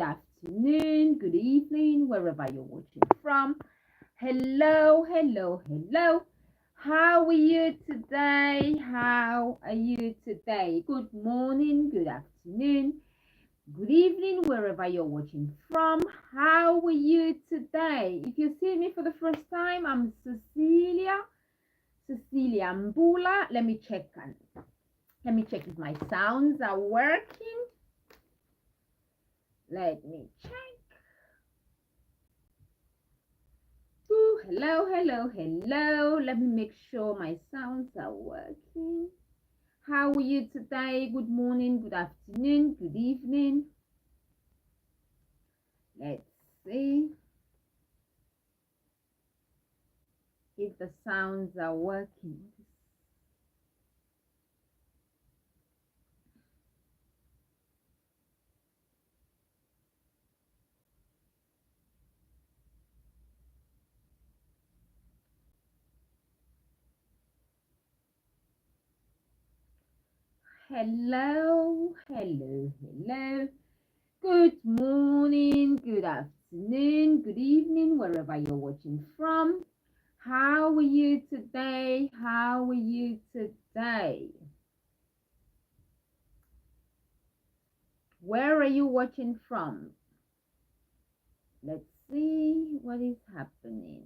good afternoon, good evening, wherever you're watching from. Hello, hello, hello. How are you today? How are you today? Good morning, good afternoon, good evening, wherever you're watching from. How are you today? If you see me for the first time, I'm Cecilia Mbullah. Let me check if my sounds are working. Let me check. Ooh, hello, hello, hello. Let me make sure my sounds are working. How are you today? Good morning, good afternoon, good evening. Let's see if the sounds are working. Hello, hello, hello. Good morning, good afternoon, good evening, wherever you're watching from. How are you today? How are you today? Where are you watching from? Let's see what is happening.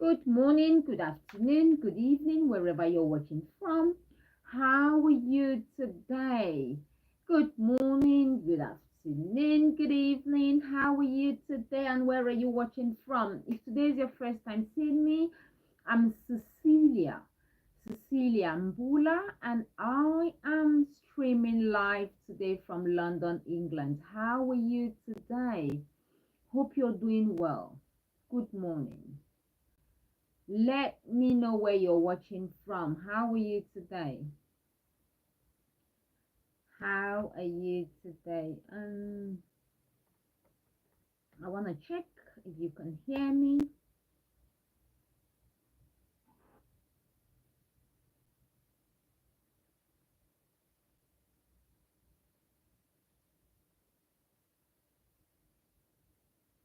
Good morning, good afternoon, good evening, wherever you're watching from. How are you today? Good morning, good afternoon, good evening. How are you today and where are you watching from? If today is your first time seeing me, I'm Cecilia Mbullah, and I am streaming live today from London, England. How are you today? Hope you're doing well. Good morning. Let me know where you're watching from. How are you today? How are you today? I want to check if you can hear me.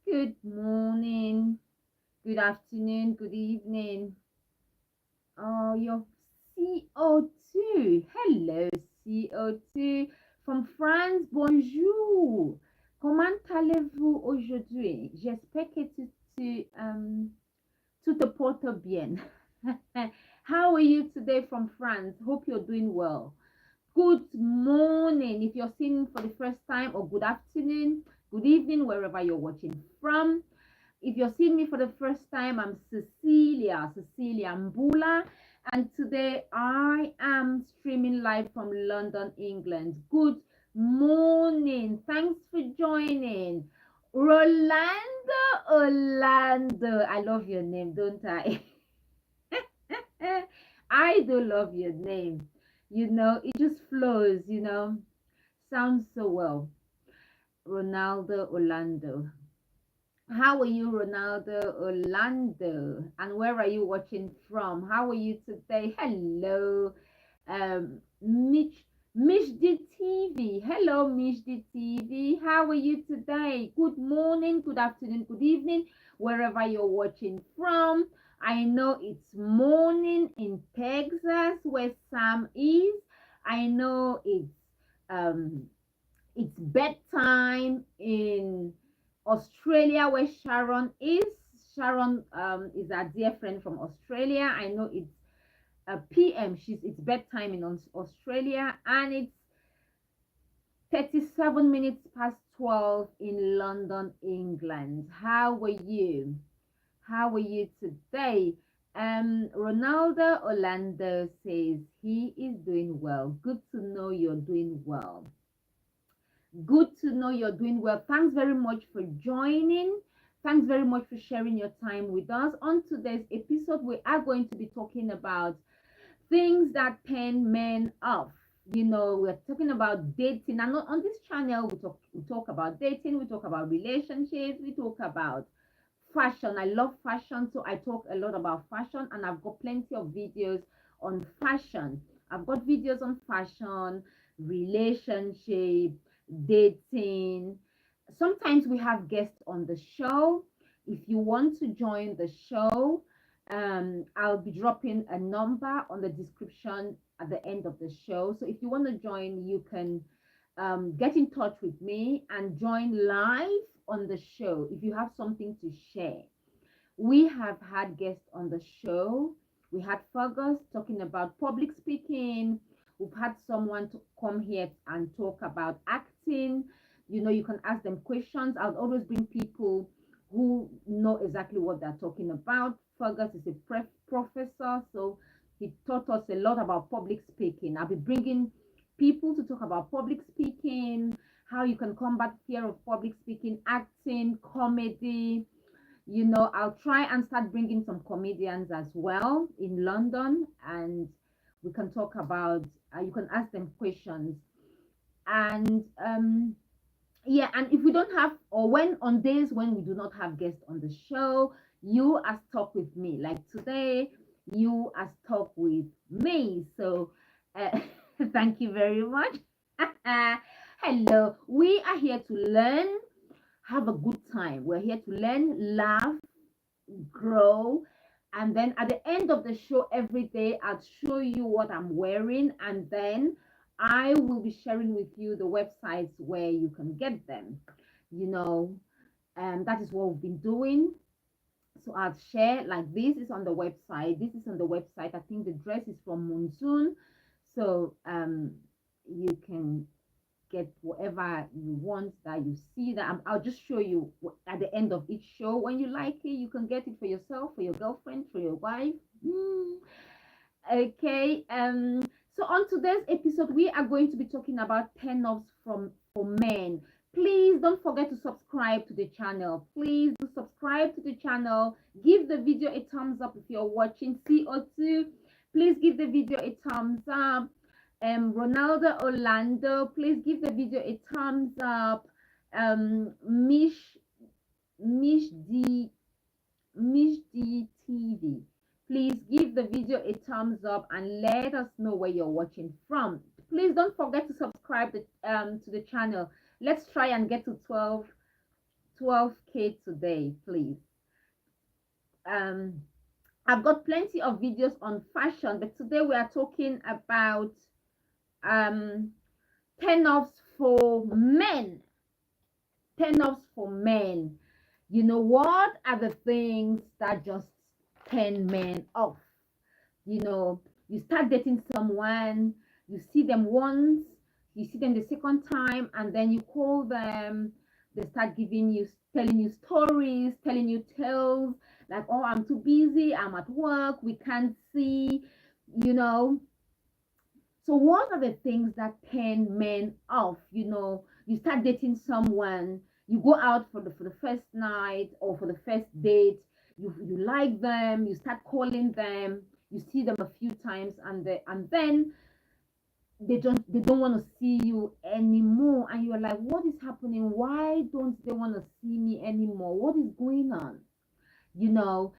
Good morning, good afternoon, good evening. Oh, you're CO2. Hello, CO2 from France. Bonjour. Comment allez-vous aujourd'hui? J'espère que tu te portes bien. How are you today from France? Hope you're doing well. Good morning if you're seeing for the first time, or good afternoon, good evening, wherever you're watching from. If you're seeing me for the first time, I'm Cecilia Mbullah, and today I am streaming live from London, England. Good morning. Thanks for joining. Orlando. I love your name, don't I? I do love your name. You know, it just flows, you know, sounds so well. Ronaldo Orlando. How are you, Ronaldo Orlando? And where are you watching from? How are you today? Hello, Mishdi TV. Hello, Mishdi TV. How are you today? Good morning, good afternoon, good evening, wherever you're watching from. I know it's morning in Texas, where Sam is. I know it's bedtime in Australia, where Sharon is. Sharon is our dear friend from Australia. I know it's PM. It's bedtime in Australia, and it's 37 minutes past 12 in London, England. How are you? How are you today? Ronaldo Orlando says he is doing well. Good to know you're doing well. Good to know you're doing well. Thanks very much for joining. Thanks very much for sharing your time with us. On today's episode, we are going to be talking about things that turn men off. You know, we're talking about dating, and on this channel we talk about dating, we talk about relationships, we talk about fashion. I love fashion, so I talk a lot about fashion, and I've got plenty of videos on fashion. I've got videos on fashion, relationship, dating. Sometimes we have guests on the show. If you want to join the show, I'll be dropping a number on the description at the end of the show. So if you want to join, you can get in touch with me and join live on the show if you have something to share. We have had guests on the show. We had Fergus talking about public speaking. We've had someone to come here and talk about acting. You know, you can ask them questions. I'll always bring people who know exactly what they're talking about. Fergus is a professor, so he taught us a lot about public speaking. I'll be bringing people to talk about public speaking, how you can combat fear of public speaking, acting, comedy. You know, I'll try and start bringing some comedians as well in London, and we can talk about, you can ask them questions. And yeah, and if we don't have, or when on days when we do not have guests on the show, you are stuck with me. Like today, you are stuck with me. So thank you very much. Hello, we are here to learn, have a good time. We're here to learn, laugh, grow, and then at the end of the show every day I'll show you what I'm wearing, and then I will be sharing with you the websites where you can get them, you know. And that is what we've been doing. So I'll share, like, this is on the website, this is on the website. I think the dress is from Monsoon, so you can get whatever you want that you see that I'll just show you at the end of each show. When you like it, you can get it for yourself, for your girlfriend, for your wife. Okay, so on today's episode we are going to be talking about turn-offs from for men. Please don't forget to subscribe to the channel. Please do subscribe to the channel. Give the video a thumbs up if you're watching CO2. Please give the video a thumbs up. Ronaldo Orlando, please give the video a thumbs up. Mish D TV, please give the video a thumbs up and let us know where you're watching from. Please don't forget to subscribe to the channel. Let's try and get to 12K today, please. I've got plenty of videos on fashion, but today we are talking about turn-offs for men. Turn-offs for men. You know, what are the things that just turn men off? You know, you start dating someone, you see them once, you see them the second time, and then you call them, they start telling you stories, telling you tales, like, oh, I'm too busy, I'm at work, we can't see, you know. So what are the things that turn men off? You know, you start dating someone, you go out for the first night or for the first date, you like them, you start calling them, you see them a few times, and then they don't want to see you anymore, and you're like, what is happening? Why don't they want to see me anymore? What is going on? You know,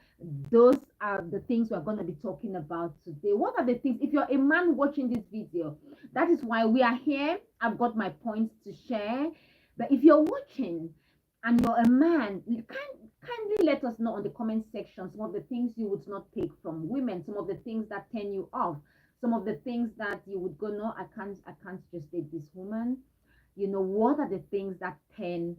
those are the things we're going to be talking about today. What are the things, if you're a man watching this video, that is why we are here. I've got my points to share. But if you're watching and you're a man, kindly let us know on the comment section some of the things you would not take from women, some of the things that turn you off, some of the things that you would go, no, I can't just date this woman. You know, what are the things that turn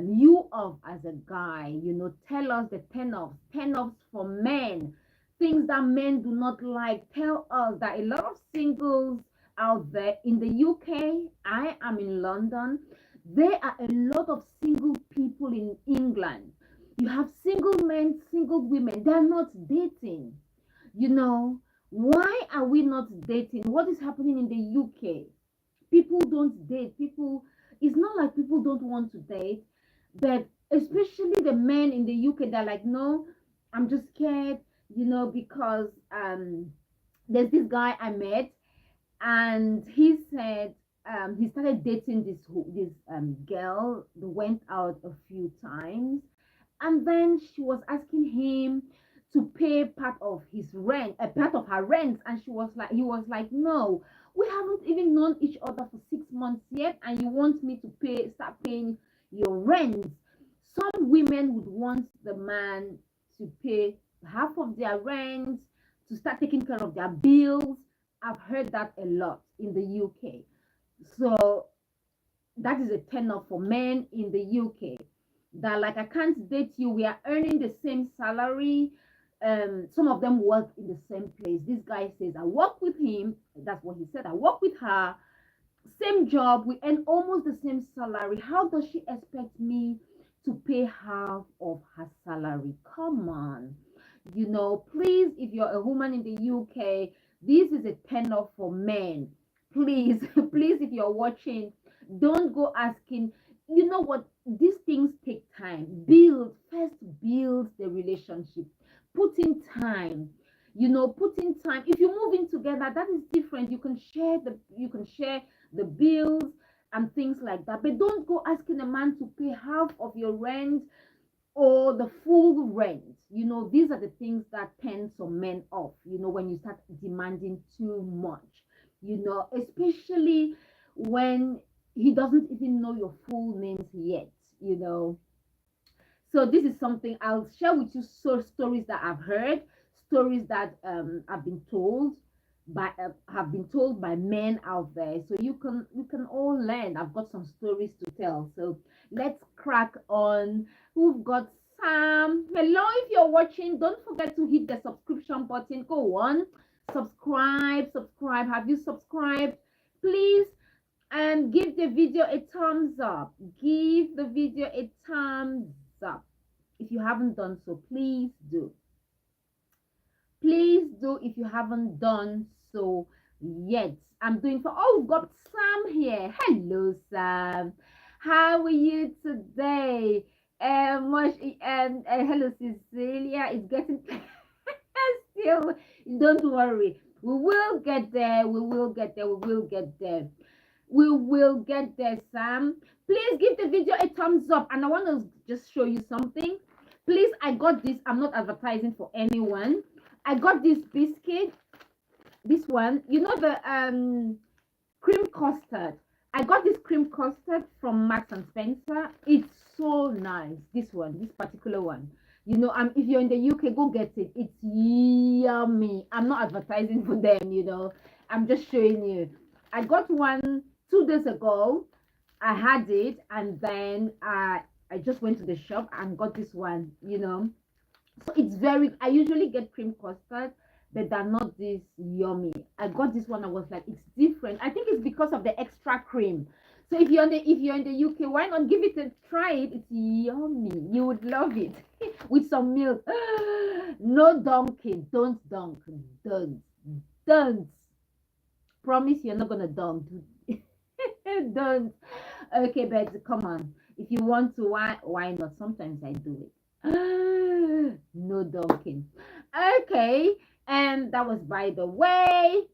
you off as a guy? You know, tell us the turn-offs for men, things that men do not like. Tell us that a lot of singles out there in the UK, I am in London, there are a lot of single people in England. You have single men, single women, they're not dating. You know, why are we not dating? What is happening in the UK? People don't date. People, it's not like people don't want to date, but especially the men in the UK, they're like, no, I'm just scared, you know, because there's this guy I met, and he said he started dating this girl. They went out a few times, And then she was asking him to pay part of his rent, a part of her rent, and he was like, no, we haven't even known each other for 6 months yet, and you want me to start paying your rent. Some women would want the man to pay half of their rent, to start taking care of their bills. I've heard that a lot in the UK. So that is a turn off for men in the UK. That, like, I can't date you. We are earning the same salary. Some of them work in the same place. This guy says, I work with him. That's what he said. I work with her. Same job. We earn almost the same salary. How does she expect me to pay half of her salary? Come on. Please, if you're a woman in the UK, this is a turn off for men. Please, please, if you're watching, don't go asking. You know what? These things take time. First build the relationship. Put in time. Put in time. If you move in together, that is different. You can share the bills and things like that. But don't go asking a man to pay half of your rent or the full rent. These are the things that turn some men off, when you start demanding too much, especially when he doesn't even know your full names yet. So this is something I'll share with you. So stories that I've heard, stories that have been told by men out there. So you can all learn. I've got some stories to tell. So let's crack on. We've got Sam. Hello, if you're watching, don't forget to hit the subscription button. Go on, subscribe. Have you subscribed? Please, and give the video a thumbs up. Give the video a thumbs up. If you haven't done so, please do. Please do if you haven't done so yet. I'm doing we've got Sam here. Hello, Sam. How are you today? Hello, Cecilia. It's getting still. Don't worry. We will get there. We will get there. We will get there, Sam. Please give the video a thumbs up. And I want to just show you something. Please, I got this. I'm not advertising for anyone. I got this biscuit. This one. The cream custard. I got this cream custard from Marks and Spencer. It's so nice. This particular one. If you're in the UK, go get it. It's yummy. I'm not advertising for them, I'm just showing you. I got one 2 days ago. I had it, and then I just went to the shop and got this one, So it's I usually get cream custard, but they're not this yummy. I got this one. I was like, it's different. I think it's because of the extra cream. So if you're in the UK, why not give it a try? It's yummy. You would love it with some milk. No dunking. Don't dunk. Don't. Promise you're not gonna dunk. Don't. Okay, but come on. If you want to, why not? Sometimes I do it. No dunking. Okay, and that was by the way.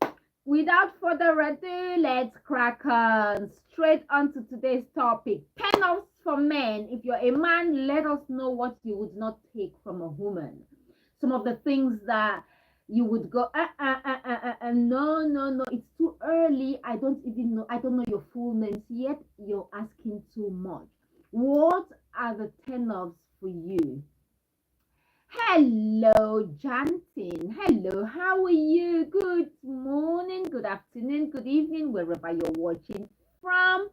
Without further ado, let's crack on straight onto today's topic. Turn offs for men. If you're a man, let us know what you would not take from a woman. Some of the things that you would go, no, it's too early. I don't know your full names yet. You're asking too much. What are the turn offs for you? Hello, Jantin. Hello, how are you? Good morning, good afternoon, good evening, wherever you're watching from.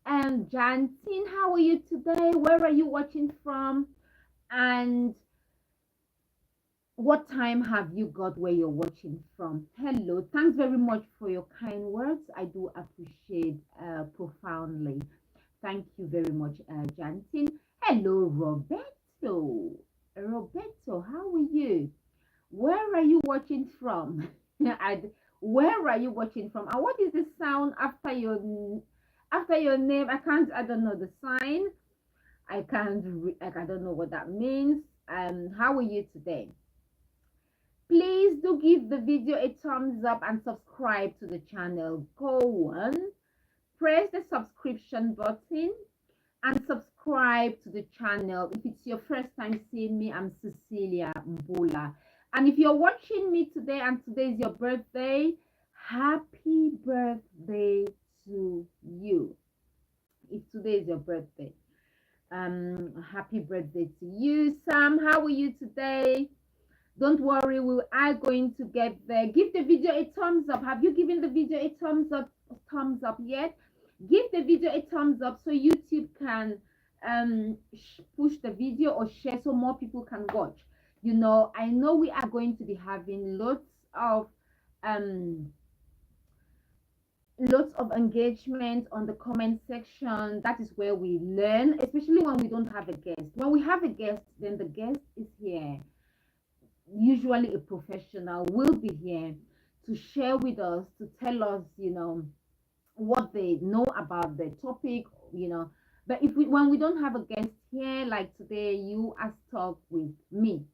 And Jantin, how are you today? Where are you watching from? And what time have you got where you're watching from? Hello, thanks very much for your kind words. I do appreciate profoundly. Thank you very much, Jantin. Hello, Roberto. Roberto, how are you? Where are you watching from? Where are you watching from? And what is the sound after your name? I don't know the sign. I don't know what that means. How are you today? Please do give the video a thumbs up and subscribe to the channel. Go on, press the subscription button and subscribe subscribe to the channel. If it's your first time seeing me, I'm Cecilia Mbullah. And if you're watching me today and today is your birthday, happy birthday to you. If today is your birthday, happy birthday to you. Sam, how are you today? Don't worry, we are going to get there. Give the video a thumbs up. Have you given the video a thumbs up yet? Give the video a thumbs up so YouTube can push the video or share so more people can watch. You know, I know we are going to be having lots of engagement on the comment section. That is where we learn, especially when we don't have a guest. When we have a guest, then the guest is here, usually a professional, will be here to share with us, to tell us, you know, what they know about the topic, you know. But when we don't have a guest here, like today, you are stuck with me.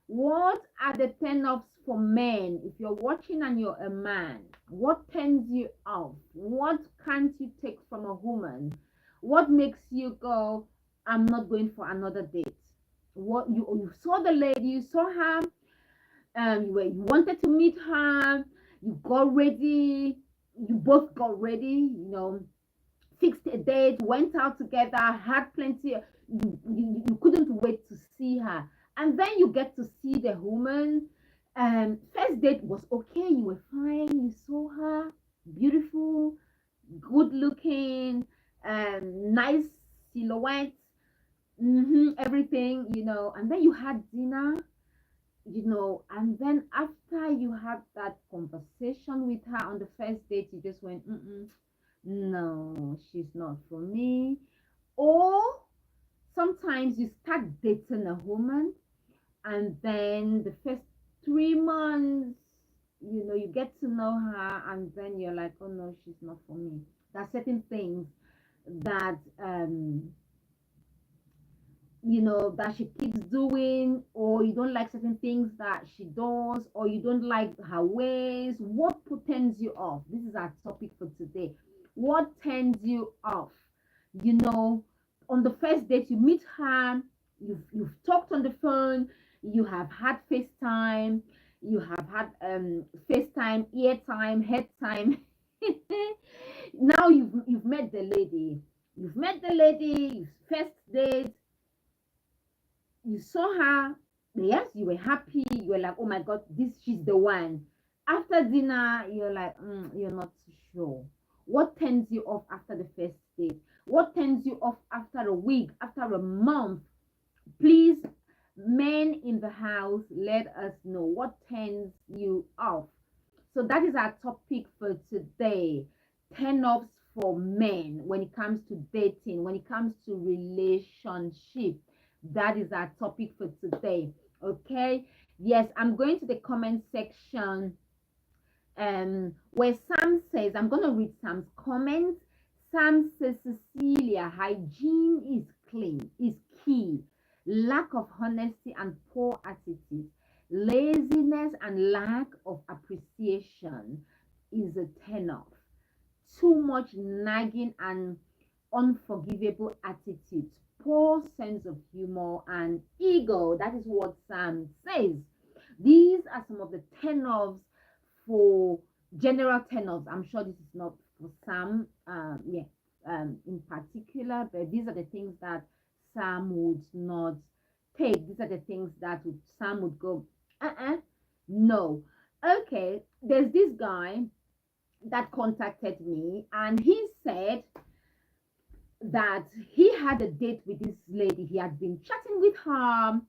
What are the turn-offs for men? If you're watching and you're a man, what turns you off? What can't you take from a woman? What makes you go, I'm not going for another date? What you saw the lady, you saw her, you wanted to meet her, you got ready, you both got ready, you know, fixed a date, went out together, had plenty, you couldn't wait to see her. And then you get to see the woman. First date was okay, you were fine, you saw her, beautiful, good looking, nice silhouette, everything, you know. And then you had dinner, you know, and then after you had that conversation with her on the first date, you just went, no, she's not for me. Or sometimes you start dating a woman, and then the first 3 months, you know, you get to know her, and then you're like, oh no, she's not for me. There are certain things that you know, that she keeps doing, or you don't like certain things that she does, or you don't like her ways. What turns you off? This is our topic for today. What turns you off? You know, on the first date, you meet her, you've talked on the phone, you have had FaceTime, you have had FaceTime, ear time, head time. Now you've met the lady. You've met the lady, first date, you saw her, yes, you were happy, you were like, oh my god, she's the one. After dinner, you're like, you're not too sure. What turns you off after the first date? What turns you off after a week, after a month? Please, men in the house, let us know what turns you off. So that is our topic for today. Turn-offs for men when it comes to dating, when it comes to relationship. That is our topic for today. Okay, yes, I'm going to the comment section where Sam says, I'm going to read Sam's comments. Sam says, Cecilia, hygiene is key. Lack of honesty and poor attitude, laziness and lack of appreciation is a turn-off. Too much nagging and unforgivable attitudes, poor sense of humor and ego. That is what Sam says. These are some of the turn-offs for general turn-offs. I'm sure this is not for Sam in particular, but these are the things that Sam would not take. These are the things that Sam would go, no. Okay, there's this guy that contacted me, and he said that he had a date with this lady. He had been chatting with her,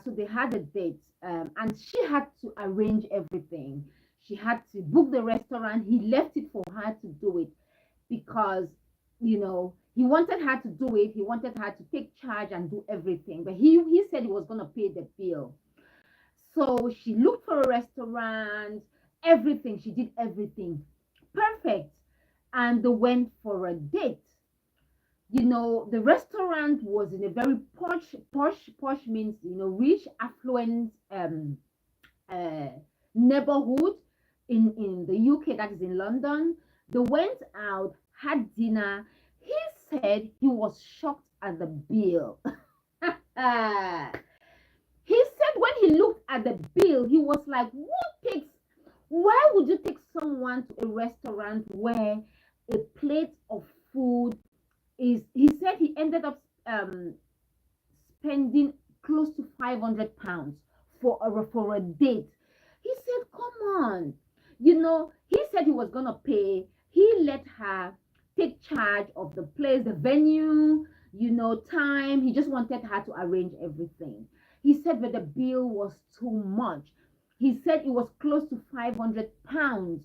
so they had a date, and she had to arrange everything. She had to book the restaurant. He left it for her to do it because, you know, he wanted her to do it. He wanted her to take charge and do everything, but he said he was going to pay the bill. So she looked for a restaurant, everything. She did everything perfect, and they went for a date. You know, the restaurant was in a very posh means, you know, rich, affluent neighborhood in the UK, that is in London. They went out, had dinner. He said he was shocked at the bill. He said when he looked at the bill, he was like, why would you take someone to a restaurant where a plate of food is, he said he ended up spending close to 500 pounds for a date. He said, come on. He said he was going to pay. He let her take charge of the place, the venue, time. He just wanted her to arrange everything. He said, but the bill was too much. He said it was close to 500 pounds.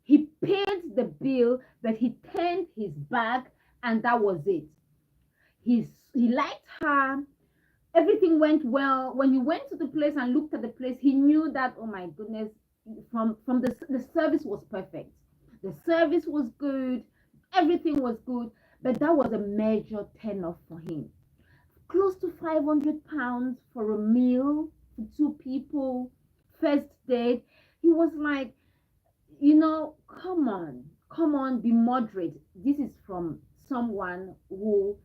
He paid the bill, but he turned his back, and that was it. He liked her. Everything went well. When he went to the place and looked at the place, he knew that, oh my goodness, from the service was perfect. The service was good. Everything was good. But that was a major turn off for him. Close to 500 pounds for a meal for two people, first date. He was like, come on, be moderate. This is from someone who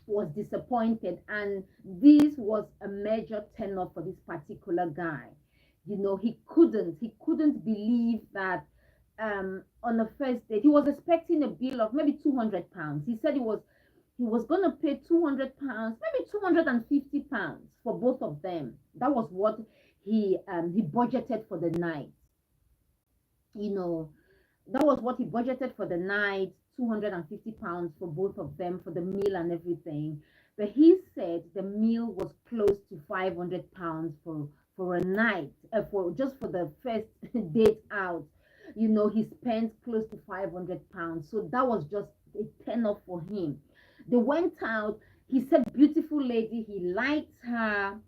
was disappointed, and this was a major turn off for this particular guy. He couldn't believe that on the first date he was expecting a bill of maybe 200 pounds. He said he was going to pay 200 pounds, maybe 250 pounds for both of them. That was what he budgeted for the night. That was what he budgeted for the night, 250 pounds for both of them, for the meal and everything. But he said the meal was close to 500 pounds for a night, for the first date out. He spent close to 500 pounds. So that was just a turn off for him. They went out. He said, beautiful lady, he liked her.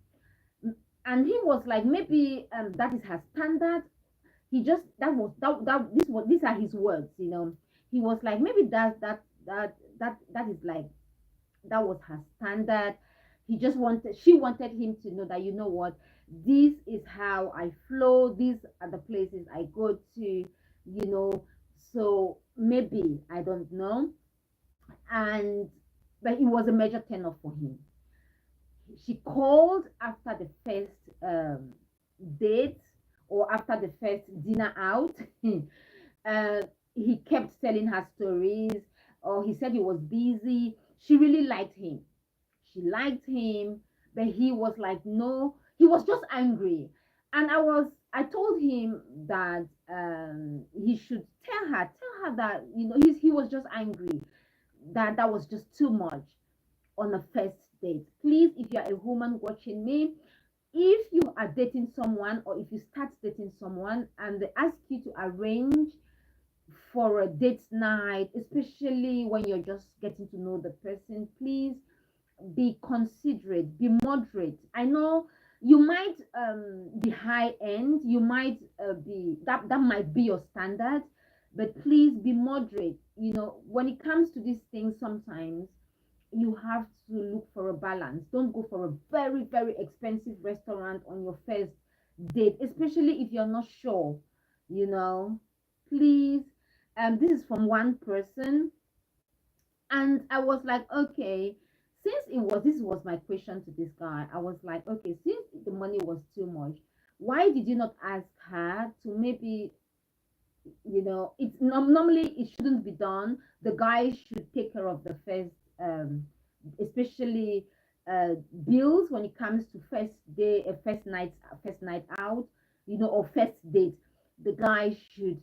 And he was like, maybe that is her standard. He just these are his words. He was like, maybe that is like, that was her standard. She wanted him to know that, what, this is how I flow, these are the places I go to, so maybe, I don't know. But it was a major turn off for him. She called after the first date, or after the first dinner out. He kept telling her stories, or he said he was busy. She really liked him. She liked him, but he was like, no, he was just angry. And I told him that he should tell her that, he was just angry, that was just too much on a first date. Please, if you're a woman watching me, if you are dating someone, or if you start dating someone and they ask you to arrange for a date night, especially when you're just getting to know the person, please be considerate, be moderate. I know you might be high end, you might be that might be your standard, but please be moderate. When it comes to these things, sometimes you have to look for a balance. Don't go for a very, very expensive restaurant on your first date, especially if you're not sure. Please. This is from one person, and I was like, okay, this was my question to this guy. I was like, okay, since the money was too much, why did you not ask her to maybe, it's normally it shouldn't be done. The guy should take care of the first especially bills when it comes to first night out, or first date. The guy should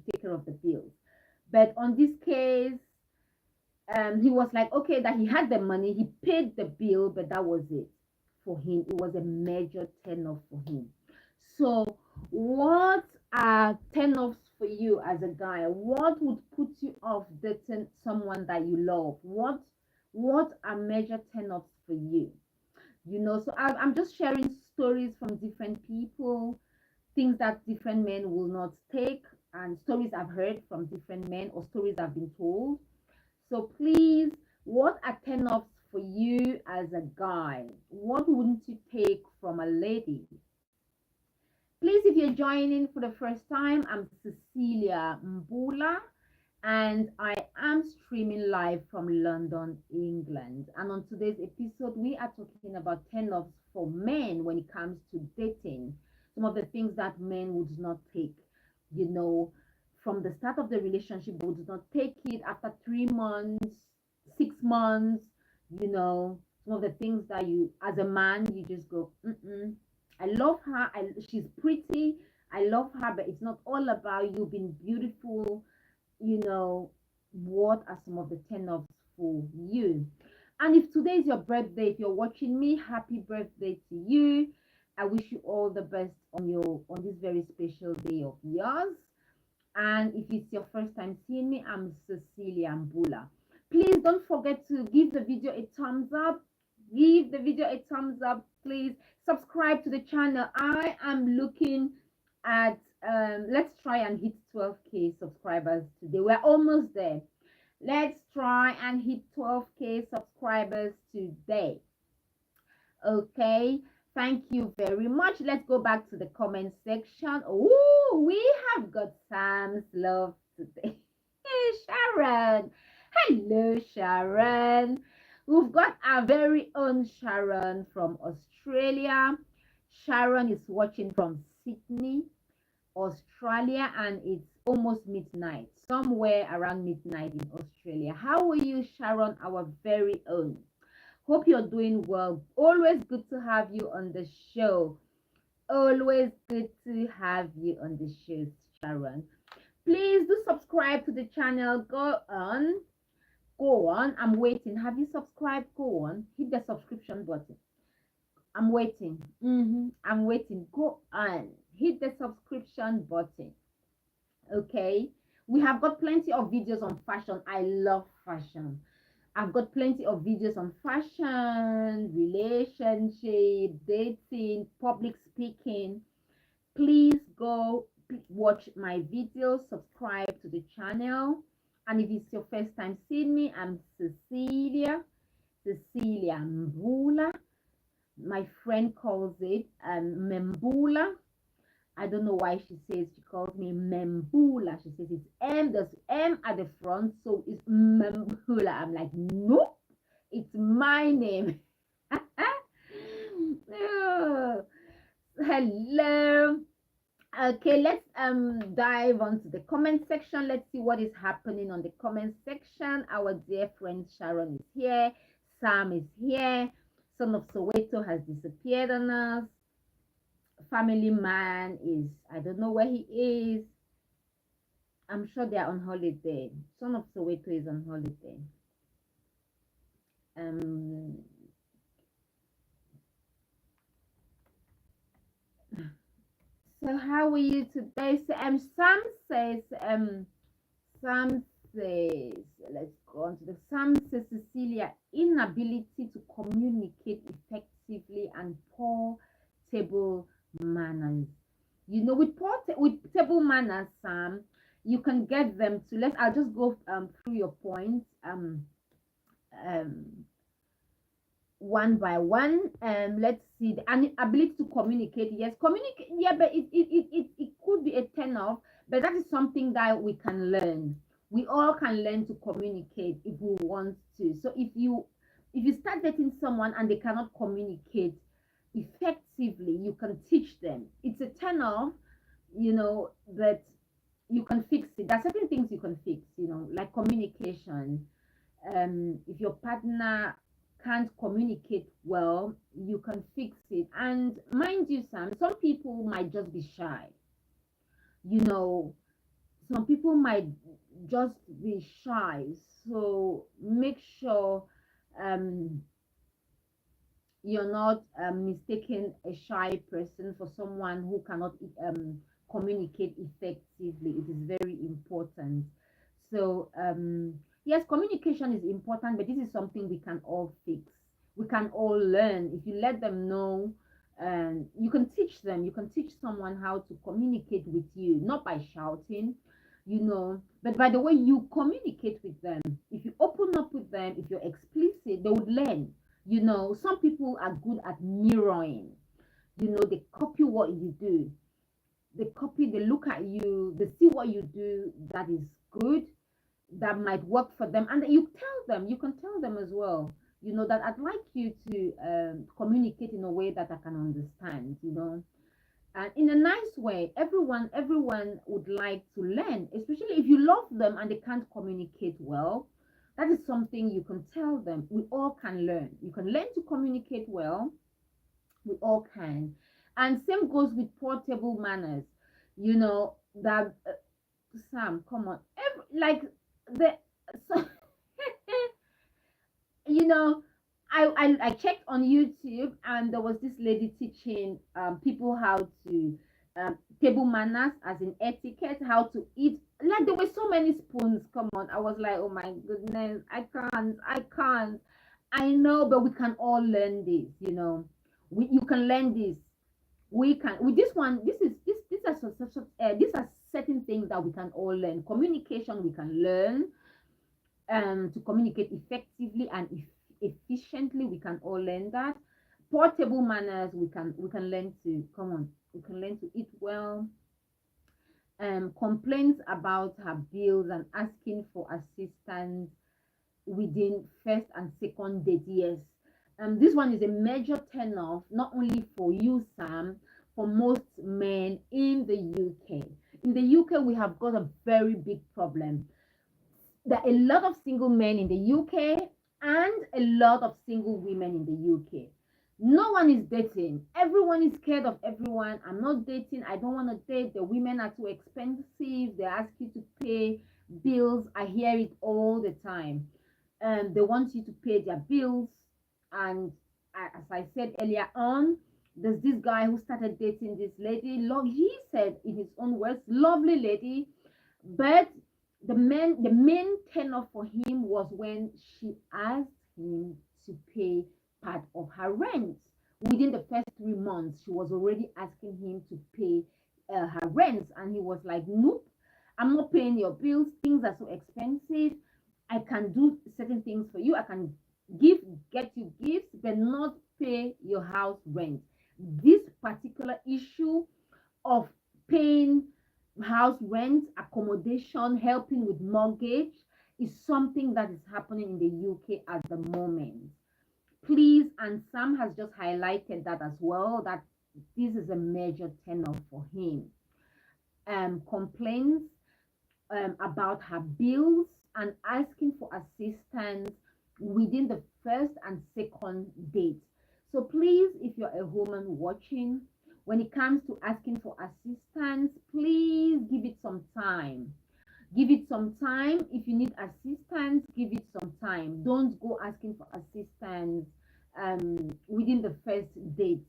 take care of the bills. But on this case, he was like, okay, that he had the money, he paid the bill, but that was it for him. It was a major turn off for him. So what are turn offs for you as a guy? What would put you off dating someone that you love? What are major turn offs for you? So I'm just sharing stories from different people, things that different men will not take, and stories I've heard from different men, or stories I've been told. So please, what are turn offs for you as a guy? What wouldn't you take from a lady? Please, if you're joining for the first time, I'm Cecilia Mbullah, and I am streaming live from London, England. And on today's episode, we are talking about 10 loves for men when it comes to dating. Some of the things that men would not take, you know, from the start of the relationship, they would not take it after 3 months, 6 months, some of the things that you, as a man, you just go, I love her, she's pretty, I love her, but it's not all about you being beautiful. What are some of the turn-offs for you? And if today is your birthday, if you're watching me, happy birthday to you. I wish you all the best on this very special day of yours. And if it's your first time seeing me, I'm Cecilia Mbullah. Please don't forget to give the video a thumbs up. Give the video a thumbs up, please. Subscribe to the channel. I am looking at, let's try and hit 12K subscribers today. We're almost there. Let's try and hit 12K subscribers today. Okay, thank you very much. Let's go back to the comment section. Oh, we have got Sam's love today. Hey, Sharon. Hello, Sharon. We've got our very own Sharon from Australia. Sharon is watching from Sydney, Australia, and it's almost midnight, somewhere around midnight in Australia. How are you, Sharon, our very own? Hope you're doing well. Always good to have you on the show. Always good to have you on the show, Sharon. Please do subscribe to the channel. Go on. I'm waiting. Have you subscribed? Go on. Hit the subscription button. I'm waiting. I'm waiting. Go on. Hit the subscription button. Okay. We have got plenty of videos on fashion. I love fashion. I've got plenty of videos on fashion, relationship, dating, public speaking. Please go watch my videos, subscribe to the channel. And if it's your first time seeing me, I'm Cecilia Mbullah. My friend calls it Mbullah. I don't know why she calls me Mbullah. She says it's M, there's M at the front, so it's Mbullah. I'm like, nope, it's my name. Oh, hello. Okay, let's dive onto the comment section. Let's see what is happening on the comment section. Our dear friend Sharon is here. Sam is here. Son of Soweto has disappeared on us. Family man is, I don't know where he is. I'm sure they're on holiday. Son of Soweto is on holiday. So how are you today? So, Sam says, let's go on to the Sam says, Cecilia, inability to communicate effectively and poor table manners. With table manners, Sam, you can get them to I'll just go through your points one by one. Let's see, the ability to communicate. Yes, communicate. Yeah, but it could be a turn off, but that is something that we can learn. We all can learn to communicate if we want to. So if you start dating someone and they cannot communicate effectively, you can teach them. It's a turn off, but you can fix it. There are certain things you can fix, like communication. If your partner can't communicate well, you can fix it. And mind you, Sam, some people might just be shy. Some people might just be shy. So make sure you're not mistaking a shy person for someone who cannot communicate effectively. It is very important. So yes, communication is important, but this is something we can all fix. We can all learn. If you let them know, and you can teach them. You can teach someone how to communicate with you, not by shouting, but by the way you communicate with them. If you open up with them, if you're explicit, they would learn. Some people are good at mirroring. They copy what you do. They look at you, they see what you do that is good, that might work for them, and you can tell them as well, that I'd like you to communicate in a way that I can understand, and in a nice way. Everyone would like to learn, especially if you love them and they can't communicate well. That is something you can tell them. We all can learn. You can learn to communicate well. We all can. And same goes with portable manners. That Sam, come on, like the so, you know I checked on YouTube, and there was this lady teaching people how to table manners, as in etiquette, how to eat. Like, there were so many spoons. Come on, I was like, oh my goodness, I can't. I know, but we can all learn this. You can learn this. We can with this one. These are certain things that we can all learn. Communication, we can learn to communicate effectively and efficiently. We can all learn that. Portable manners, we can learn to come on. We can learn to eat well. Complaints about her bills and asking for assistance within first and second date. Yes, this one is a major turn off, not only for you, Sam, for most men in the UK. In the UK, we have got a very big problem. There are a lot of single men in the UK and a lot of single women in the UK. No one is dating. Everyone is scared of everyone. I'm not dating. I don't want to date. The women are too expensive. They ask you to pay bills. I hear it all the time. They want you to pay their bills. And as I said earlier on, there's this guy who started dating this lady. He said in his own words, lovely lady, but the main turn off for him was when she asked him to pay part of her rent. Within the first 3 months, she was already asking him to pay her rent, and he was like, nope, I'm not paying your bills. Things are so expensive. I can do certain things for you. I can get you gifts, but not pay your house rent. This particular issue of paying house rent, accommodation, helping with mortgage is something that is happening in the UK at the moment. Please, and Sam has just highlighted that as well, that this is a major turn off for him. Complaints about her bills and asking for assistance within the first and second date. So please, if you're a woman watching, when it comes to asking for assistance, please give it some time. Give it some time. If you need assistance, give it some time. Don't go asking for assistance within the first date.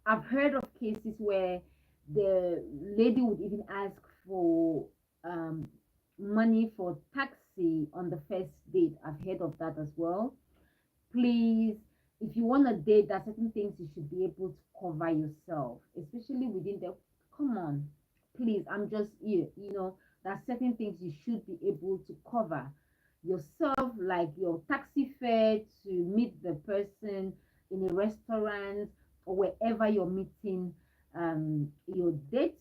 I've heard of cases where the lady would even ask for um, money for taxi on the first date. I've heard of that as well. Please, if you want to date, there are certain things you should be able to cover yourself, especially within the. Come on, please, I'm just here. There are certain things you should be able to cover yourself, like your taxi fare to meet the person in a restaurant or wherever you're meeting your date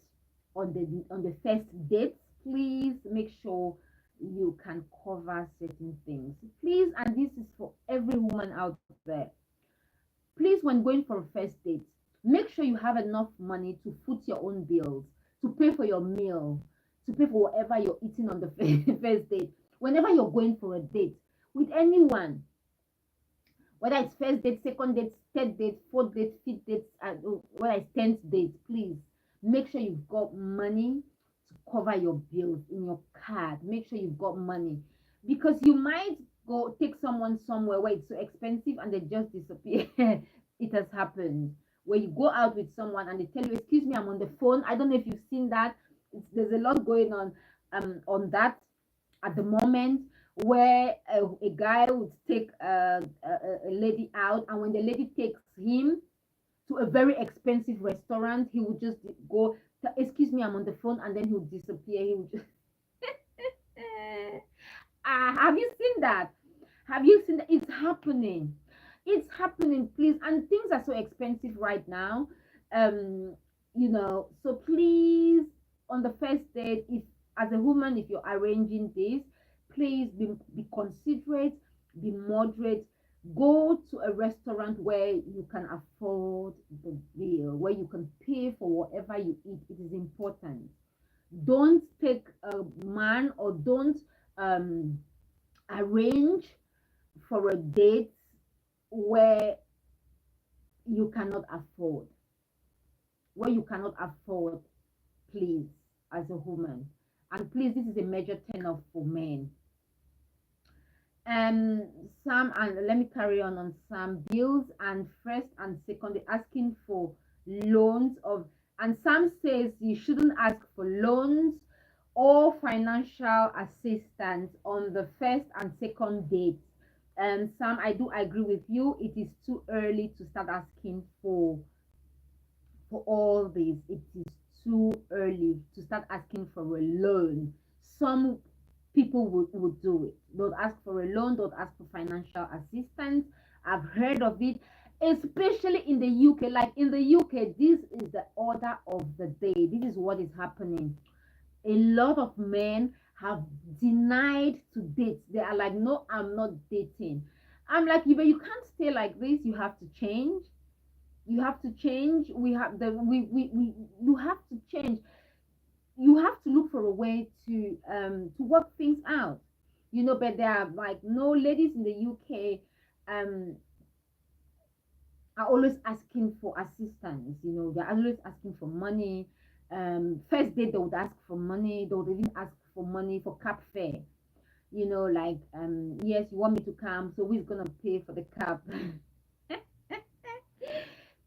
on the first date. Please make sure you can cover certain things. Please, and this is for every woman out there. Please, when going for a first date, make sure you have enough money to foot your own bills, to pay for your meal, to pay for whatever you're eating on the first date. Whenever you're going for a date with anyone, whether it's first date, second date, third date, fourth date, fifth date, whether it's 10th date, please make sure you've got money to cover your bills in your card. Make sure you've got money, because you might go take someone somewhere where it's so expensive and they just disappear. It has happened where you go out with someone and they tell you, excuse me, I'm on the phone. I don't know if you've seen that. There's a lot going on that at the moment, where a guy would take a lady out, and when the lady takes him to a very expensive restaurant, he would just go, excuse me, I'm on the phone, and then he would disappear. He would just have you seen that? Have you seen that? It's happening. It's happening, please. And things are so expensive right now. um so please, on the first date, if as a woman, if you're arranging this, please be considerate, be moderate. Go to a restaurant where you can afford the bill, where you can pay for whatever you eat. It is important. Don't take a man, or don't um, arrange for a date where you cannot afford, where you cannot afford, please, as a woman. And please, this is a major turn off for men. um some, and let me carry on some bills and first and second, they're asking for loans of, and some says you shouldn't ask for loans or financial assistance on the first and second dates. And some, I do agree with you, it is too early to start asking for all this. It is too early to start asking for a loan. Some people would do it. Don't ask for a loan, don't ask for financial assistance. I've heard of it, especially in the UK. Like in the UK, this is the order of the day. This is what is happening. A lot of men have denied to date. They are like, no, I'm not dating. I'm like, but you can't stay like this. You have to change. You have to change. We have the we you have to change. You have to look for a way to work things out, but there are like, no, ladies in the UK um are always asking for assistance. They're always asking for money. First day they would ask for money. They would even ask for money for cab fare. Like, yes, you want me to come, so who's gonna pay for the cab?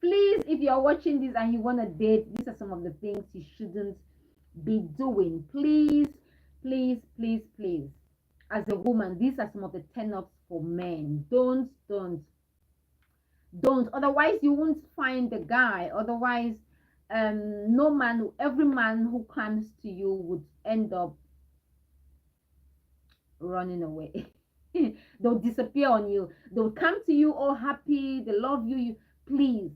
Please, if you're watching this and you want to date, these are some of the things you shouldn't be doing. Please, please, please, please. As a woman, these are some of the turn-ups for men. Don't. Otherwise, you won't find the guy. Otherwise, no man, every man who comes to you would end up running away. They'll disappear on you. They'll come to you all happy. They love you. Please,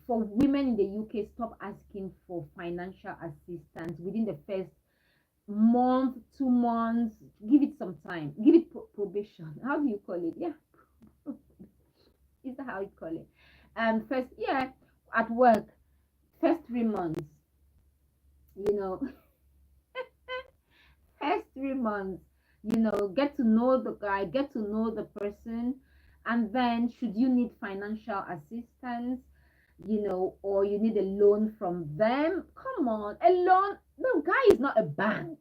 for women in the UK, stop asking for financial assistance within the first month, 2 months. Give it some time. Give it probation. How do you call it? Yeah, is that how you call it? First, yeah, at work, first 3 months. You know, first 3 months. Get to know the guy, get to know the person, and then should you need financial assistance, or you need a loan from them, come on, a loan. The guy is not a bank.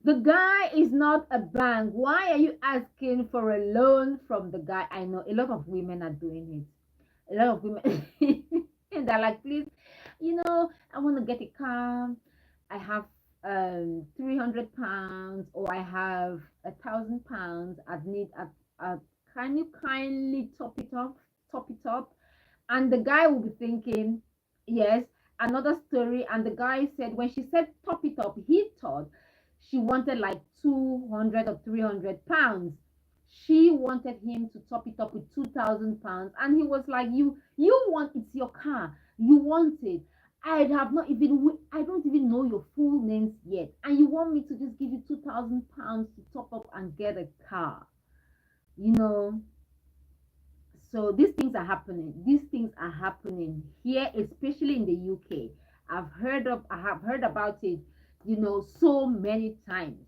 The guy is not a bank. Why are you asking for a loan from the guy? I know a lot of women are doing it. A lot of women they're like, please, I want to get a car. I have 300 pounds, or I have £1,000. I need a can you kindly top it up? And the guy will be thinking, yes, another story. And the guy said, when she said top it up, he thought she wanted like 200 or 300 pounds. She wanted him to top it up with £2,000. And he was like, you want, it's your car, you want it. I don't even know your full names yet, and you want me to just give you £2,000 to top up and get a car. So these things are happening here, especially in the UK. I have heard about it, so many times.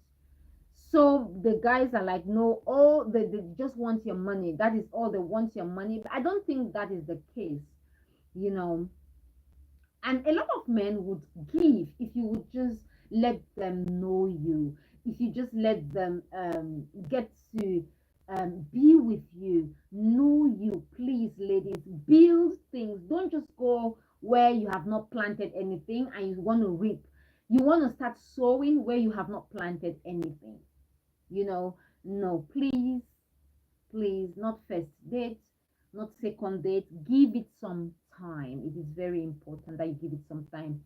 So the guys are like, no, all they just want your money. That is all, they want your money. But I don't think that is the case, you know. And a lot of men would give if you would just let them know you, if you just let them get to be with you, know you. Please, ladies, build things. Don't just go where you have not planted anything and you want to reap. You want to start sowing where you have not planted anything. No, please, not first date, not second date. Give it some time. It is very important that you give it some time.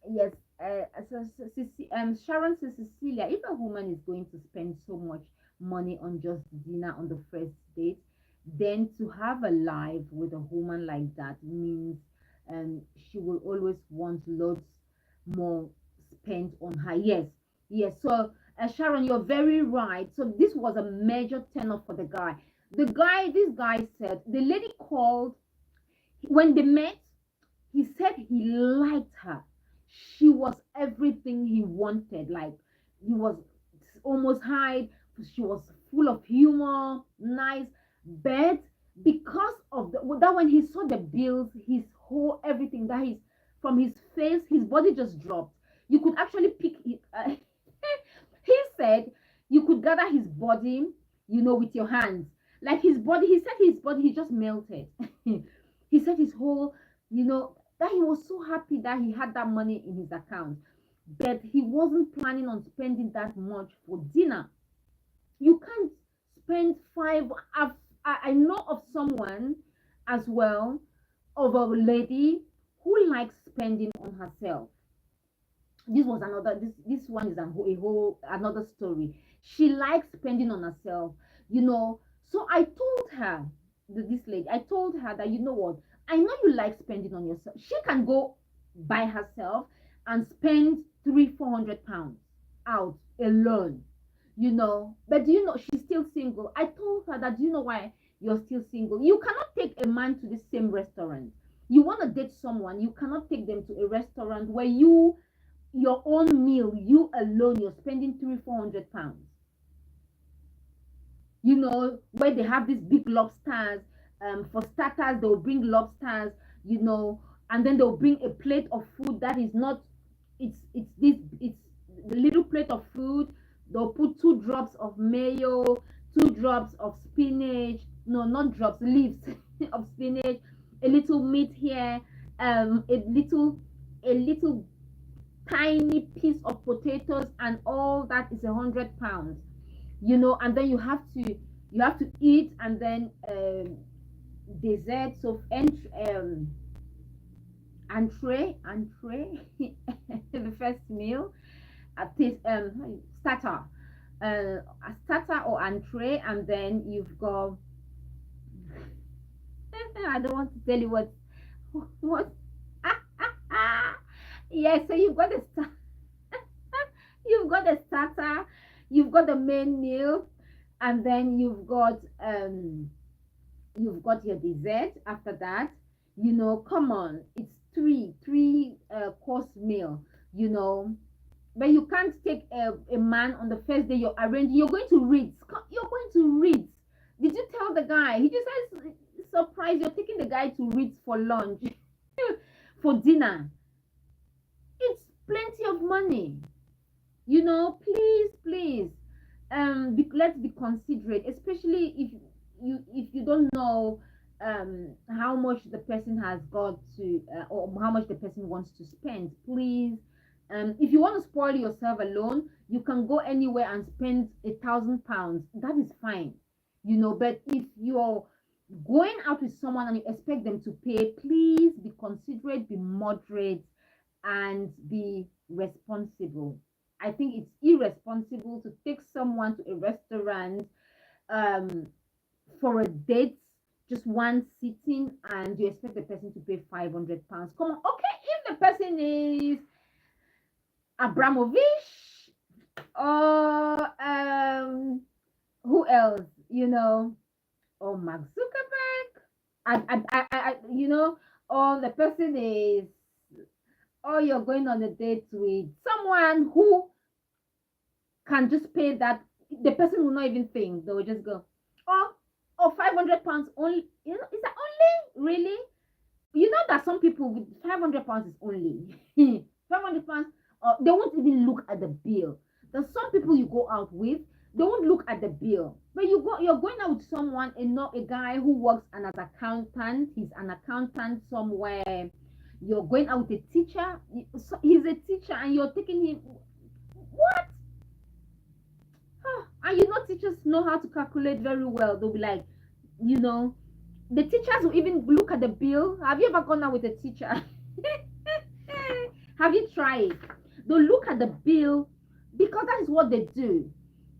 Yes, Sharon says, Cecilia, if a woman is going to spend so much money on just dinner on the first date, then to have a life with a woman like that means she will always want lots more spent on her. Yes, Yes, so Sharon, you're very right. So this was a major turn off for the guy. This guy said the lady called when they met. He said he liked her. She was everything he wanted. Like he was almost high. She was full of humor, nice. But because of that, when he saw the bills, his whole everything that he's from his face, his body just dropped. You could actually pick it. He said you could gather his body, with your hands. Like his body, he said his body, he just melted. He said his whole, that he was so happy that he had that money in his account, but he wasn't planning on spending that much for dinner. You can't spend five. I know of someone as well, of a lady who likes spending on herself. This was another this one is a whole another story. She likes spending on herself, so I told her, this lady, I told her that, you know what, I know you like spending on yourself. She can go by herself and spend 300-400 pounds out alone, but do you know she's still single? I told her that, do you know why you're still single? You cannot take a man to the same restaurant. You want to date someone, you cannot take them to a restaurant where your own meal, you alone, you're spending 300-400 pounds. Where they have these big lobsters. For starters, they'll bring lobsters, and then they'll bring a plate of food that is not. It's the little plate of food. They'll put 2 drops of mayo, 2 drops of spinach. No, not drops, leaves of spinach. A little meat here. A little tiny piece of potatoes, and all that is 100 pounds. And then you have to eat, and then dessert. So entree the first meal, at this starter, a starter or entree, and then you've got I don't want to tell you what yeah, so you've got the starter, you've got the main meal, and then you've got your dessert after that. Come on, it's three course meal, but you can't take a man on the first day you're arranging. You're going to read. You're going to read. Did you tell the guy? He just says, surprise, you're taking the guy to read for lunch, for dinner. It's plenty of money. Please, let's be considerate, especially if you don't know how much the person has got to, or how much the person wants to spend. Please, if you want to spoil yourself alone, you can go anywhere and spend 1,000 pounds. That is fine, but if you're going out with someone and you expect them to pay, please be considerate, be moderate, and be responsible. I think it's irresponsible to take someone to a restaurant um, for a date, just one sitting, and you expect the person to pay 500 pounds. Come on, okay, if the person is Abramovich, or who else, or Mark Zuckerberg, or the person is, or you're going on a date with someone who can just pay that, the person will not even think. They will just go, oh, 500 pounds only. Is that only? Really? That some people with 500 pounds is only 500 pounds. They won't even look at the bill. There's some people you go out with, they won't look at the bill. But you're going out with someone, a guy who works as an accountant. He's an accountant somewhere. You're going out with a teacher. He's a teacher, and you're taking him. What? And teachers know how to calculate very well. They'll be like, the teachers will even look at the bill. Have you ever gone out with a teacher? Have you tried? They'll look at the bill, because that is what they do.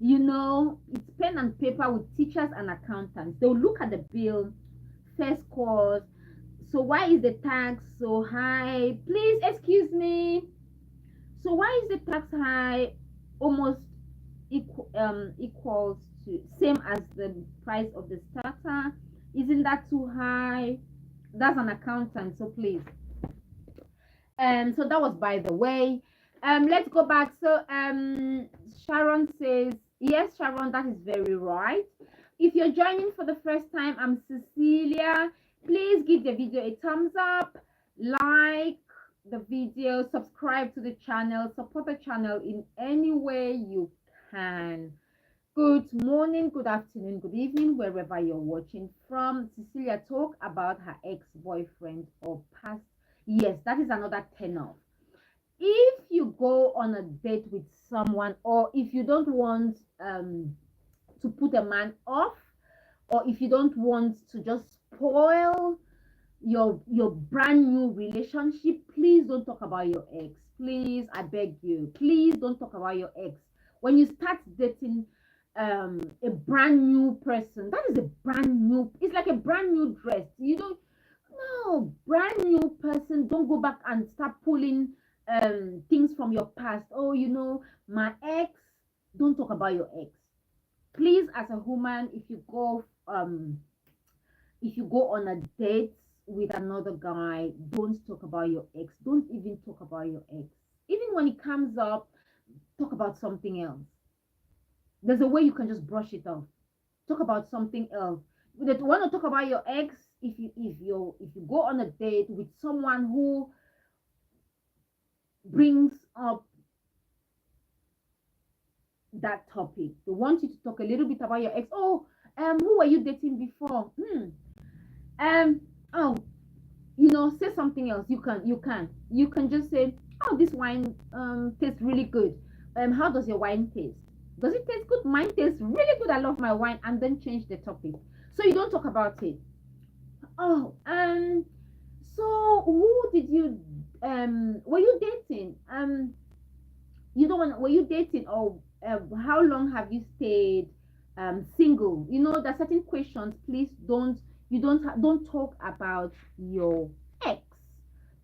It's pen and paper with teachers and accountants. They'll look at the bill, first course. So why is the tax so high? Please excuse me. So why is the tax high? almost equals to same as the price of the starter. Isn't that too high? That's an accountant, so please. So that was by the way. Let's go back. So Sharon says, yes, Sharon, that is very right. If you're joining for the first time, I'm Cecilia. Please give the video a thumbs up, like the video, subscribe to the channel, support the channel in any way you can. Good morning, good afternoon, good evening, wherever you're watching from. Cecilia talk about her ex-boyfriend or past. Yes, that is another turn off. If you go on a date with someone, or if you don't want to put a man off, or if you don't want to just spoil your brand new relationship, please don't talk about your ex. Please, I beg you, please don't talk about your ex. When you start dating a brand new person, that is a brand new, it's like a brand new dress. You don't, no, brand new person, don't go back and start pulling things from your past. Oh, you know, my ex. Don't talk about your ex, please. As a woman, if you go on a date with another guy, don't talk about your ex. Don't even talk about your ex. Even when it comes up, talk about something else. There's a way you can just brush it off. Talk about something else. You want to talk about your ex, if you go on a date with someone who brings up that topic, they want you to talk a little bit about your ex. Oh, who were you dating before? Oh, you know, say something else. You can just say, oh, this wine tastes really good. How does your wine taste? Does it taste good? Mine tastes really good. I love my wine. And then change the topic, so you don't talk about it. Oh, so who did you were you dating? You don't want, were you dating, or how long have you stayed single? You know, there are certain questions. Please don't, don't talk about your ex.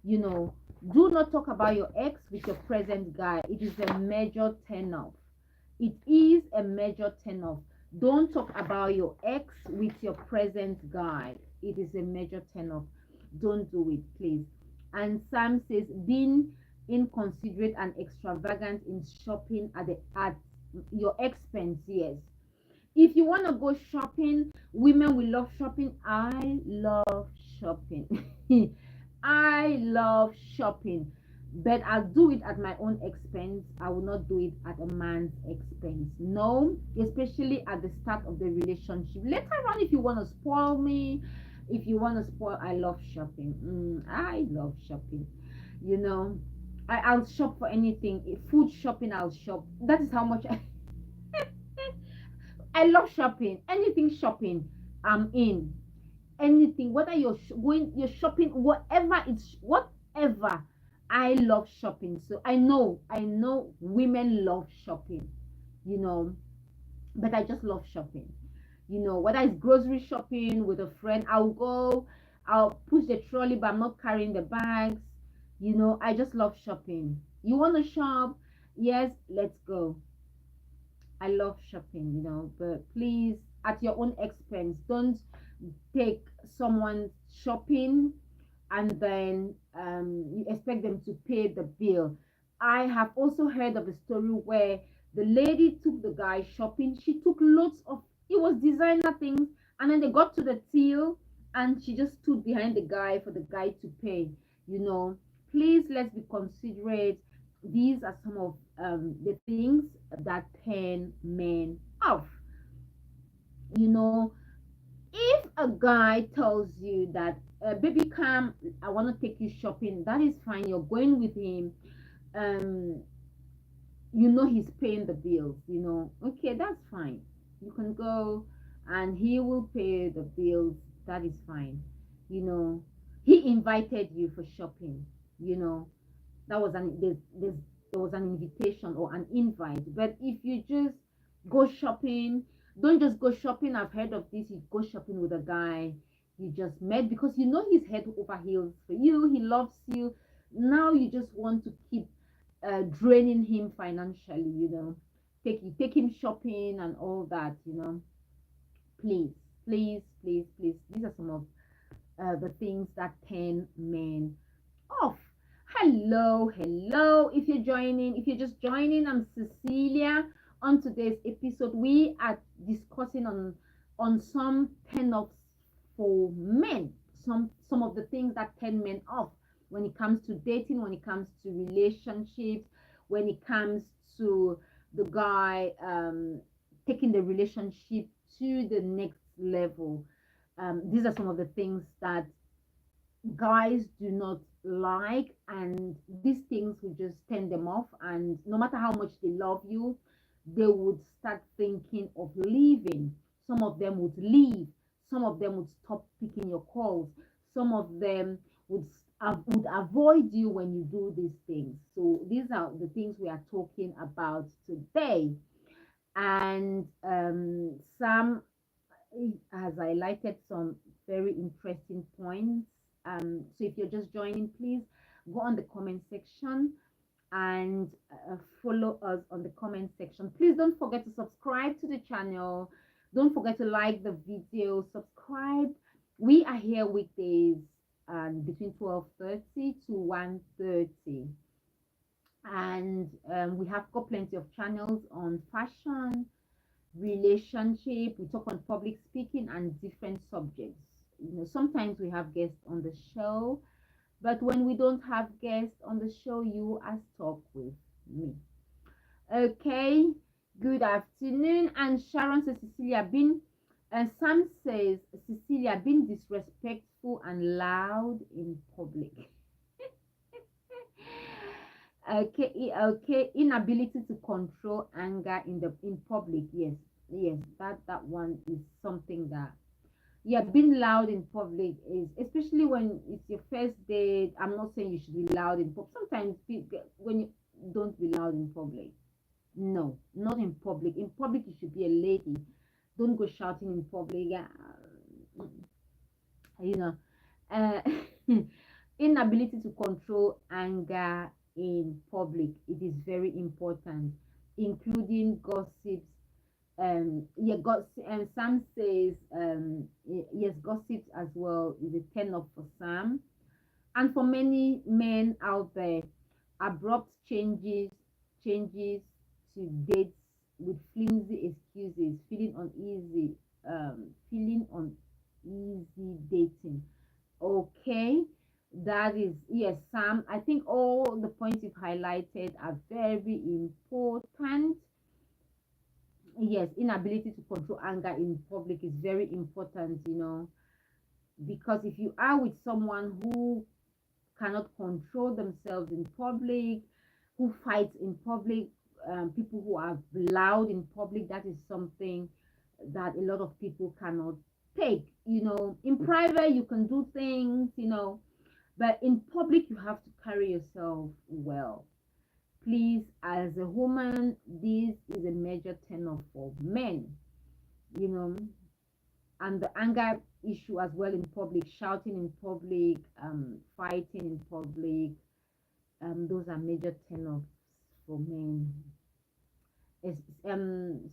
You know, do not talk about your ex with your present guy. It is a major turn off. It is a major turn off. Don't talk about your ex with your present guy. It is a major turn off. Don't do it, please. And Sam says, being inconsiderate and extravagant in shopping at your expense. Yes, if you want to go shopping, women will love shopping. I love shopping. I love shopping, but I'll do it at my own expense. I will not do it at a man's expense. No, especially at the start of the relationship. Later on, if you want to spoil me, if you want to spoil, I love shopping. I love shopping. You know, I'll shop for anything. Food shopping, I'll shop. That is how much I love shopping. Anything shopping, I'm in. Anything, whether you're you're shopping, whatever. I love shopping. So I know women love shopping, you know, but I just love shopping. You know, whether it's grocery shopping with a friend, I'll push the trolley, but I'm not carrying the bags. You know, I just love shopping. You want to shop? Yes, let's go. I love shopping, you know, but please, at your own expense. Don't take someone shopping and then you expect them to pay the bill. I have also heard of a story where the lady took the guy shopping. She took lots of, it was designer things, and then they got to the till and she just stood behind the guy for the guy to pay. You know, please, let's be considerate. These are some of the things that turn men off. You know, if a guy tells you that, baby, come, I want to take you shopping, that is fine. You're going with him. um you know he's paying the bills, you know, okay, that's fine. You can go and he will pay the bills. That is fine. You know, he invited you for shopping. You know, that was there was an invitation or an invite. But if you just go shopping, don't just go shopping. I've heard of this. You go shopping with a guy you just met because you know he's head over heels for you. He loves you. Now you just want to keep draining him financially. You know, take him shopping and all that, please, please, please, please. These are some of the things that turn men off. Hello, hello. If you're just joining, I'm Cecilia. On today's episode, we are discussing on some turn offs for men. Some of the things that turn men off when it comes to dating, when it comes to relationships, when it comes to the guy taking the relationship to the next level. These are some of the things that guys do not like, and these things will just turn them off, and no matter how much they love you, they would start thinking of leaving. Some of them would leave, some of them would stop picking your calls, some of them would avoid you when you do these things. So these are the things we are talking about today. And Sam has highlighted some very interesting points. So if you're just joining, please go on the comment section and follow us on the comment section. Please don't forget to subscribe to the channel. Don't forget to like the video, subscribe. We are here weekdays between 12:30 to 1:30, and we have got plenty of channels on fashion, relationship. We talk on public speaking and different subjects. Sometimes we have guests on the show, but when we don't have guests on the show, you as talk with me. Okay, good afternoon. And Sharon says Cecilia been, and Sam says Cecilia been disrespectful and loud in public. Okay, inability to control anger in public. Yes, that one is something that, yeah, being loud in public is, especially when it's your first date. I'm not saying you should be loud in public. Sometimes when you don't be loud in public. No, not in public. In public you should be a lady. Don't go shouting in public. You know uh, Inability to control anger in public, it is very important, including gossips. And Sam says yes, gossips as well is a turn off for Sam. And for many men out there, abrupt changes to dates with flimsy excuses, feeling uneasy dating. Okay, that is, yes, Sam. I think all the points you've highlighted are very important. Yes, inability to control anger in public is very important, because if you are with someone who cannot control themselves in public, who fights in public, people who are loud in public, that is something that a lot of people cannot take. In private you can do things, but in public you have to carry yourself well. Please, as a woman, this is a major turn off for men, you know and the anger issue as well in public, shouting in public, fighting in public, those are major turn offs for men.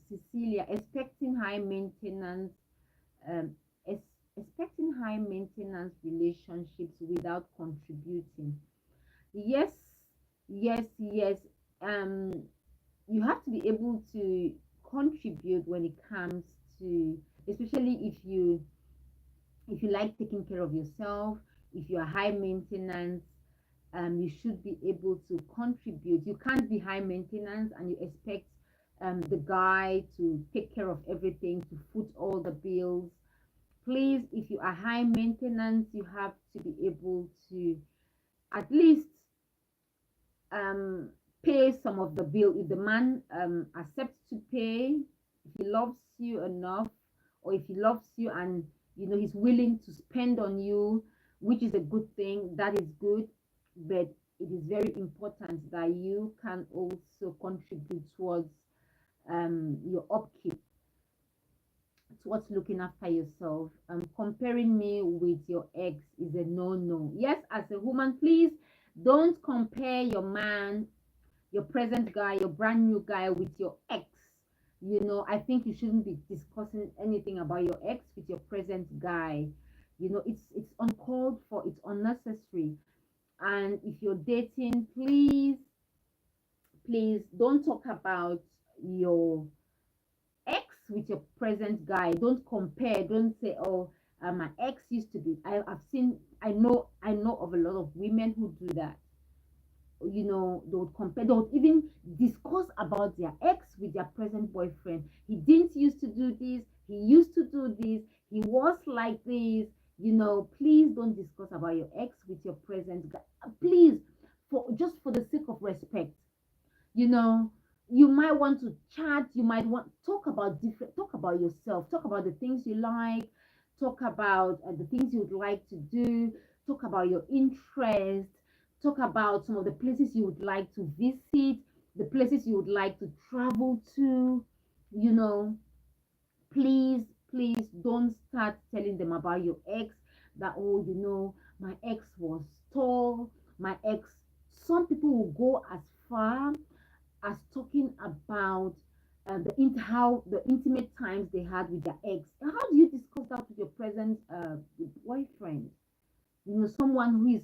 Cecilia, um, expecting high maintenance relationships without contributing. Yes, yes. Um, you have to be able to contribute when it comes to, especially if you like taking care of yourself, if you are high maintenance, you should be able to contribute. You can't be high maintenance and you expect the guy to take care of everything, to foot all the bills. Please, if you are high maintenance, you have to be able to at least pay some of the bill. If the man accepts to pay, if he loves you enough, or if he loves you and he's willing to spend on you, which is a good thing, that is good. But it is very important that you can also contribute towards your upkeep, towards looking after yourself. Comparing me with your ex is a no. Yes, as a woman, please don't compare your man, your present guy, your brand new guy with your ex. You know, I think you shouldn't be discussing anything about your ex with your present guy. You know, it's uncalled for, it's unnecessary. And if you're dating, please don't talk about your ex with your present guy. Don't compare. Don't say, oh, my ex used to be. I've seen, I know of a lot of women who do that. You know, they would compare, they would even discuss about their ex with their present boyfriend. He didn't used to do this, he used to do this, he was like this. You know, please don't discuss about your ex with your present guy. Please, for just for the sake of respect. You know, you might want to chat, you might want talk about yourself, talk about the things you like, talk about the things you would like to do, talk about your interests, talk about some of the places you would like to visit, the places you would like to travel to. You know, please don't start telling them about your ex, that, oh, you know, my ex was tall, my ex. Some people will go as far as talking about how the intimate times they had with their ex. How do you discuss that with your present boyfriend? You know, someone who is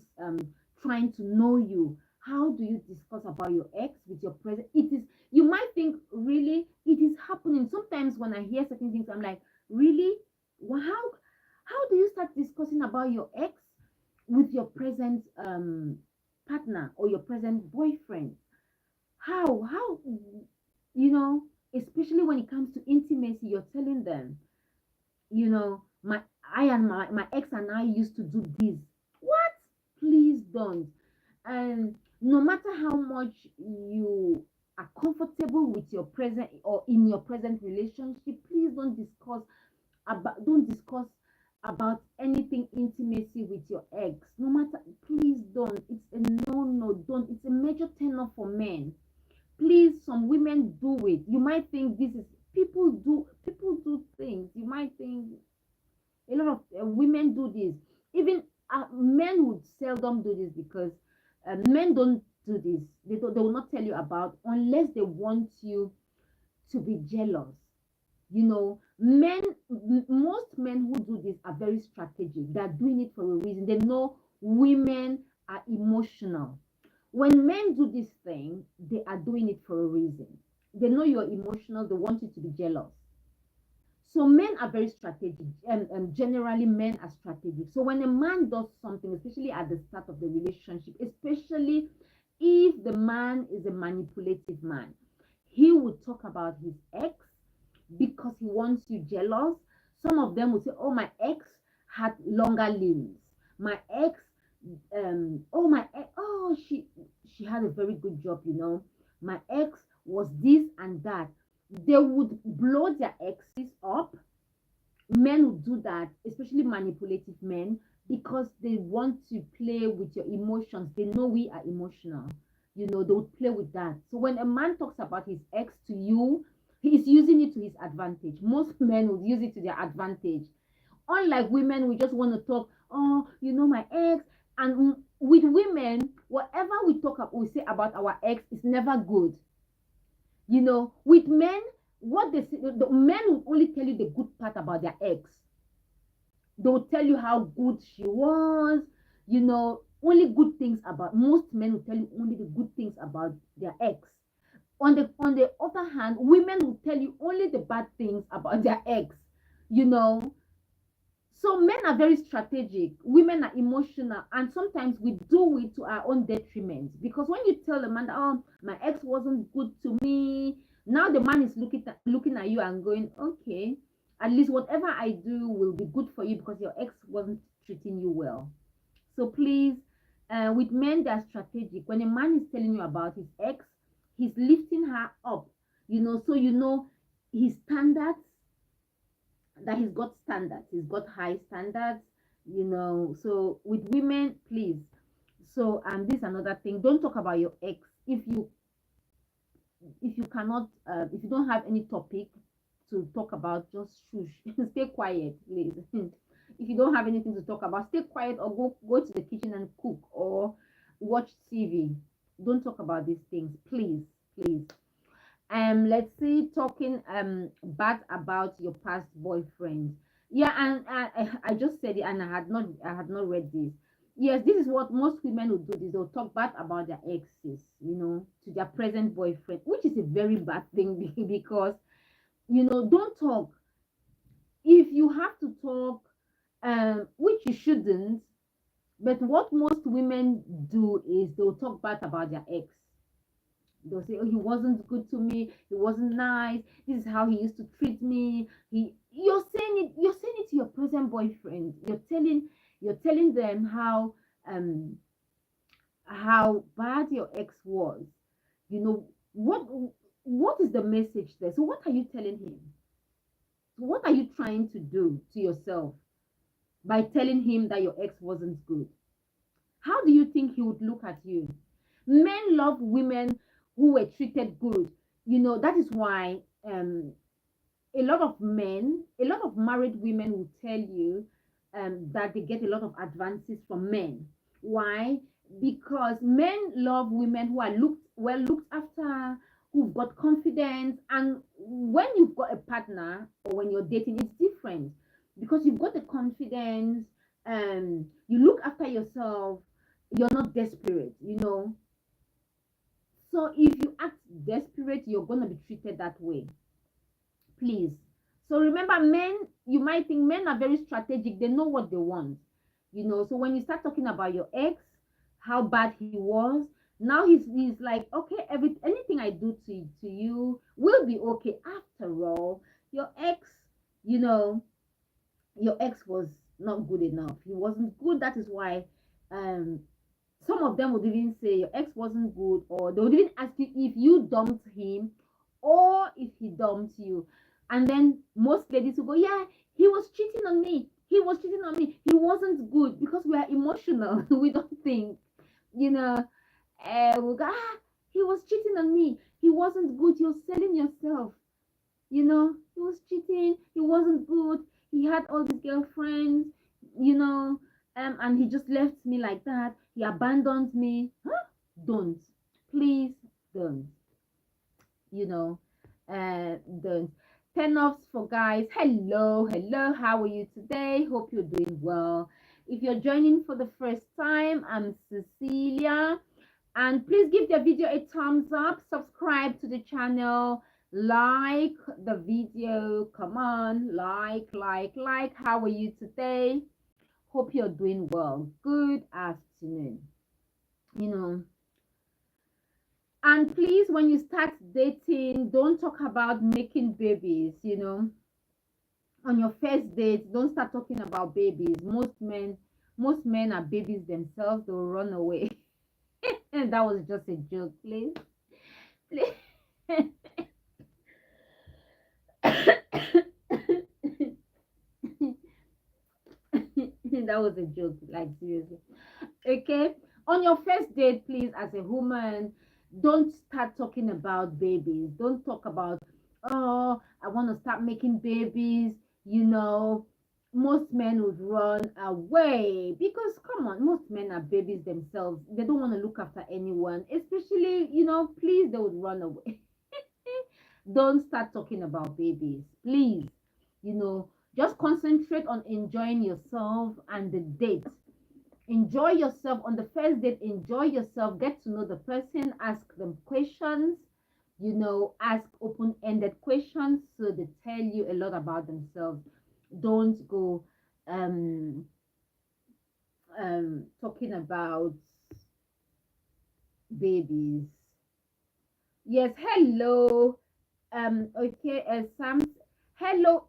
trying to know you. How do you discuss about your ex with your present? It is, you might think, really, it is happening. Sometimes when I hear certain things, I'm like, really? Well, how do you start discussing about your ex with your present partner or your present boyfriend? How you know, especially when it comes to intimacy, you're telling them, you know, my ex and I used to do this. What? Please don't. And no matter how much you are comfortable with your present or in your present relationship, please don't discuss about anything intimacy with your ex. No matter, please don't. It's a no, don't. It's a major turn off for men. Please, some women do it. You might think this is, people do things. You might think a lot of women do this. Even men would seldom do this, because men don't do this. They will not tell you about, unless they want you to be jealous. You know, most men who do this are very strategic. They're doing it for a reason. They know women are emotional. When men do this thing, they are doing it for a reason. They know you're emotional, they want you to be jealous. So men are very strategic, and generally men are strategic. So when a man does something, especially at the start of the relationship, especially if the man is a manipulative man, he would talk about his ex because he wants you jealous. Some of them would say, oh, my ex had longer limbs. My ex, oh, my ex, oh, she had a very good job, you know. My ex was this and that. They would blow their exes up. Men would do that, especially manipulative men, because they want to play with your emotions. They know we are emotional. You know, they would play with that. So when a man talks about his ex to you, he is using it to his advantage. Most men would use it to their advantage. Unlike women, we just want to talk, oh, you know, my ex. And with women, whatever we say about our ex is never good. You know, with men, what they say, the men will only tell you the good part about their ex. They will tell you how good she was, you know, only good things about. Most men will tell you only the good things about their ex. On the other hand, women will tell you only the bad things about their ex. You know, so men are very strategic, women are emotional, and sometimes we do it to our own detriment. Because when you tell a man that, oh, my ex wasn't good to me, now the man is looking at you and going, okay, at least whatever I do will be good for you, because your ex wasn't treating you well. So please, with men, they're strategic. When a man is telling you about his ex, he's lifting her up, you know, so you know his standards, that he's got high standards, you know. So with women, please. So this is another thing, don't talk about your ex. If you cannot, if you don't have any topic to talk about, just shush. Stay quiet, please. If you don't have anything to talk about, stay quiet, or go to the kitchen and cook or watch TV. Don't talk about these things, please. Let's see, talking bad about your past boyfriend. Yeah, and I just said it, and I had not read this. Yes, this is what most women will do. This, they'll talk bad about their exes, to their present boyfriend, which is a very bad thing because don't talk. If you have to talk, which you shouldn't, but what most women do is they'll talk bad about their ex. They'll say, "Oh, he wasn't good to me. He wasn't nice. This is how he used to treat me." You're saying it to your present boyfriend. You're telling them um how bad your ex was. You know what is the message there? So what are you telling him? What are you trying to do to yourself by telling him that your ex wasn't good? How do you think he would look at you? Men love women who were treated good. That is why a lot of men, a lot of married women will tell you that they get a lot of advances from men. Why? Because men love women who are looked after, who've got confidence. And when you've got a partner or when you're dating, it's different because you've got the confidence, you look after yourself, you're not desperate. So if you act desperate, you're gonna be treated that way. Please. So remember, men, you might think men are very strategic, they know what they want. So when you start talking about your ex, how bad he was, now he's like, okay, anything I do to you will be okay. After all, your ex, you know your ex was not good enough. He wasn't good. That is why um some of them would even say your ex wasn't good, or they would even ask you if you dumped him or if he dumped you. And then most ladies will go, yeah, he was cheating on me. He was cheating on me. He wasn't good, because we are emotional. We don't think, you know, we'll go, he was cheating on me. He wasn't good. You're selling yourself. He was cheating. He wasn't good. He had all these girlfriends, you know, and he just left me like that. He abandoned me. Huh? Don't. Please don't. You know, don't. 10 offs for guys. Hello, hello. How are you today? Hope you're doing well. If you're joining for the first time, I'm Cecilia. And please give the video a thumbs up, subscribe to the channel, like the video. Come on, like. How are you today? Hope you're doing well. Good afternoon. And please, when you start dating, don't talk about making babies. On your first date, don't start talking about babies. Most men are babies themselves. They'll run away. And that was just a joke, please. That was a joke, like, seriously. Okay, on your first date, please, as a woman, don't start talking about babies. Don't talk about, oh, I want to start making babies. Most men would run away, because come on, most men are babies themselves. They don't want to look after anyone, especially, please, they would run away. Don't start talking about babies, please. Just concentrate on enjoying yourself and the date. Enjoy yourself on the first date. Enjoy yourself, get to know the person, ask them questions, ask open-ended questions so they tell you a lot about themselves. Don't go talking about babies. Yes, hello. Okay, Sam. Hello,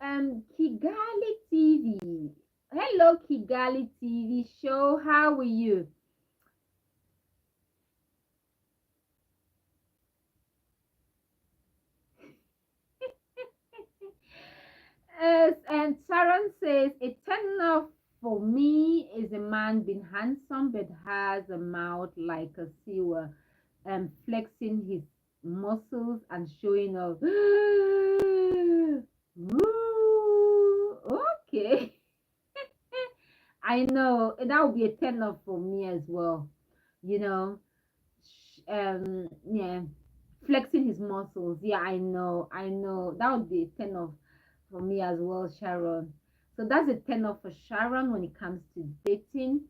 Kigali TV. Hello, Kigali TV show. How are you? And Sharon says, a turn off for me is a man being handsome but has a mouth like a sewer, flexing his muscles and showing off. Ooh, okay. I know that would be a turn off for me as well. Yeah. flexing his muscles. Yeah, I know. That would be a 10 off for me as well, Sharon. So that's a 10 off for Sharon when it comes to dating.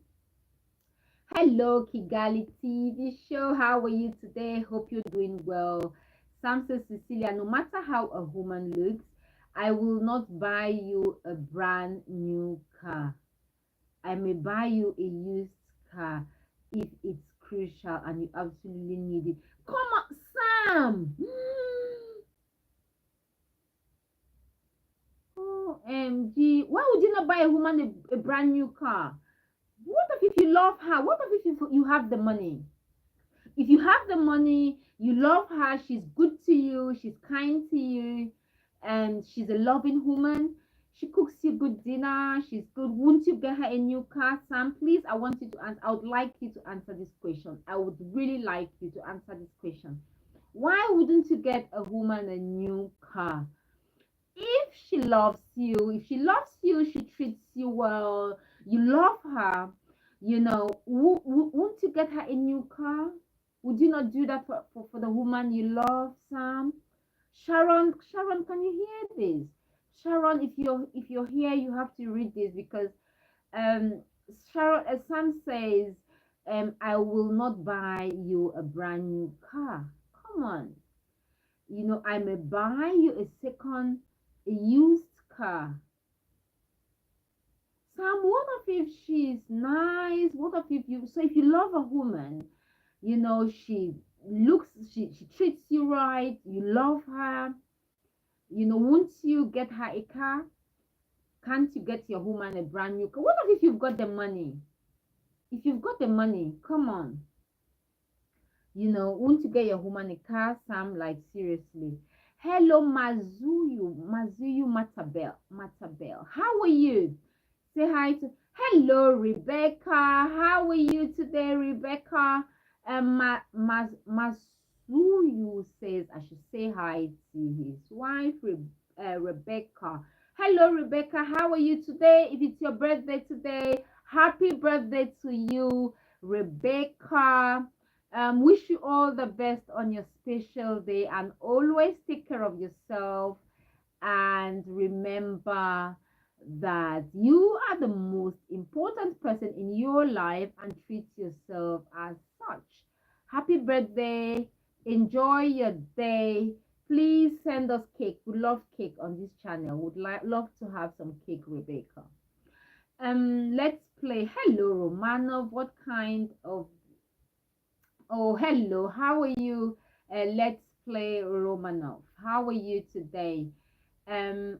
Hello, Kigali TV show. How are you today? Hope you're doing well. Sam says, Cecilia, no matter how a woman looks, I will not buy you a brand new car. I may buy you a used car if it's crucial and you absolutely need it. Come on, Sam. OMG. Why would you not buy a woman a brand new car? What if you love her? What if you have the money? If you have the money, you love her, she's good to you, she's kind to you, and she's a loving woman. She cooks you good dinner, she's good. Won't you get her a new car, Sam? Please, I want you to answer. I would like you to answer this question. I would really like you to answer this question. Why wouldn't you get a woman a new car? If she loves you, she treats you well, you love her, won't you get her a new car? Would you not do that for the woman you love, Sam? Sharon, can you hear this? Sharon, if you're here, you have to read this because um Sharon, Sam says, I will not buy you a brand new car. Come on, I may buy you a used car. Sam, what if she's nice? What if if you love a woman, she she treats you right, you love her, won't you get her a car? Can't you get your woman a brand new car? What if you've got the money? If you've got the money, come on. Won't you get your woman a car, Sam? Like, seriously. Hello, Mazuyu Matabel. How are you? Say hi to, hello, Rebecca. How are you today, Rebecca? Mazuyu says I should say hi to his wife, Rebecca. Hello, Rebecca. How are you today? If it's your birthday today, happy birthday to you, Rebecca. Wish you all the best on your special day, and always take care of yourself, and remember that you are the most important person in your life, and treat yourself as such. Happy birthday. Enjoy your day. Please send us cake. We love cake on this channel. Would love to have some cake, Rebecca. Let's play. Hello, Romanov. What kind of, oh, hello, how are you? Let's play Romanov. How are you today? Hello,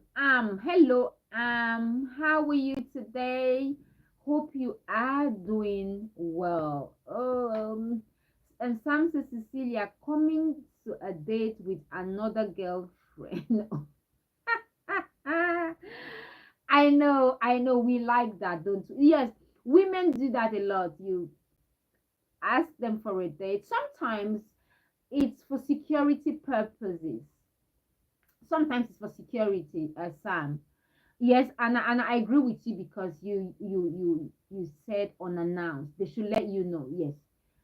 how are you today? Hope you are doing well. And Sam says, Cecilia, coming to a date with another girlfriend. I know, we like that, don't we? Yes, women do that a lot. You ask them for a date. Sometimes it's for security purposes. Sometimes it's for security, Sam. Yes, and I agree with you because you said unannounced. They should let you know. Yes,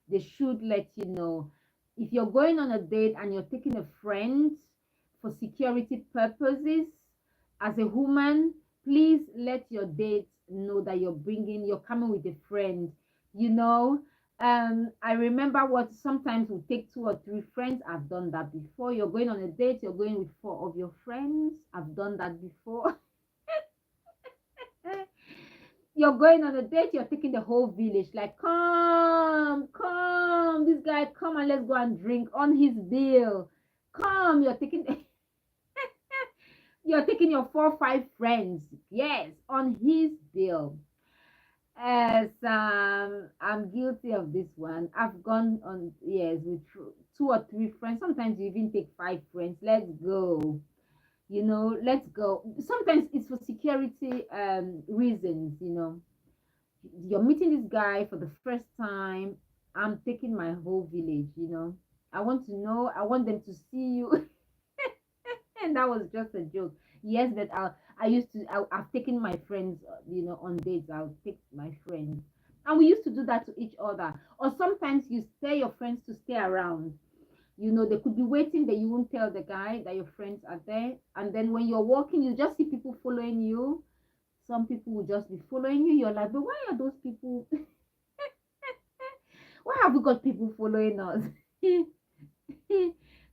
they should let you know. If you're going on a date and you're taking a friend for security purposes, as a woman, please let your date know that you're coming with a friend. You know, I remember what sometimes we take 2 or 3 friends. I've done that before. You're going on a date, you're going with 4 of your friends. I've done that before. You're going on a date, you're taking the whole village, like, come, this guy, come and let's go and drink on his bill. Come, you're taking you're taking your 4 or 5 friends, yes, on his bill. As I'm guilty of this one. I've gone on, yes, with 2 or 3 friends. Sometimes you even take 5 friends. Let's go. Let's go. Sometimes it's for security reasons. You're meeting this guy for the first time. I'm taking my whole village. I want to know, I want them to see you. And that was just a joke. Yes, but I've taken my friends, on dates. I'll take my friends, and we used to do that to each other. Or sometimes you stay your friends to stay around. You know, they could be waiting that you won't tell the guy that your friends are there. And then when you're walking, you just see people following you. Some people will just be following you. You're like, but why are those people? Why have we got people following us?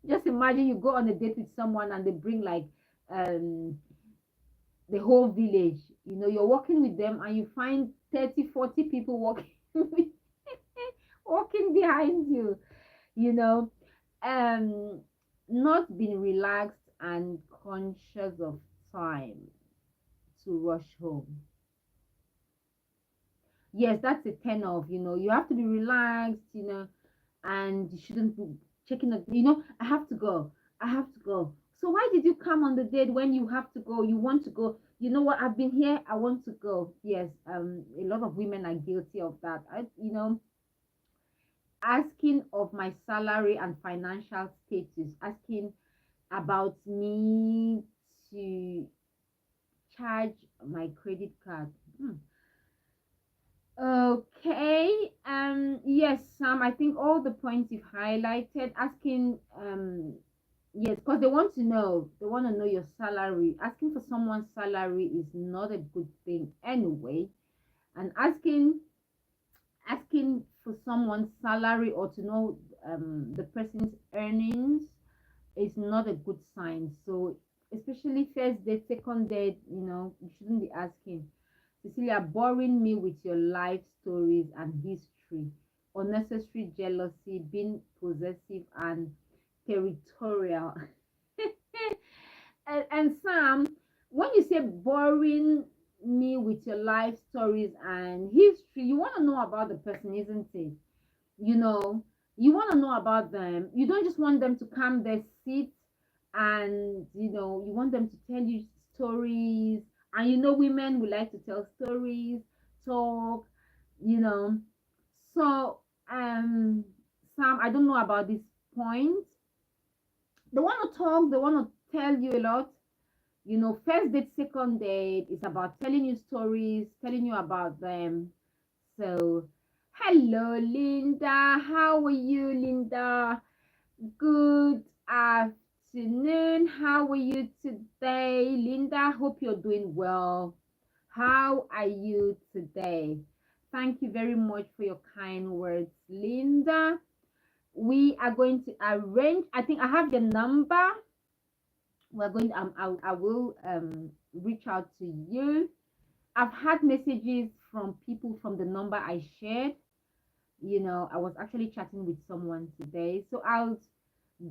Just imagine you go on a date with someone and they bring like um the whole village. You know, you're walking with them and you find 30, 40 people walking walking behind you, you know. Um Not being relaxed and conscious of time to rush home. Yes, that's a turn off. You know, you have to be relaxed, you know, and you shouldn't be checking up, you know, I have to go. I have to go. So why did you come on the date when you have to go? You want to go. You know what? I've been here. I want to go. Yes, a lot of women are guilty of that. You know, asking of my salary and financial status, asking about me to charge my credit card. Okay. Yes, Sam, I think all the points you've highlighted, asking, yes, because they want to know, they want to know your salary. Asking for someone's salary is not a good thing anyway. And asking for someone's salary or to know the person's earnings is not a good sign. So, especially first date, second date, you know, you shouldn't be asking. Cecilia, boring me with your life stories and history, unnecessary jealousy, being possessive and territorial. And Sam, when you say boring me with your life stories and history, you want to know about the person, isn't it? You know, you want to know about them. You don't just want them to come there, sit, and you know, you want them to tell you stories. And you know, women we like to tell stories, talk, you know. So Sam, I don't know about this point. They want to talk, they want to tell you a lot. You know, first date, second date is about telling you stories, telling you about them. So hello, Linda. How are you, Linda? Good afternoon. How are you today, Linda? Hope you're doing well. How are you today? Thank you very much for your kind words, Linda. We are going to arrange. I think I have your number. We're going. I will reach out to you. I've had messages from people from the number I shared. You know, I was actually chatting with someone today, so I'll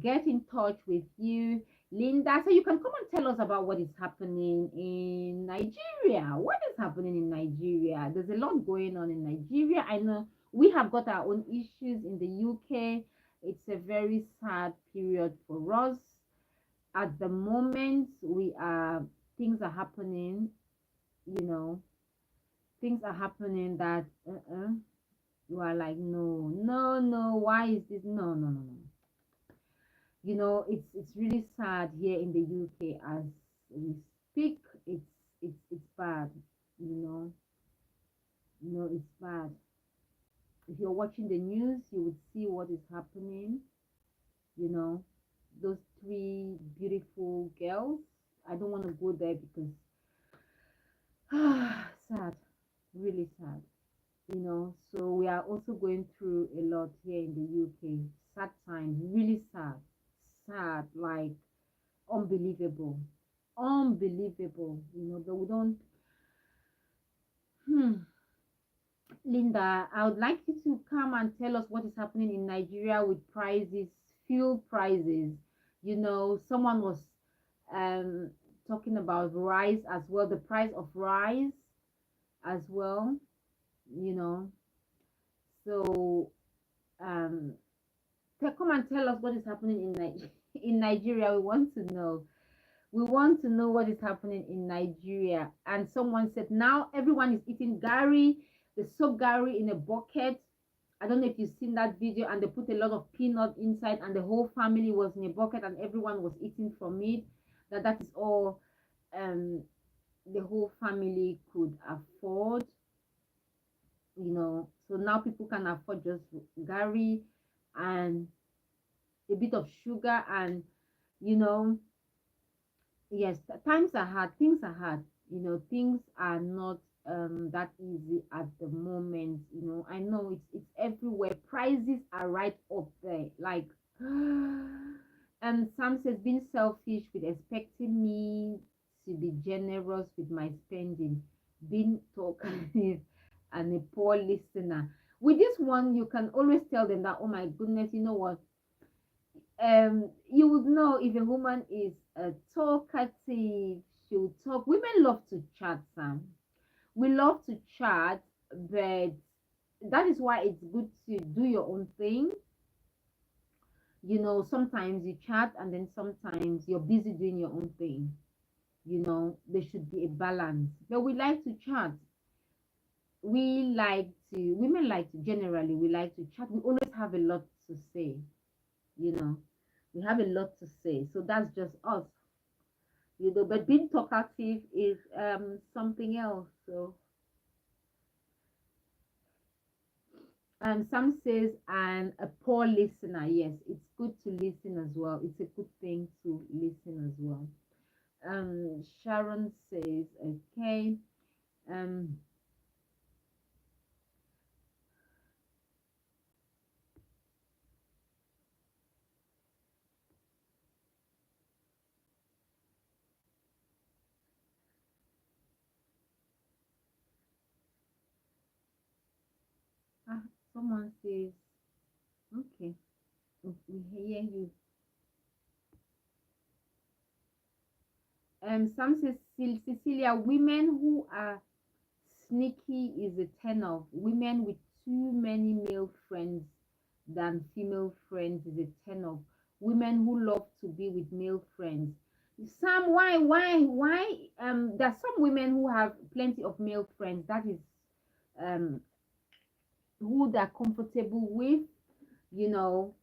get in touch with you, Linda, so you can come and tell us about what is happening in Nigeria. What is happening in Nigeria? There's a lot going on in Nigeria. I know we have got our own issues in the UK. It's a very sad period for us. At the moment, we are things are happening, you know, things are happening that you are like, no, no, no, why is this? No, no, no, no. You know, it's really sad here in the UK as we speak. It's bad, you know. You know, it's bad. If you're watching the news, you would see what is happening, you know. Those three beautiful girls. I don't want to go there because sad, really sad. You know, so we are also going through a lot here in the UK. Sad times, really sad, sad, like unbelievable, unbelievable. You know, that we don't. Linda, I would like you to come and tell us what is happening in Nigeria with prices, fuel prices. You know, someone was um talking about rice as well, the price of rice as well. You know, so um come and tell us what is happening in in Nigeria. We want to know. We want to know what is happening in Nigeria. And someone said now everyone is eating gari. They soak gari in a bucket. I don't know if you've seen that video, and they put a lot of peanut inside, and the whole family was in a bucket, and everyone was eating from it. That is all um the whole family could afford. You know, so now people can afford just gari and a bit of sugar, and you know, yes, times are hard, things are hard, things are not that easy at the moment. I know it's everywhere, prices are right up there, like and Sam says being selfish with expecting me to be generous with my spending, being talkative and a poor listener. With this one, you can always tell them that, oh my goodness, you know what, you would know if a woman is talkative. She'll talk. Women love to chat, Sam. We love to chat, but that is why it's good to do your own thing. Sometimes you chat and then sometimes you're busy doing your own thing. There should be a balance, but we like to chat. Women like to, generally, we like to chat. We always have a lot to say, you know we have a lot to say, so that's just us. But being talkative is something else. So some says, and a poor listener. Yes, it's good to listen as well. It's a good thing to listen as well. Sharon says, okay. um Someone says, okay, we hear you. Some says, Cecilia, women who are sneaky is a turn off. Women with too many male friends than female friends is a turn off. Women who love to be with male friends. Some why? There's some women who have plenty of male friends. That is um who they're comfortable with, you know,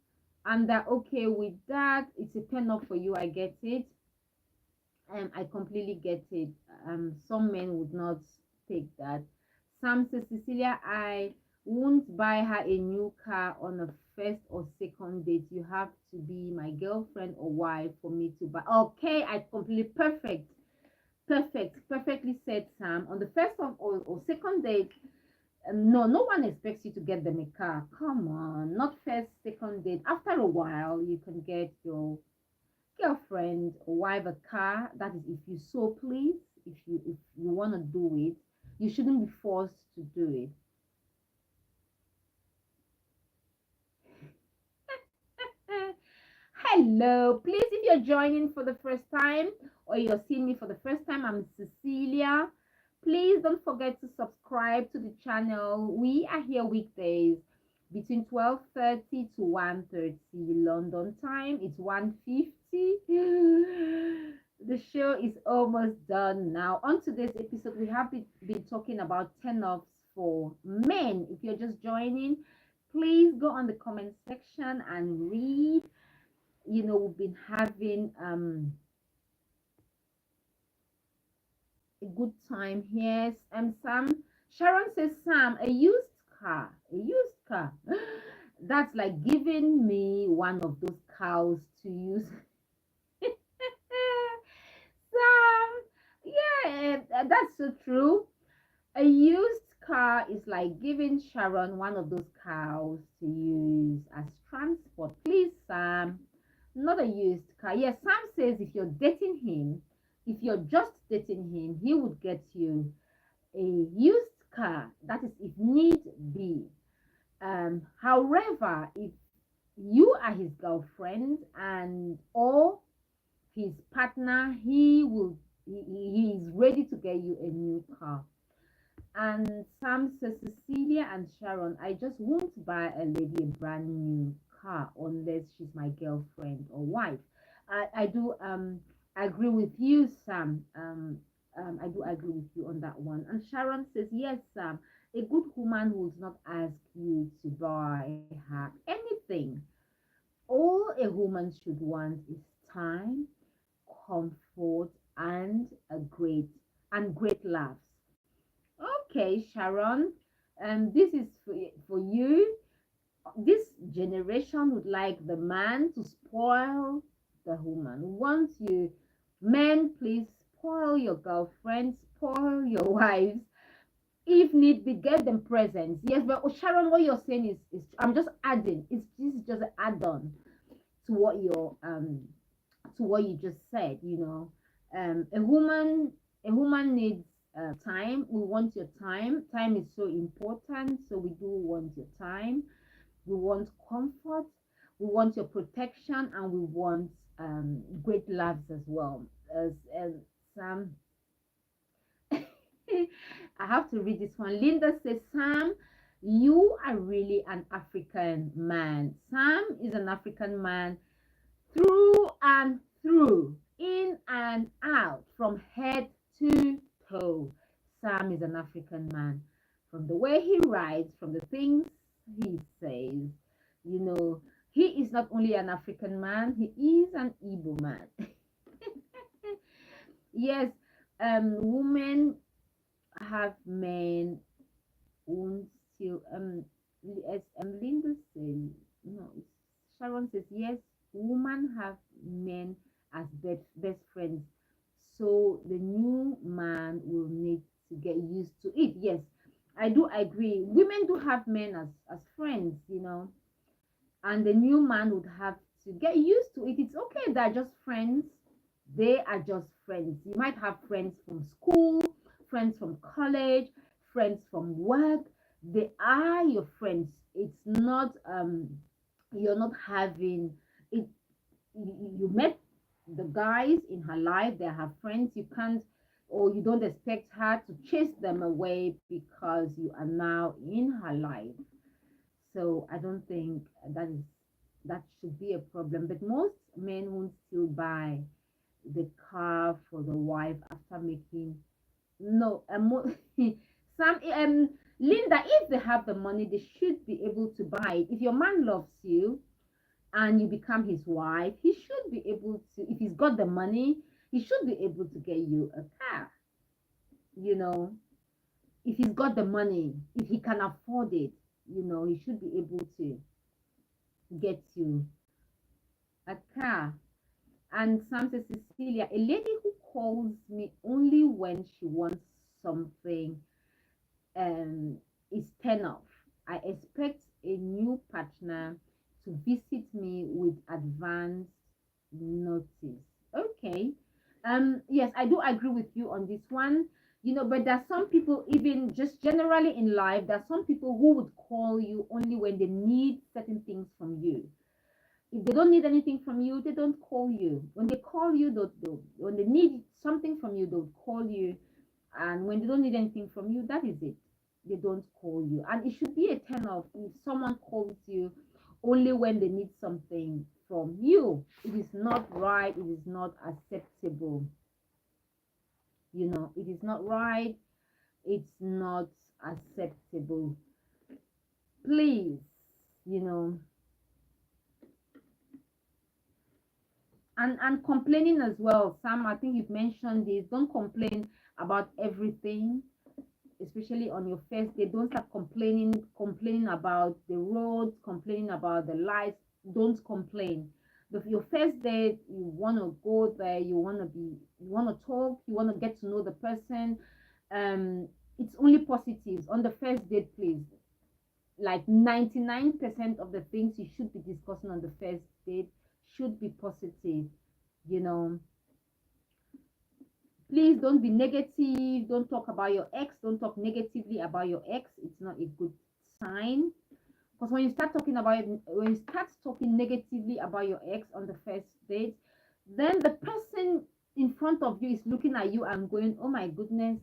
and they're okay with that. It's a turn off for you. I get it. I completely get it. Some men would not take that. Sam says, Cecilia, I won't buy her a new car on a first or second date. You have to be my girlfriend or wife for me to buy. Okay, I completely perfectly said, Sam. On the first or second date, no, no one expects you to get them a car. Come on, not first, second date. After a while, you can get your girlfriend or wife a car. That is if you so please. If you want to do it, you shouldn't be forced to do it. Hello, please, if you're joining for the first time or you're seeing me for the first time, I'm Cecilia. Please don't forget to subscribe to the channel. We are here weekdays between 12:30 to 1:30 London time. It's 1:50. The show is almost done now. On today's episode, we have been talking about turn-offs for men. If you're just joining, please go on the comment section and read. We've been having a good time here. Sam, Sharon says, Sam, a used car. That's like giving me one of those cows to use. Sam, yeah, that's so true. A used car is like giving Sharon one of those cows to use as transport. Please, Sam, not a used car. Yes, Sam says if you're dating him, if you're just dating him, he would get you a used car. That is if need be. However, if you are his girlfriend and or his partner, he is ready to get you a new car. And Sam says, Cecilia and Sharon, I just won't buy a lady a brand new car unless she's my girlfriend or wife. I do agree with you, Sam. I do agree with you on that one. And Sharon says, yes, Sam, a good woman will not ask you to buy her anything. All a woman should want is time, comfort, and great laughs. Okay, Sharon, this is for you. this generation would like the man to spoil the woman. Once you men, please spoil your girlfriends, spoil your wives. If need be, get them presents. Yes, but Sharon, what you're saying is I'm just adding. This is just an add-on to what you just said. A woman needs time. We want your time. Time is so important, so we do want your time. We want comfort, we want your protection, and we want great loves as well. As Sam, I have to read this one. Linda says, Sam, you are really an African man. Sam is an African man through and through, in and out, from head to toe. Sam is an African man. From the way he writes, from the things he says, you know, he is not only an African man, he is an Igbo man. Yes, women have men who still, as Linda says, no, Sharon says, yes, women have men as best friends, so the new man will need to get used to it. Yes, I do agree. Women do have men as friends, and the new man would have to get used to it. It's okay, they're just friends. They are just friends. You might have friends from school, friends from college, friends from work. They are your friends. It's not you're not having it. You met the guys in her life, they have friends. You can't, or you don't expect her to chase them away because you are now in her life. So I don't think that should be a problem. But most men won't still buy the car for the wife after making no some Linda, if they have the money, they should be able to buy it. If your man loves you and you become his wife, he should be able to, if he's got the money, he should be able to get you a car. If he's got the money, if he can afford it, he should be able to get you a car. And Sam says, Cecilia, a lady who calls me only when she wants something is turn off. I expect a new partner to visit me with advance notice. Okay. Yes, I do agree with you on this one. But there are some people, even just generally in life, there are some people who would call you only when they need certain things from you. If they don't need anything from you, they don't call you. When they call you, when they need something from you, they'll call you. And when they don't need anything from you, that is it. They don't call you. And it should be a turn off if someone calls you only when they need something from you. It is not right. It is not acceptable. It is not right. It's not acceptable. Please, and complaining as well. Sam, I think you've mentioned this. Don't complain about everything, especially on your first day. Don't start complaining about the roads, complaining about the lights. Don't complain. But your first date, you want to go there, you want to talk, you want to get to know the person. It's only positives on the first date, please. Like 99% of the things you should be discussing on the first date should be positive. you know Please don't be negative. Don't talk about your ex. Don't talk negatively about your ex. It's not a good sign. Because when you start talking negatively about your ex on the first date, then the person in front of you is looking at you and going, "Oh my goodness,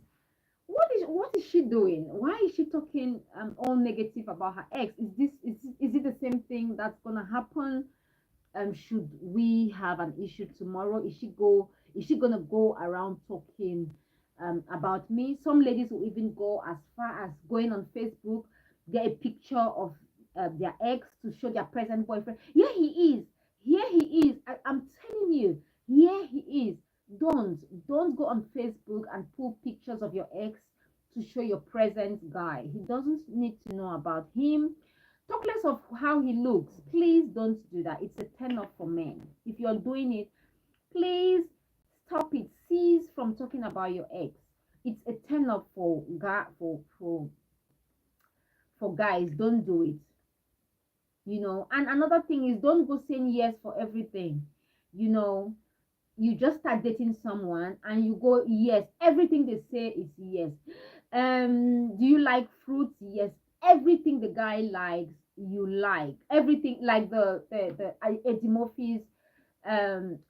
what is she doing? Why is she talking all negative about her ex? Is it the same thing that's gonna happen? Should we have an issue tomorrow? Is she gonna go around talking about me?" Some ladies will even go as far as going on Facebook, get a picture of their ex to show their present boyfriend. Here he is. Here he is. I'm telling you, here he is. Don't go on Facebook and pull pictures of your ex to show your present guy. He doesn't need to know about him. Talk less of how he looks. Please don't do that. It's a turn off for men. If you're doing it, please stop it. Cease from talking about your ex. It's a turn off for guys. Don't do it. And another thing is, don't go saying yes for everything. You know, you just start dating someone and you go yes, everything they say is yes. Do you like fruits? Yes, everything the guy likes you like. Everything, like the Eddie Murphy's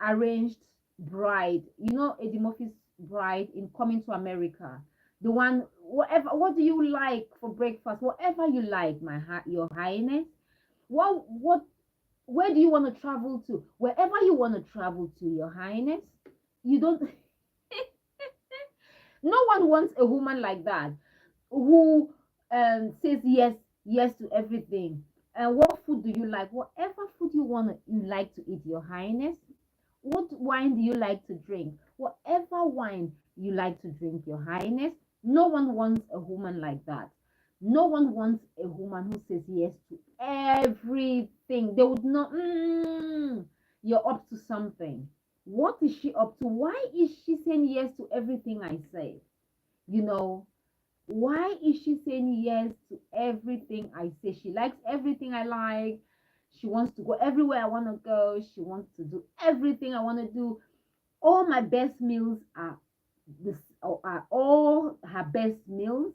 arranged bride. Eddie Murphy's bride in Coming to America, the one, what do you like for breakfast? Whatever you like, your highness. What Where do you want to travel to? Wherever you want to travel to, your highness. You don't No one wants a woman like that, who says yes to everything. And what food do you like? Whatever food you like to eat, your highness. What wine do you like to drink? Whatever wine you like to drink, your highness. No one wants a woman like that. No one wants a woman who says yes to everything. They would not. You're up to something. What is she up to? Why is she saying yes to everything I say? You know, why is she saying yes to everything I say? She likes everything I like. She wants to go everywhere I want to go. She wants to do everything I want to do. All my best meals are all her best meals.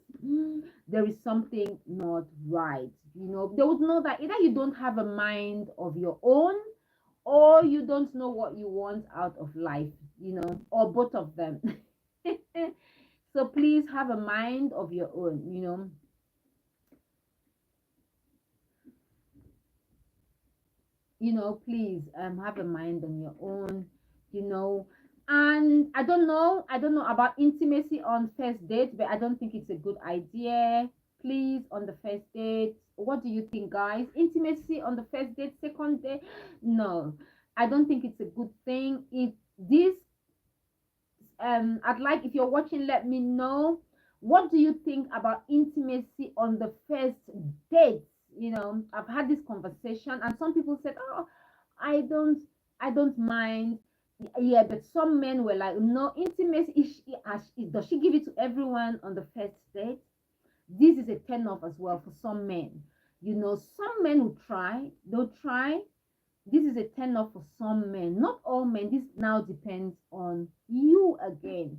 There is something not right. They would know that either you don't have a mind of your own, or you don't know what you want out of life, or both of them. So please have a mind of your own. Please have a mind on your own. you know and I don't know about intimacy on first date, but I don't think it's a good idea. Please, on the first date, what do you think, guys? Intimacy on the first date, second date? No, I don't think it's a good thing. If this I'd like, if you're watching, let me know, what do you think about intimacy on the first date? I've had this conversation, and some people said, oh, i don't I don't mind. Yeah, but some men were like, no, intimacy does she give it to everyone on the first date? This is a turn off as well for some men. Some men will try, they'll try. This is a turn off for some men, not all men. This now depends on you again.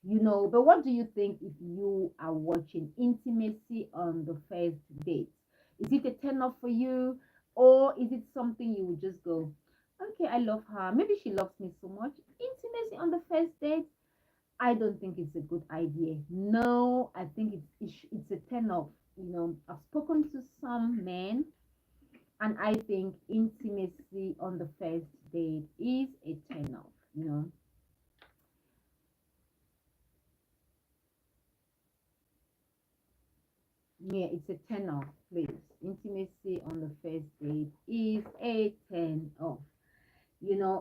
But what do you think if you are watching intimacy on the first date? Is it a turn off for you, or is it something you would just go, okay, I love her, maybe she loves me so much? Intimacy on the first date, I don't think it's a good idea. No, I think it's a turn off. I've spoken to some men, and I think intimacy on the first date is a turn off. Yeah, it's a turn off, please. Intimacy on the first date is a turn off.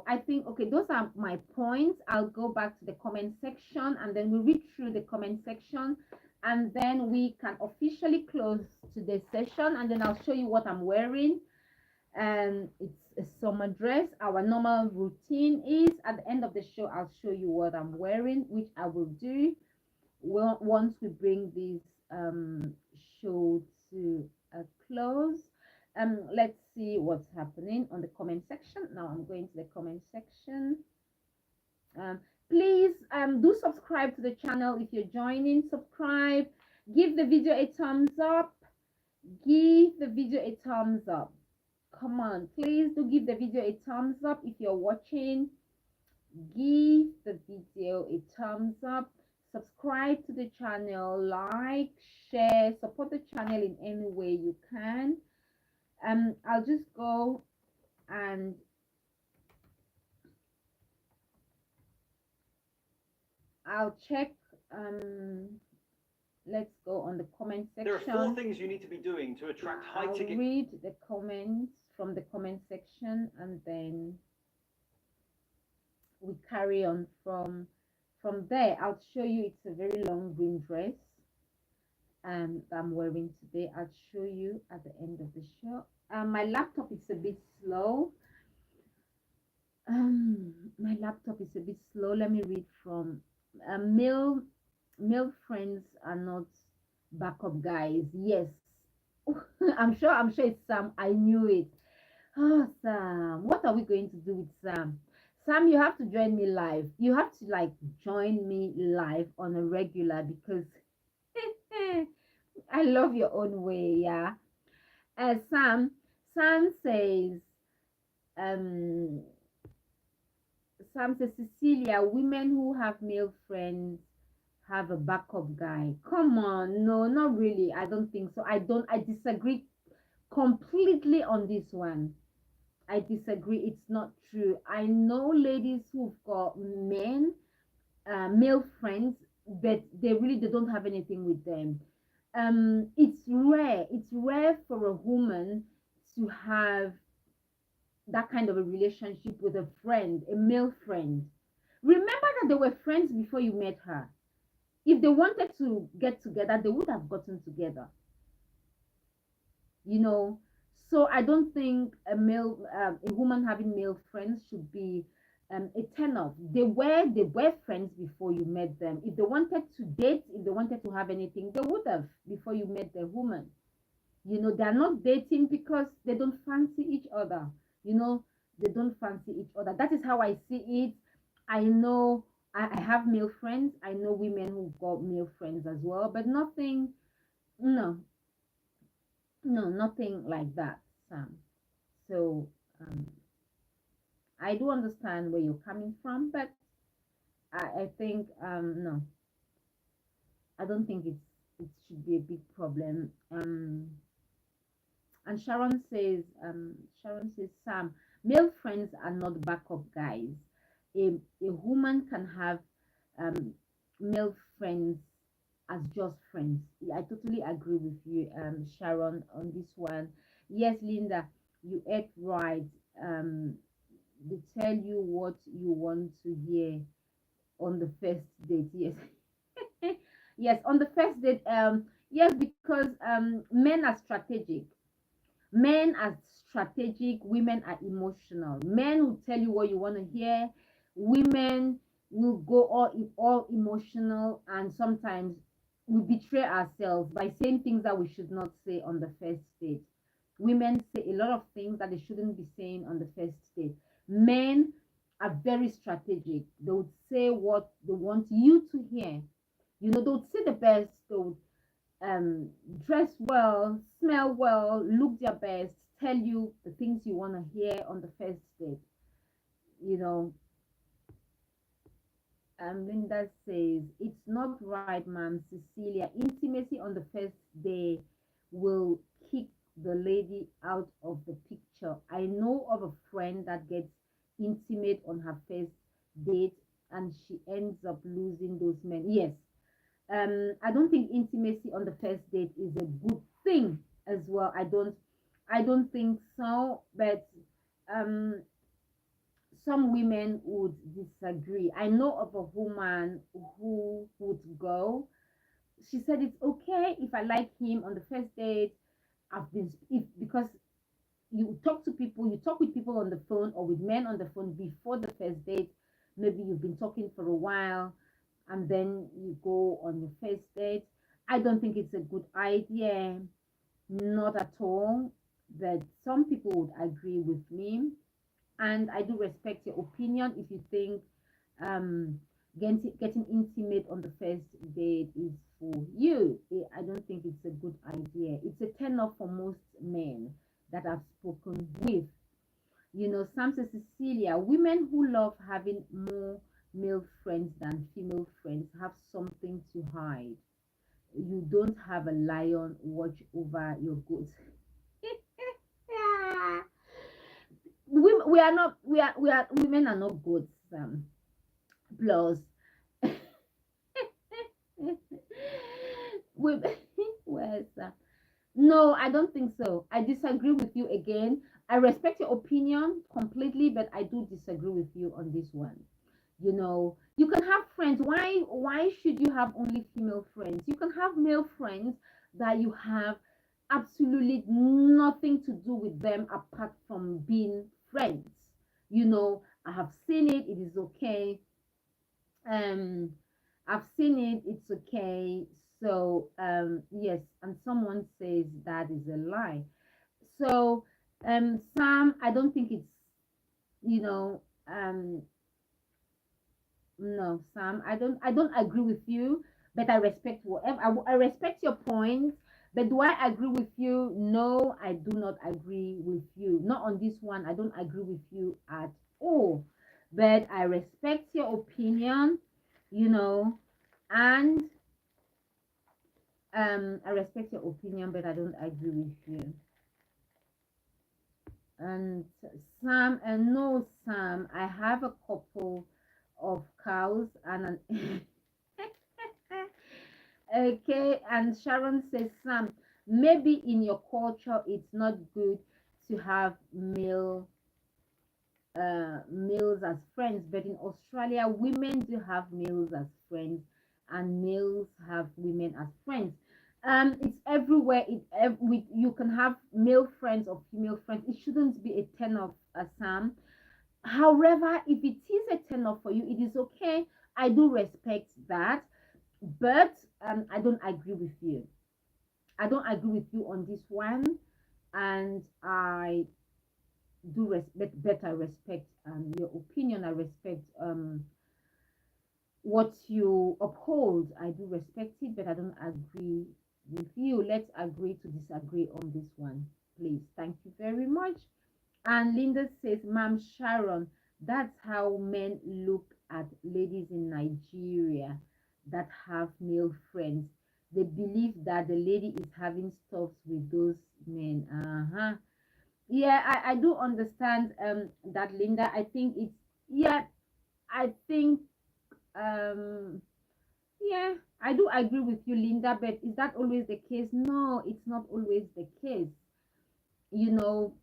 I think, okay, those are my points. I'll go back to the comment section, and then we read through the comment section, and then we can officially close today's session, and then I'll show you what I'm wearing. It's a summer dress. Our normal routine is, at the end of the show, I'll show you what I'm wearing, which I will do once we bring this show to a close. Let's see what's happening on the comment section. Now I'm going to the comment section. Please do subscribe to the channel. If you're joining, subscribe, give the video a thumbs up, give the video a thumbs up. Come on, please do give the video a thumbs up. If you're watching, give the video a thumbs up. Subscribe to the channel, like, share, support the channel in any way you can. I'll just go and I'll check. Let's go on the comment section. There are 4 things you need to be doing to attract high ticket. I'll read the comments from the comment section, and then we carry on from there. I'll show you. It's a very long green dress that I'm wearing today. I'll show you at the end of the sure. My laptop is a bit slow. My laptop is a bit slow. Let me read from male friends are not backup guys. Yes. I'm sure it's Sam. I knew it. Oh, Sam, what are we going to do with Sam? Sam, you have to join me live. You have to like join me live on a regular because I love your own way, yeah. Sam, Sam says, um, Sam says, Cecilia, women who have male friends have a backup guy. Come on, no, not really. I don't think so. I disagree completely on this one. I disagree. It's not true. I know ladies who've got male friends, but they don't have anything with them. It's rare. It's rare for a woman to have that kind of a relationship with a friend, a male friend. Remember that they were friends before you met her. If they wanted to get together, they would have gotten together. You know, so I don't think a woman having male friends should be a turn off. They were friends before you met them. If they wanted to date, if they wanted to have anything, they would have before you met the woman. You know, they're not dating because they don't fancy each other. You know, they don't fancy each other. That is how I see it. I know I have male friends. I know women who've got male friends as well, but nothing, no, no, nothing like that, Sam. So I do understand where you're coming from, but I think no, I don't think it should be a big problem. And Sharon says, Sam, male friends are not backup guys. A woman can have um, male friends as just friends. Yeah, I totally agree with you, Sharon, on this one. Yes, Linda, you ate right. Um, they tell you what you want to hear on the first date. Yes, yes, on the first date. Yes, because men are strategic. Men are strategic, women are emotional. Men will tell you what you want to hear. Women will go all emotional, and sometimes we betray ourselves by saying things that we should not say on the first date. Women say a lot of things that they shouldn't be saying on the first date. Men are very strategic. They would say what they want you to hear. You know, they would say the best. They would um, dress well, smell well, look their best, tell you the things you want to hear on the first date. You know, Linda says, it's not right, ma'am. Cecilia, intimacy on the first day will kick the lady out of the picture. I know of a friend that gets intimate on her first date and she ends up losing those men. Yes, I don't think intimacy on the first date is a good thing as well. I don't think so, but um some women would disagree. I know of a woman who would go. She said it's okay if I like him on the first date. I've been if because you talk with people on the phone or with men on the phone before the first date. Maybe you've been talking for a while and then you go on your first date. I don't think it's a good idea, not at all. But some people would agree with me, and I do respect your opinion if you think um, getting intimate on the first date is for you. I don't think it's a good idea. It's a turn off for most men that I've spoken with. You know, Sam says, Cecilia, women who love having more male friends than female friends have something to hide. You don't have a lion watch over your goats. We are not we are women are not goats. Plus, we where's that? No, I don't think so. I disagree with you again. I respect your opinion completely, but I do disagree with you on this one. You know, you can have friends. Why should you have only female friends? You can have male friends that you have absolutely nothing to do with them apart from being friends. You know, I have seen it, it is okay. um I've seen it, it's okay. So yes, and someone says that is a lie. So Sam, I don't think it's, you know, no, Sam, I don't agree with you, but I respect whatever. I respect your point, but do I agree with you? No, I do not agree with you. Not on this one. I don't agree with you at all. But I respect your opinion, you know, and I respect your opinion, but I don't agree with you. And Sam, and no, Sam, I have a couple of cows and an okay, and Sharon says, Sam, maybe in your culture it's not good to have males as friends, but in Australia, women do have males as friends, and males have women as friends. It's everywhere. You can have male friends or female friends. It shouldn't be a turn off, Sam. However, if it is a turn off for you, it is okay. I do respect that, but I don't agree with you. I don't agree with you on this one, and I do respect, better respect your opinion. I respect what you uphold. I do respect it, but I don't agree with you. Let's agree to disagree on this one, please. Thank you very much. And Linda says, Ma'am Sharon, that's how men look at ladies in Nigeria that have male friends. They believe that the lady is having stuff with those men. Uh-huh. Yeah, I do understand that, Linda. I think it's, yeah, I think um yeah, I do agree with you, Linda, but is that always the case? No, it's not always the case. You know,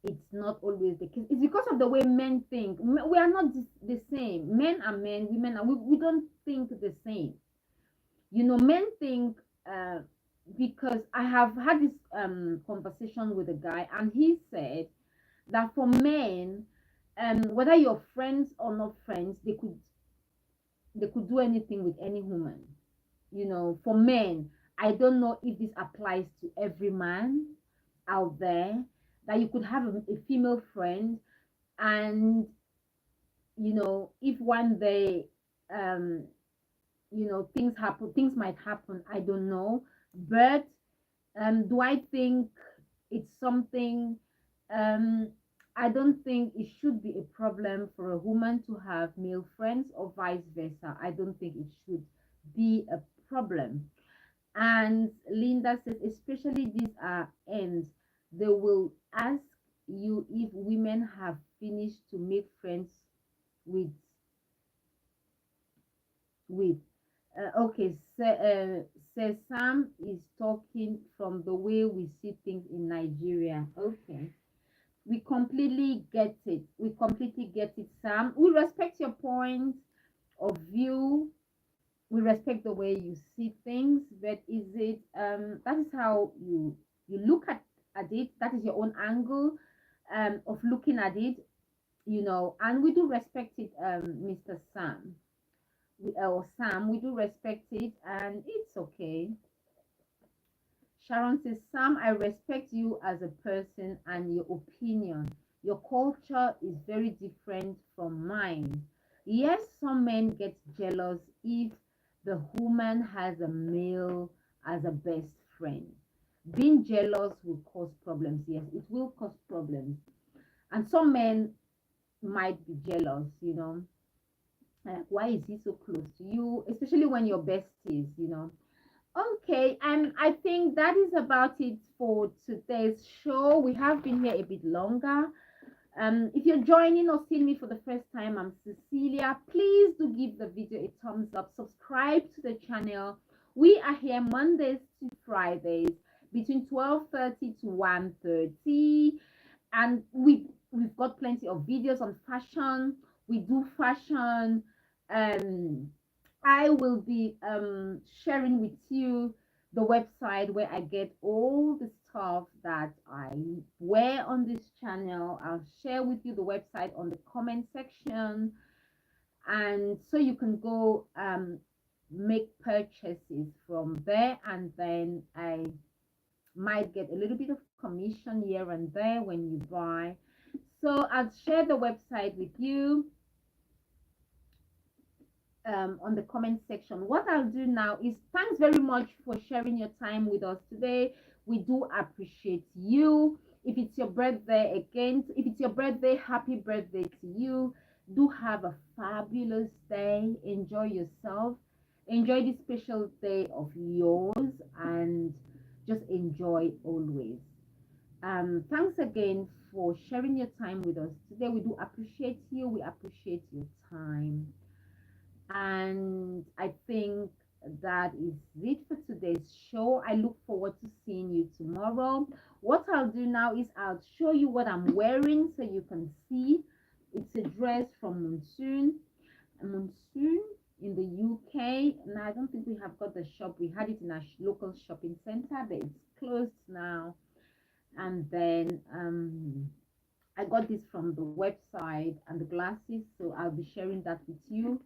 it's not always the case. It's because of the way men think. We are not the same. Men are men, women are we don't think the same. You know, men think uh because I have had this conversation with a guy, and he said that for men, whether you're friends or not friends, they could do anything with any woman. You know, for men, I don't know if this applies to every man out there, that you could have a female friend, and you know, if one day um things might happen, I don't know. But do I think it's something? um I don't think it should be a problem for a woman to have male friends or vice versa. I don't think it should be a problem. And Linda says, especially these are ends, they will ask you if women have finished to make friends with with okay, says Sam is talking from the way we see things in Nigeria. Okay, we completely get it. We completely get it, Sam. We respect your point of view. We respect the way you see things, but is it that is how you look at it? That is your own angle of looking at it, you know, and we do respect it, Mr. Sam. Or Sam, we do respect it, and it's okay. Sharon says, Sam, I respect you as a person and your opinion. Your culture is very different from mine. Yes, some men get jealous if the woman has a male as a best friend. Being jealous will cause problems. Yes, it will cause problems. And some men might be jealous, you know. Why is he so close to you? Especially when you're besties, you know. Okay, and I think that is about it for today's show. We have been here a bit longer. If you're joining or seeing me for the first time, I'm Cecilia. Please do give the video a thumbs up. Subscribe to the channel. We are here Mondays to Fridays between 12:30 to 1:30, and we've got plenty of videos on fashion. We do fashion. Um, I will be sharing with you the website where I get all the stuff that I wear on this channel. I'll share with you the website on the comment section, and so you can go make purchases from there, and then I might get a little bit of commission here and there when you buy. So I'll share the website with you on the comment section. What I'll do now is thanks very much for sharing your time with us today. We do appreciate you. If it's your birthday, again, if it's your birthday, happy birthday to you. Do have a fabulous day. Enjoy yourself. Enjoy this special day of yours, and just enjoy always. Thanks again for sharing your time with us today. We do appreciate you. We appreciate your time. And I think that is it for today's show. I look forward to seeing you tomorrow. What I'll do now is I'll show you what I'm wearing so you can see. It's a dress from Monsoon in the UK. Now I don't think we have got the shop. We had it in our local shopping center, but it's closed now. And then I got this from the website, and the glasses, so I'll be sharing that with you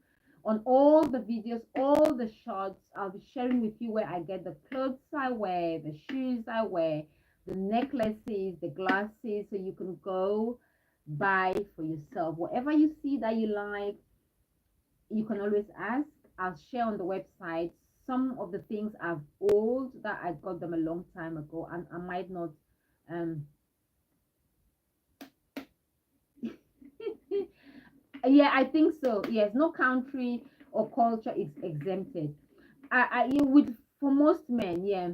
on all the videos, all the shots. I'll be sharing with you where I get the clothes I wear, the shoes I wear, the necklaces, the glasses, so you can go buy for yourself whatever you see that you like. You can always ask. I'll share on the website some of the things I've old that I got them a long time ago, and I might not yeah, I think so. Yes, no country or culture is exempted. You would, for most men, yeah.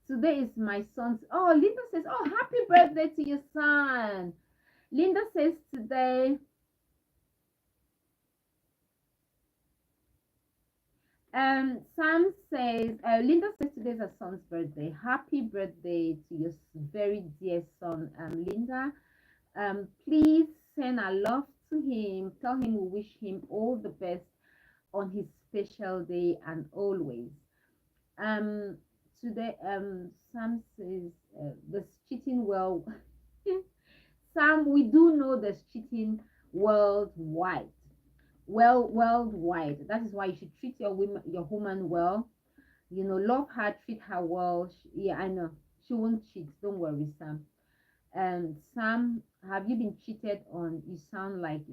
Today is my son's. Oh, Linda says, "Oh, happy birthday to your son." Linda says today. Sam says, Linda says today's her son's birthday. Happy birthday to your very dear son, Linda. Please send our love to him. Tell him we wish him all the best on his special day and always. Um, Today, Sam says there's cheating. Well, Sam, we do know there's cheating worldwide. Well, worldwide. That is why you should treat your woman well. You know, love her, treat her well. Yeah, I know she won't cheat. Don't worry, Sam. Sam, have you been cheated on? You sound like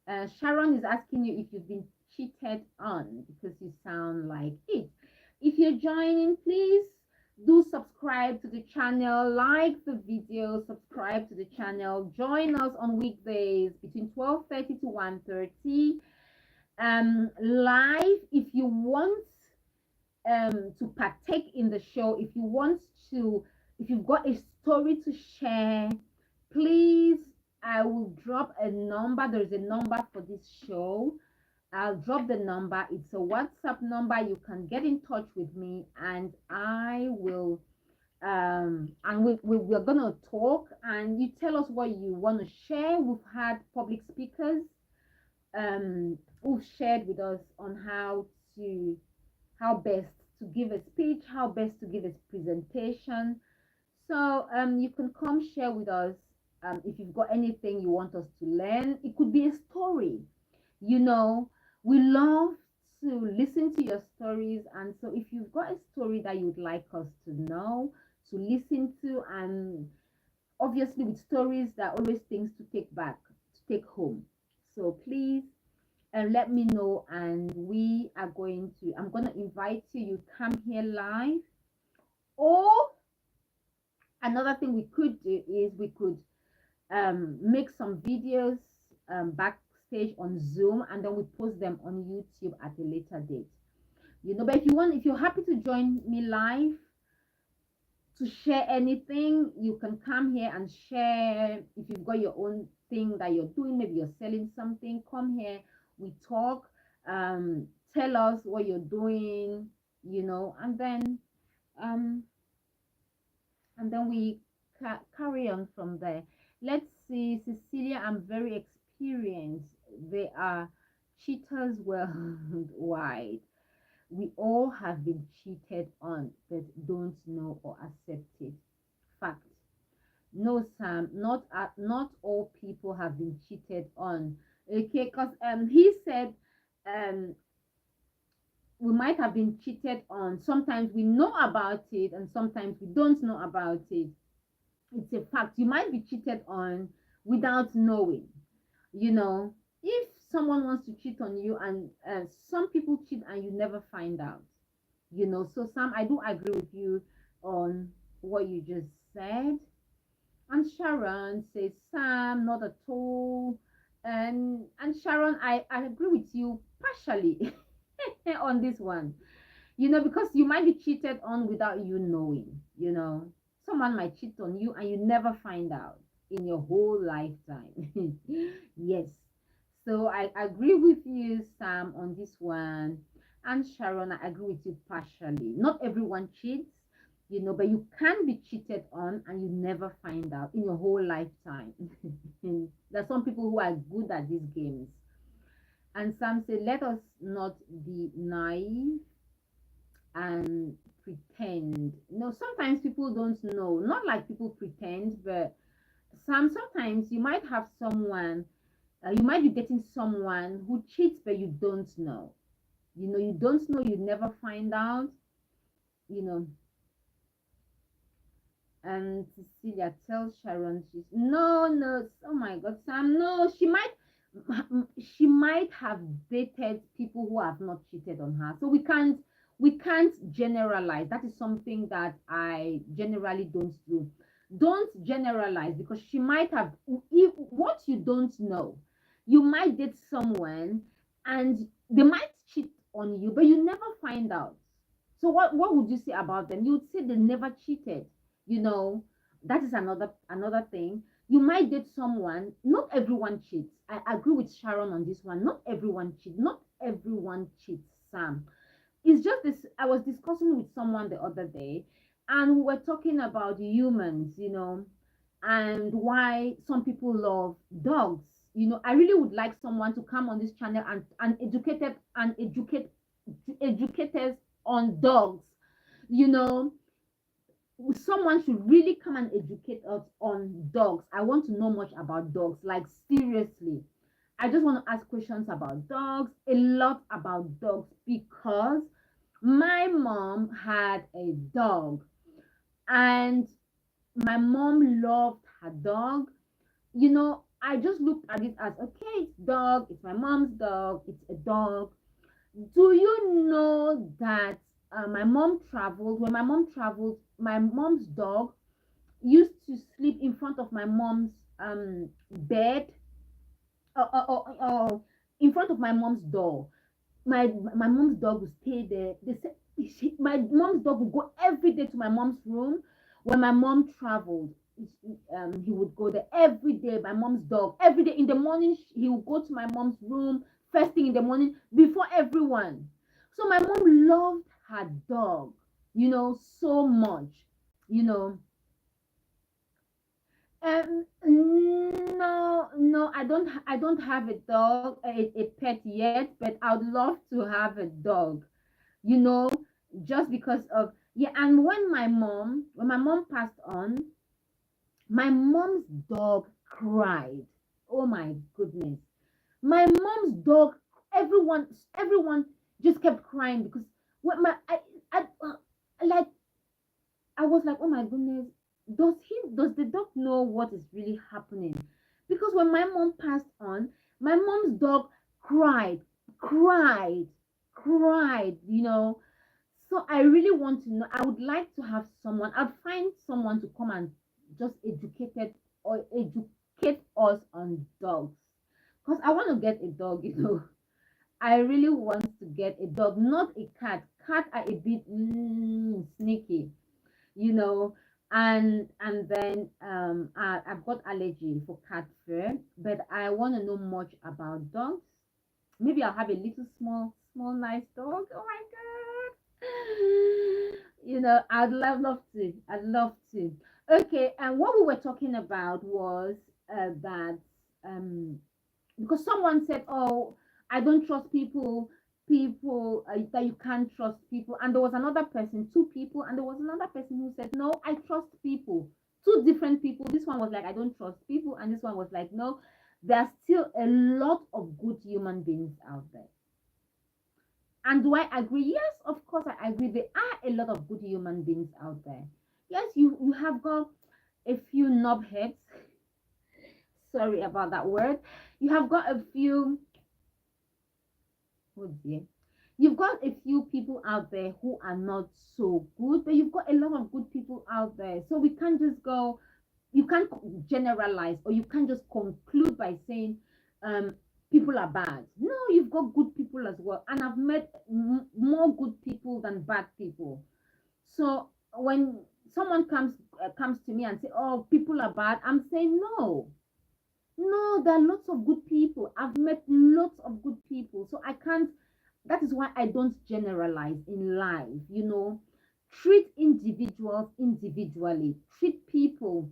it. Sharon is asking you if you've been cheated on, because you sound like it. If you're joining, please do subscribe to the channel, like the video, subscribe to the channel. Join us on weekdays between 12:30 to 1:30 live. If you want to partake in the show, if you want to, if you've got a story to share, please, I will drop a number. There's a number for this show. I'll drop the number. It's a WhatsApp number. You can get in touch with me, and I will and we're gonna talk, and you tell us what you want to share. We've had public speakers who've shared with us on how best to give a speech, how best to give a presentation. So you can come share with us if you've got anything you want us to learn. It could be a story. You know, we love to listen to your stories, and so if you've got a story that you'd like us to know, to listen to, and obviously with stories, there are always things to take back, to take home. So please let me know, and I'm going to invite you. You come here live, or another thing we could do is we could make some videos backstage on Zoom, and then we post them on YouTube at a later date. You know, but if you're happy to join me live to share anything, you can come here and share. If you've got your own thing that you're doing, maybe you're selling something, come here, we talk, tell us what you're doing, you know, and then we carry on from there. Let's see, Cecilia, I'm very experienced. They are cheaters worldwide. We all have been cheated on, but don't know or accept it. Fact. No, Sam, not all people have been cheated on. Okay, because he said um we might have been cheated on. Sometimes we know about it, and sometimes we don't know about it. It's a fact. You might be cheated on without knowing. You know, if someone wants to cheat on you, and some people cheat and you never find out. So Sam, I do agree with you on what you just said. And Sharon says, Sam, not at all. And Sharon, I agree with you partially on this one. Because you might be cheated on without you knowing. Someone might cheat on you and you never find out in your whole lifetime. Yes. So I agree with you, Sam, on this one. And Sharon, I agree with you partially. Not everyone cheats, but you can be cheated on and you never find out in your whole lifetime. There's some people who are good at these games. And Sam said, let us not be naive and pretend. Sometimes people don't know. Not like people pretend, but sometimes you might have someone, you might be dating someone who cheats, but you don't know. You don't know, you never find out, you know. And Cecilia tells Sharon, she's no, no, oh my God, Sam, no, she might have dated people who have not cheated on her. So we can't generalize. That is something that I generally don't do. Don't generalize, because she might have, if what you don't know, you might date someone and they might cheat on you, but you never find out. So what would you say about them? You would say they never cheated. you know that is another thing. You might date someone. Not everyone cheats. I agree with Sharon on this one. Not everyone cheats. Not everyone cheats, Sam. It's just this. I was discussing with someone the other day, and we were talking about humans, and why some people love dogs. I really would like someone to come on this channel and educate us on dogs. you know Someone should really come and educate us on dogs. I want to know much about dogs, like seriously. I just want to ask questions about dogs, a lot about dogs, because my mom had a dog, and my mom loved her dog. I just looked at it as, okay, it's dog, it's my mom's dog, it's a dog. Do you know that my mom traveled? When my mom traveled, my mom's dog used to sleep in front of my mom's bed, in front of my mom's door. My mom's dog would stay there. They said my mom's dog would go every day to my mom's room. When my mom traveled, he would go there every day. My mom's dog, every day in the morning, he would go to my mom's room first thing in the morning before everyone. So my mom loved her dog, so much. You know, no, no, I don't have a dog, a pet yet, but I would love to have a dog. You know, just because of, yeah. And when my mom passed on, my mom's dog cried. Oh my goodness, my mom's dog. Everyone just kept crying, because what my like I was like, oh my goodness, does the dog know what is really happening? Because when my mom passed on, my mom's dog cried, cried, cried. So I really want to know. I would like to have someone. I'd find someone to come and just educate us on dogs. Because I want to get a dog. I really want to get a dog, not a cat. Cat are a bit sneaky, you know and then I've got allergy for cat fur, but I want to know much about dogs. Maybe I'll have a little small nice dog. Oh my God. I'd love to. Okay, and what we were talking about was that because someone said, oh, I don't trust people. people that you can't trust people. And there was another person, two people, and there was another person who said, no, I trust people. Two different people. This one was like, I don't trust people, and this one was like, no, there are still a lot of good human beings out there. And do I agree? Yes, of course I agree. There are a lot of good human beings out there. Yes, you have got a few knobheads. Sorry about that word. You have got a few, oh dear. You've got a few people out there who are not so good, but you've got a lot of good people out there. So we can't just go, you can't generalize, or you can't just conclude by saying people are bad. No, you've got good people as well. And I've met more good people than bad people. So when someone comes to me and say, oh, people are bad, I'm saying no. No, there are lots of good people. I've met lots of good people. So I can't, that is why I don't generalize in life, Treat individuals individually. Treat people,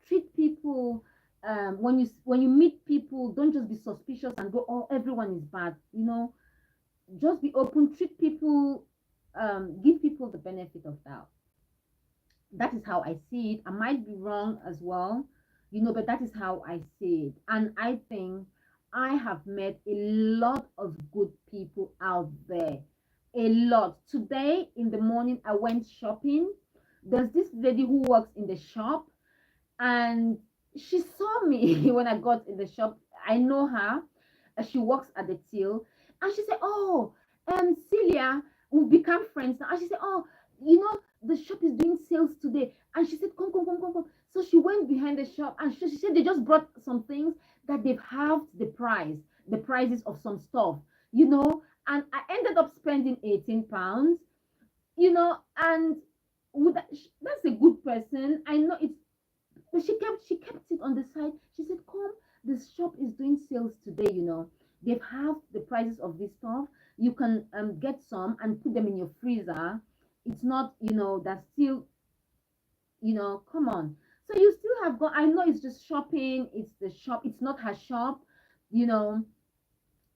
treat people when you meet people, don't just be suspicious and go, oh, everyone is bad, Just be open, treat people, give people the benefit of doubt. That is how I see it. I might be wrong as well, but that is how I see it. And I think I have met a lot of good people out there. A lot. Today in the morning, I went shopping. There's this lady who works in the shop, and she saw me when I got in the shop. I know her. She works at the till, and she said, "Oh, Celia, we've become friends now." And she said, "Oh, the shop is doing sales today." And she said, "Come, come, come, come, come." So she went behind the shop, and she said they just brought some things that they've halved the prices of some stuff, And I ended up spending £18, and that's a good person. I know it's, but she kept it on the side. She said, "Come, the shop is doing sales today. They've halved the prices of this stuff. You can get some and put them in your freezer. It's not, that's still, come on." So you still have got. I know it's just shopping. It's the shop. It's not her shop, you know.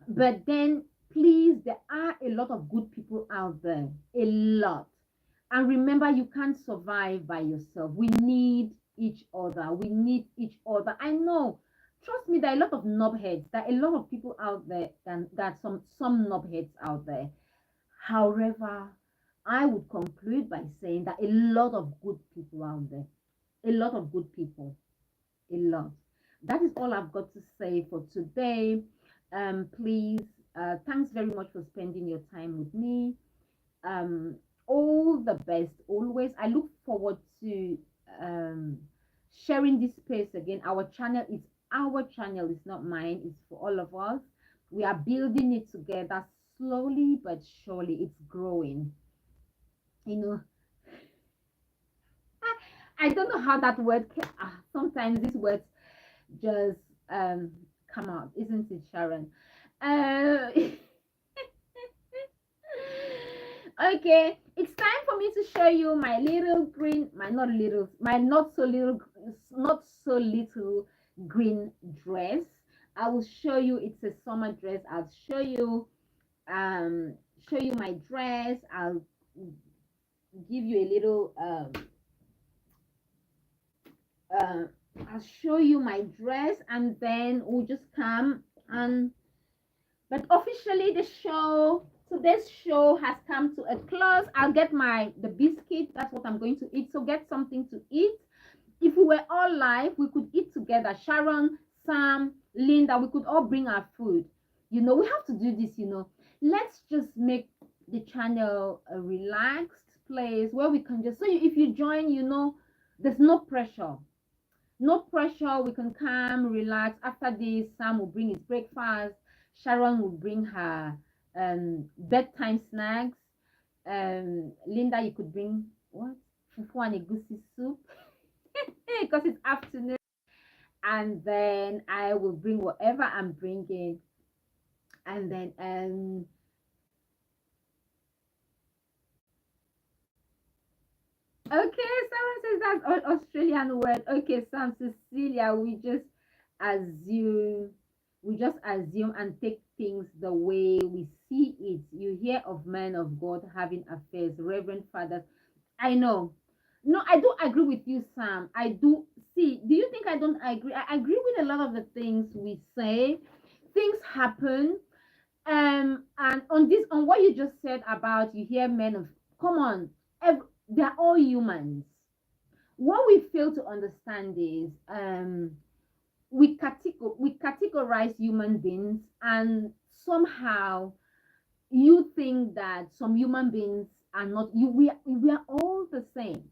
But then, please, there are a lot of good people out there. A lot. And remember, you can't survive by yourself. We need each other. We need each other. I know. Trust me, there are a lot of knobheads. There are a lot of people out there, and there are some knobheads out there. However, I would conclude by saying that a lot of good people out there. A lot of good people. A lot. That is all I've got to say for today. Please, thanks very much for spending your time with me. Um, all the best always. I look forward to sharing this space again. Our channel is our channel, it's not mine, it's for all of us. We are building it together slowly but surely. It's growing. I don't know how that word sometimes these words just come out, isn't it, Sharon? uh, Okay, it's time for me to show you my little green, my not so little green dress. I will show you, it's a summer dress. I'll show you my dress. I'll give you a little I'll show you my dress, and then we'll just come and, but officially today's show has come to a close. I'll get the biscuit. That's what I'm going to eat. So get something to eat. If we were all live, we could eat together. Sharon, Sam, Linda, we could all bring our food. We have to do this, Let's just make the channel a relaxed place where we can just, so if you join, there's no pressure. No pressure. We can come, relax. After this, Sam will bring his breakfast. Sharon will bring her bedtime snacks. Linda, you could bring what? Fufu and egusi soup because it's afternoon. And then I will bring whatever I'm bringing. And then okay, someone says that's Australian word. Okay, Sam, Cecilia, we just assume we just assume and take things the way we see it. You hear of men of God having affairs, reverend fathers. I know. No, I do agree with you, Sam. I do. See, do you think I don't agree? I agree with a lot of the things we say. Things happen. And on this, on what you just said about you hear men of, come on, they're all humans. What we fail to understand is we categorize human beings, and somehow you think that some human beings are not you. We are all the same.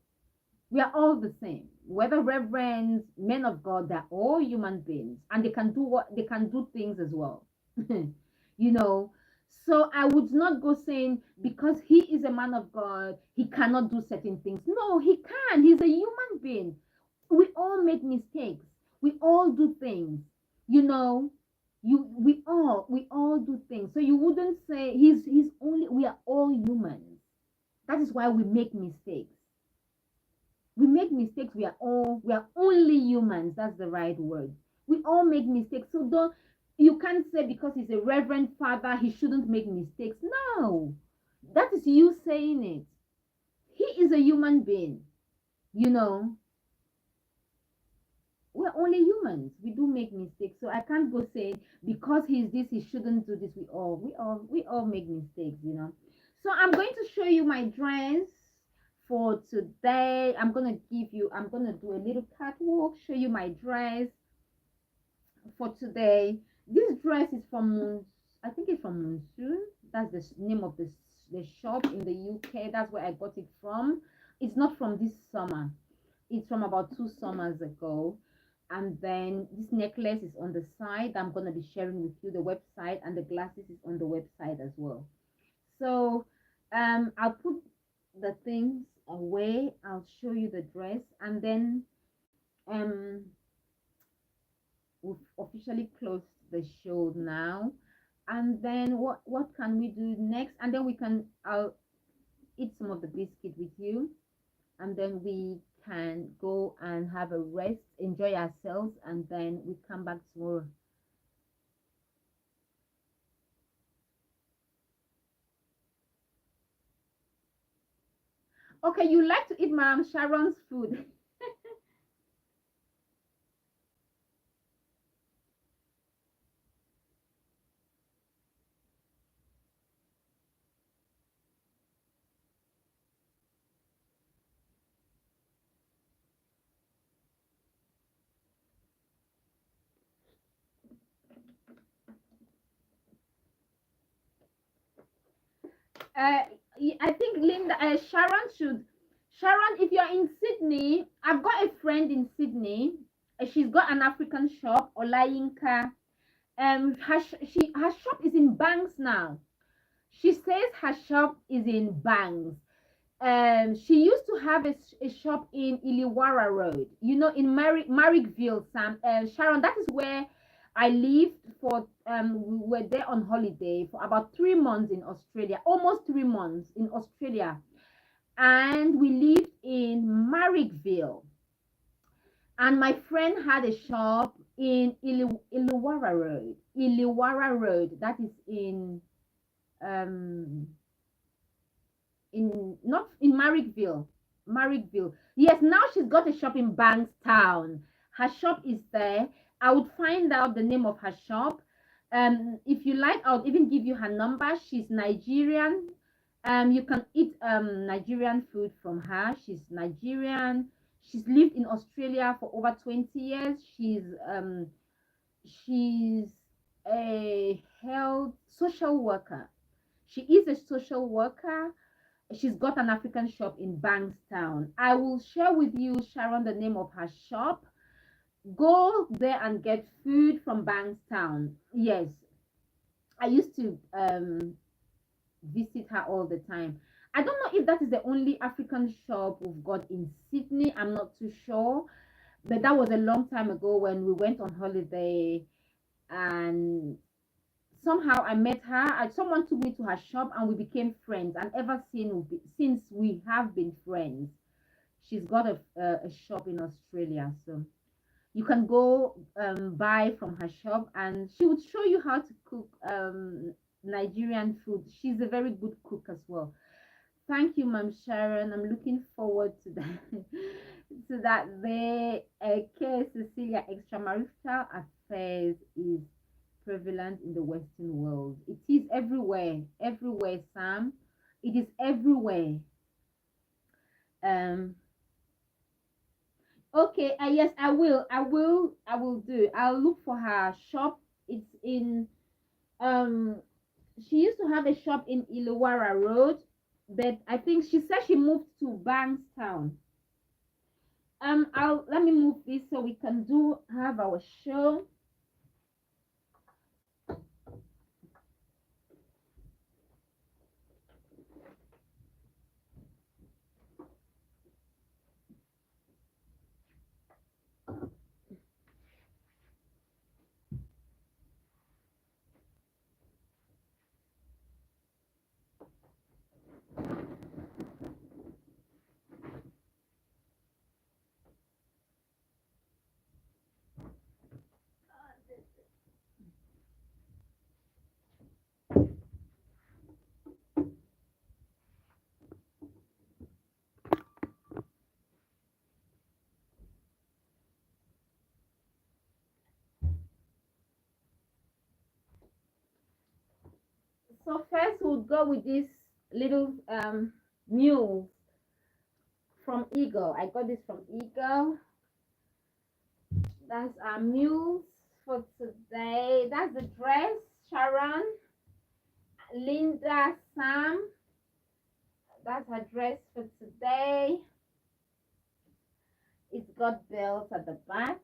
We are all the same. Whether reverends, men of God, they're all human beings, and they can do what they can do things as well. you know. So I would not go saying because he is a man of God, he cannot do certain things. No, he can. He's a human being. We all make mistakes. We all do things. You know, we all do things. So you wouldn't say he's only. We are all humans. That is why we make mistakes. We make mistakes. We are only humans. That's the right word. We all make mistakes. So don't you can't say because he's a reverend father he shouldn't make mistakes. No, that is you saying it. He is a human being. You know, we're only humans. We do make mistakes. So I can't go say because he's this he shouldn't do this. We all make mistakes. So I'm going to show you my dress for today. I'm gonna do a little catwalk, show you my dress for today. This dress is from, I think it's from Monsoon. That's the name of the shop in the UK. That's where I got it from. It's not from this summer. It's from about 2 summers ago. And then this necklace is on the side. I'm gonna be sharing with you the website, and the glasses is on the website as well. So I'll put the things away. I'll show you the dress, and then um we've officially closed the show now. And then what can we do next? And then I'll eat some of the biscuit with you, and then we can go and have a rest, enjoy ourselves, and then we come back tomorrow. Okay, you like to eat Madam Sharon's food. uh, I think Linda, Sharon, if you're in Sydney, I've got a friend in Sydney. She's got an African shop, Olayinka. Her shop is in Banks now. She says her shop is in Banks. She used to have a shop in Iliwara Road, in Marrickville, Sam. Sharon, that is where I lived for. We were there on holiday for about 3 months in Australia, almost 3 months in Australia, and we lived in Marrickville. And my friend had a shop in Iliwara Road. Iliwara Road, that is um not in Marrickville. Marrickville. Yes, now she's got a shop in Bankstown. Her shop is there. I would find out the name of her shop. If you like, I'll even give you her number. She's Nigerian. You can eat Nigerian food from her. She's Nigerian. She's lived in Australia for over 20 years. She's a health social worker. She is a social worker. She's got an African shop in Bankstown. I will share with you, Sharon, the name of her shop. Go there and get food from Bankstown. Yes, I used to visit her all the time. I don't know if that is the only African shop we've got in Sydney. I'm not too sure, but that was a long time ago when we went on holiday, and somehow I met her. Someone took me to her shop, and we became friends. And ever since we have been friends. She's got a shop in Australia. So You can go buy from her shop, and she would show you how to cook Nigerian food. She's a very good cook as well. Thank you, Ma'am Sharon. I'm looking forward to that. To that day. Okay, Cecilia, extramarital affairs is prevalent in the Western world. It is everywhere, everywhere, Sam. It is everywhere. Um. Okay. Yes, I will. I will do. I'll look for her shop. It's in. She used to have a shop in Iluwara Road, but I think she said she moved to Bankstown. I'll let me move this so we can have our show. So first we'll go with this little mule from Eagle. I got this from Eagle. That's our mules for today. That's the dress, Sharon, Linda, Sam. That's her dress for today. It's got belts at the back.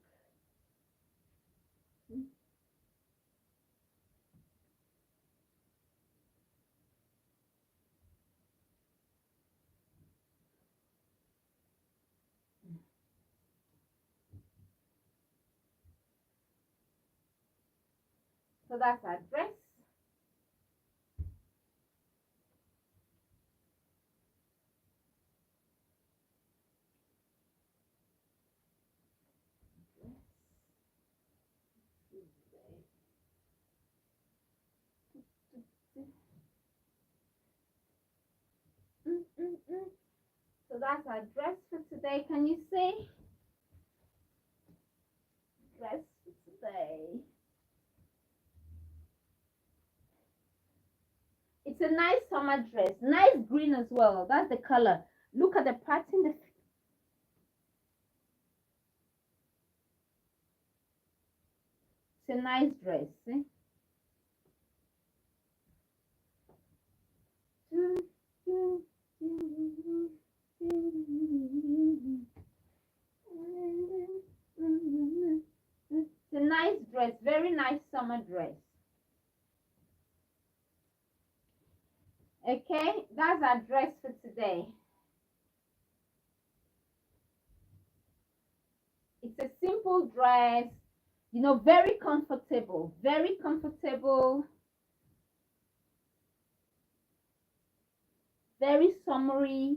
So that's our dress. So that's our dress for today. Can you see? Dress for today. It's a nice summer dress. Nice green as well. That's the color. Look at the pattern. It's a nice dress. See? It's a nice dress. Very nice summer dress. Okay, that's our dress for today. It's a simple dress, you know, very comfortable, very comfortable, very summery.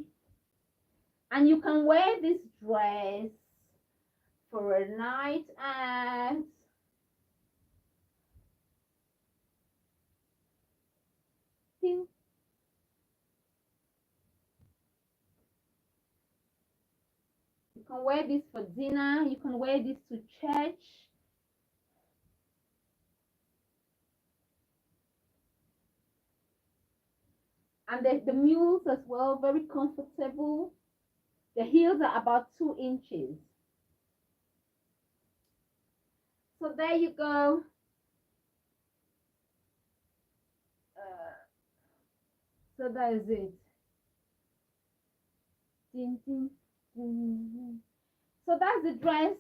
And you can wear this dress for a night out. You can wear this for dinner. You can wear this to church. And the mules as well, very comfortable. The heels are about 2 inches. So there you go. So that is it. Ding, ding, ding. So that's the dress.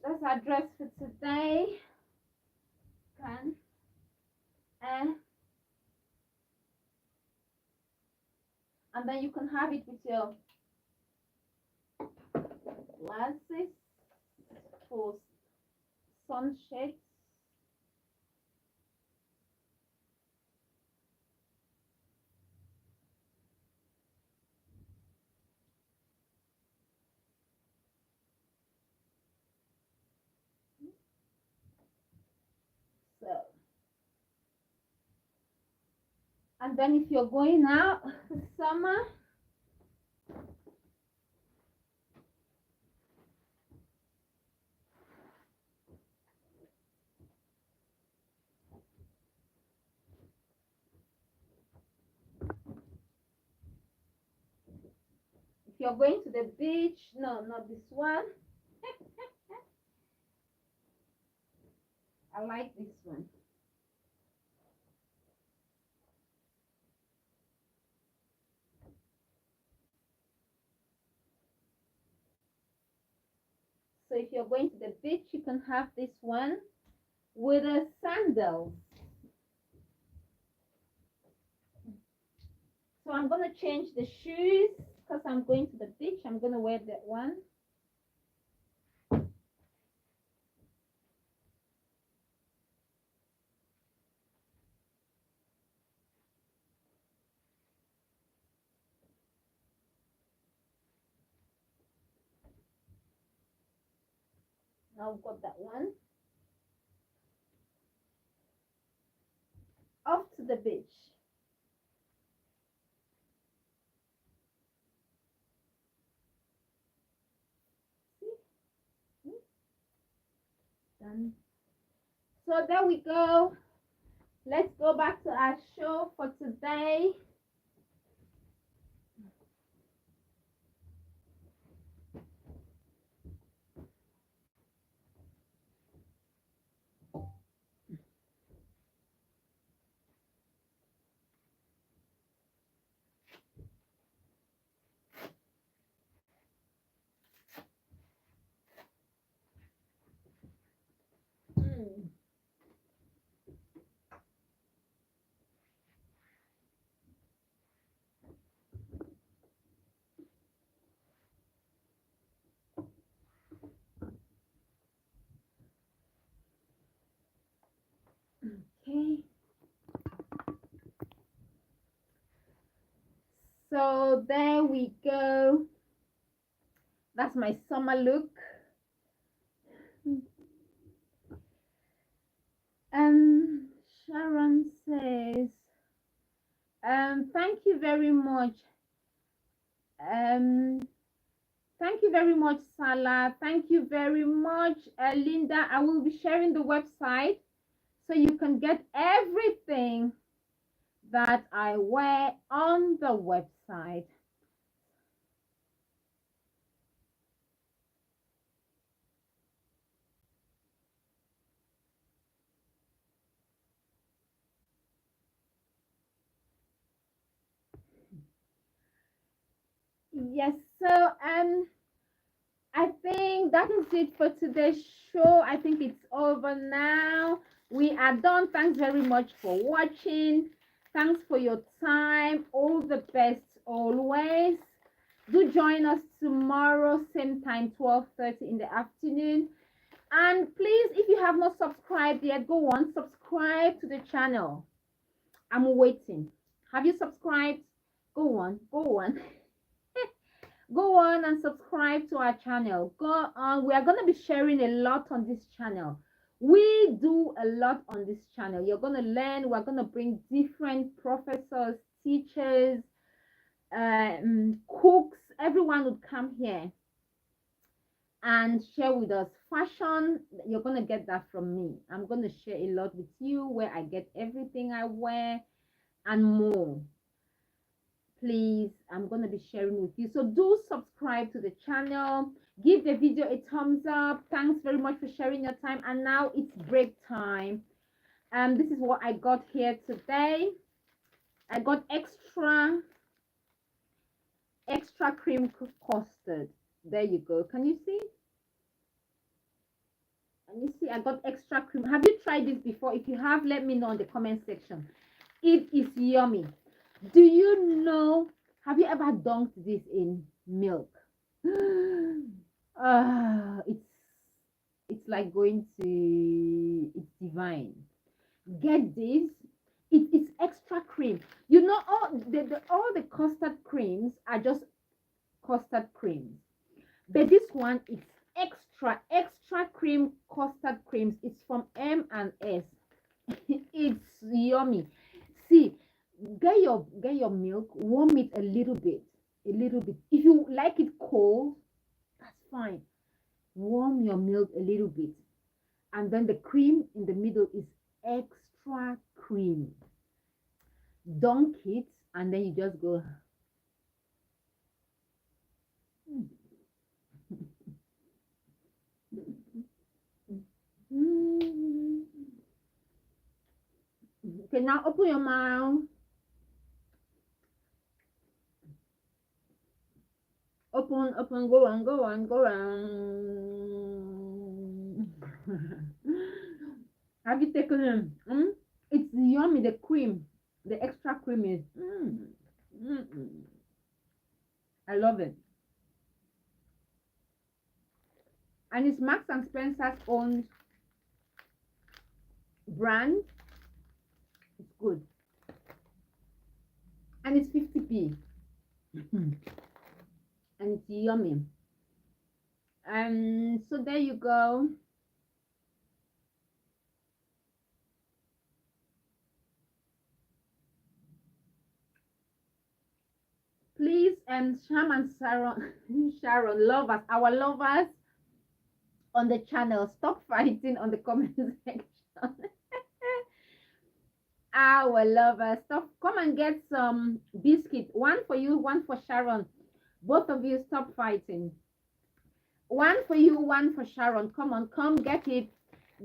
That's our dress for today. And then you can have it with your glasses for sunshades. And then if you're going out for summer, if you're going to the beach, no, not this one. I like this one. So if you're going to the beach, you can have this one with a sandals. So I'm going to change the shoes because I'm going to the beach. I'm going to wear that one. Now I've got that one. Off to the beach. Done. So there we go. Let's go back to our show for today. Okay. So there we go. That's my summer look. Sharon says, thank you very much. Thank you very much, Salah. Thank you very much, Linda. I will be sharing the website so you can get everything that I wear on the website. Yes, so I think that is it for today's show. I think it's over now. We are done. Thanks very much for watching. Thanks for your time. All the best always. Do join us tomorrow, same time, 12:30 in the afternoon. And please, if you have not subscribed yet, go on, subscribe to the channel. I'm waiting. Have you subscribed? Go on, go on. Go on and subscribe to our channel. Go on. We are going to be sharing a lot on this channel. We do a lot on this channel. You're going to learn. We're going to bring different professors, teachers, cooks. Everyone would come here and share with us fashion. You're going to get that from me. I'm going to share a lot with you where I get everything I wear and more. Please, I'm going to be sharing with you. So do subscribe to the channel. Give the video a thumbs up. Thanks very much for sharing your time. And now it's break time. This is what I got here today. I got extra cream custard. There you go. Can you see? And you see, I got extra cream. Have you tried this before? If you have, let me know in the comment section. It is yummy. Do you know, have you ever dunked this in milk? It's like going to, it's divine. Get this. It's extra cream. You know, all the custard creams are just custard creams. But this one is extra cream custard creams. It's from M&S. It's yummy. See, Get your milk, warm it a little bit, a little bit. If you like it cold, that's fine. Warm your milk a little bit, and then the cream in the middle is extra cream. Dunk it, and then you just go. Mm. Okay, now open your mouth. Open, open, go on, go on, go on. Have you taken them? It's yummy. The cream, the extra cream is. I love it. And it's Marks and Spencer's own brand. It's good. And it's 50p. And it's yummy. And so there you go. Please, Sham and Sharon, Sharon, lovers, our lovers on the channel, stop fighting on the comment section. Our lovers, stop. Come and get some biscuit. One for you, one for Sharon. Both of you, stop fighting. One for you, one for Sharon. Come on, come get it.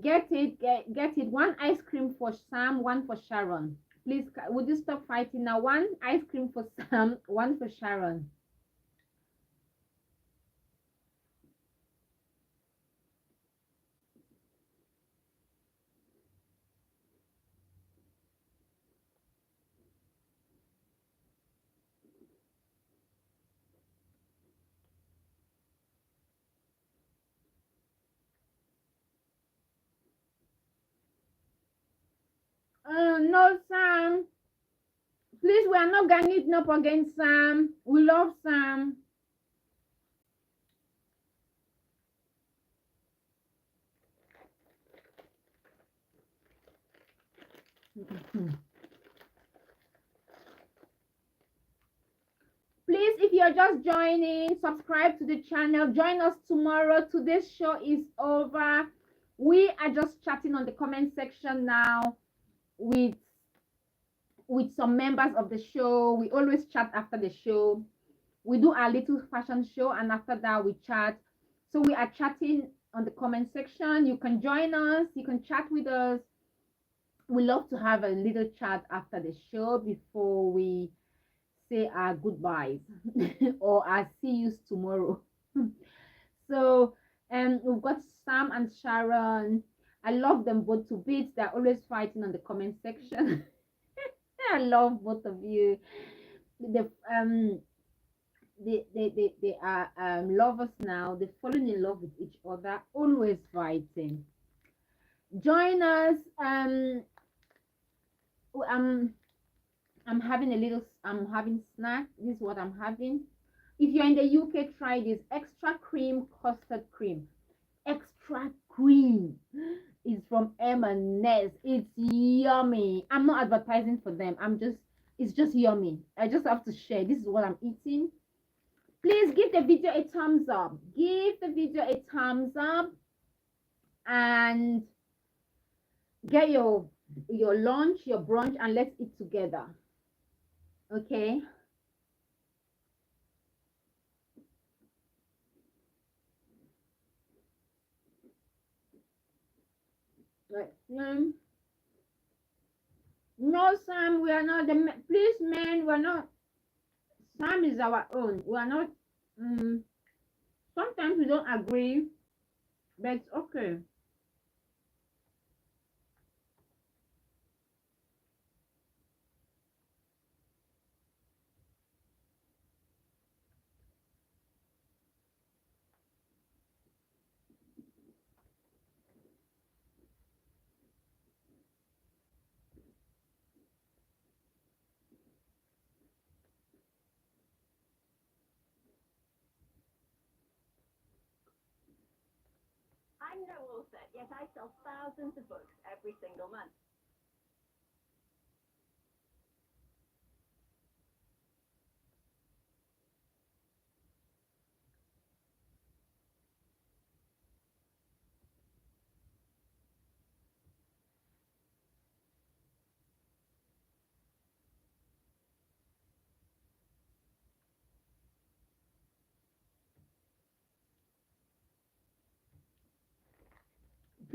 Get it, get it. One ice cream for Sam, one for Sharon. Please, would you stop fighting now? One ice cream for Sam, one for Sharon. No, Sam. Please, we are not ganging up against Sam. We love Sam. Please, if you're just joining, subscribe to the channel. Join us tomorrow. Today's show is over. We are just chatting on the comment section now with some members of the show. We always chat after the show. We do our little fashion show, and after that we chat. So we are chatting on the comment section. You can join us. You can chat with us. We love to have a little chat after the show before we say our goodbyes or our see yous tomorrow. So we've got Sam and Sharon. I love them both to bits. They're always fighting on the comment section. I love both of you. The they are lovers now. They're falling in love with each other, always fighting. Join us. I'm having a little. I'm having snack. This is what I'm having. If you're in the UK, try this extra cream custard cream. Extra cream is from M&S. It's yummy. I'm not advertising for them. It's just yummy. I just have to share. This is what I'm eating. Please give the video a thumbs up. Give the video a thumbs up and get your lunch, your brunch, and let's eat together. Okay. Right. No, Sam, we are not the. Please, man, we're not. Sam is our own. We are not. Sometimes we don't agree, but it's okay. I'm no author, yet I sell thousands of books every single month.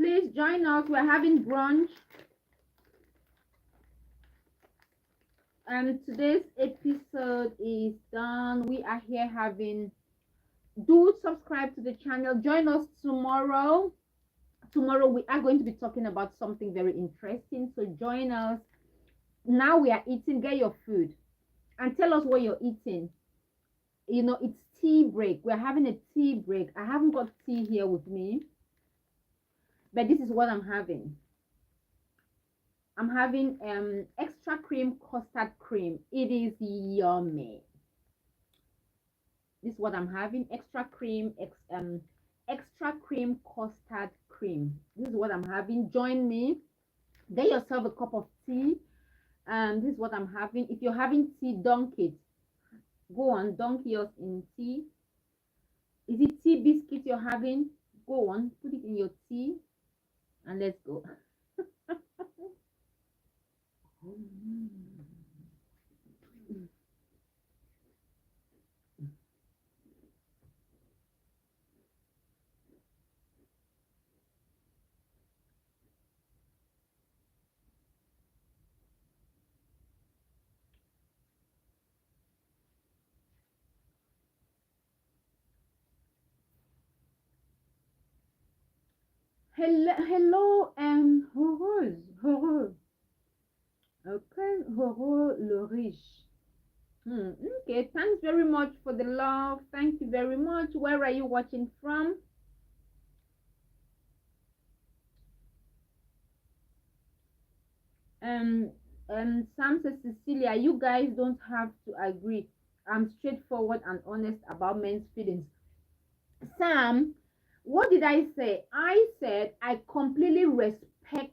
Please join us. We're having brunch. And today's episode is done. We are here having. Do subscribe to the channel. Join us tomorrow. Tomorrow we are going to be talking about something very interesting. So join us. Now we are eating. Get your food and tell us what you're eating. You know, it's tea break. We're having a tea break. I haven't got tea here with me, but this is what I'm having. I'm having extra cream custard cream. It is yummy. This is what I'm having. Extra cream custard cream. This is what I'm having. Join me. Get yourself a cup of tea. This is what I'm having. If you're having tea, dunk it. Go on, dunk yours in tea. Is it tea biscuit you're having? Go on, put it in your tea, and let's go. Hello, heureuse. Okay, heureux le riche. Okay, thanks very much for the love. Thank you very much. Where are you watching from? Sam says, Cecilia, you guys don't have to agree. I'm straightforward and honest about men's feelings. Sam, what did I say? I said I completely respect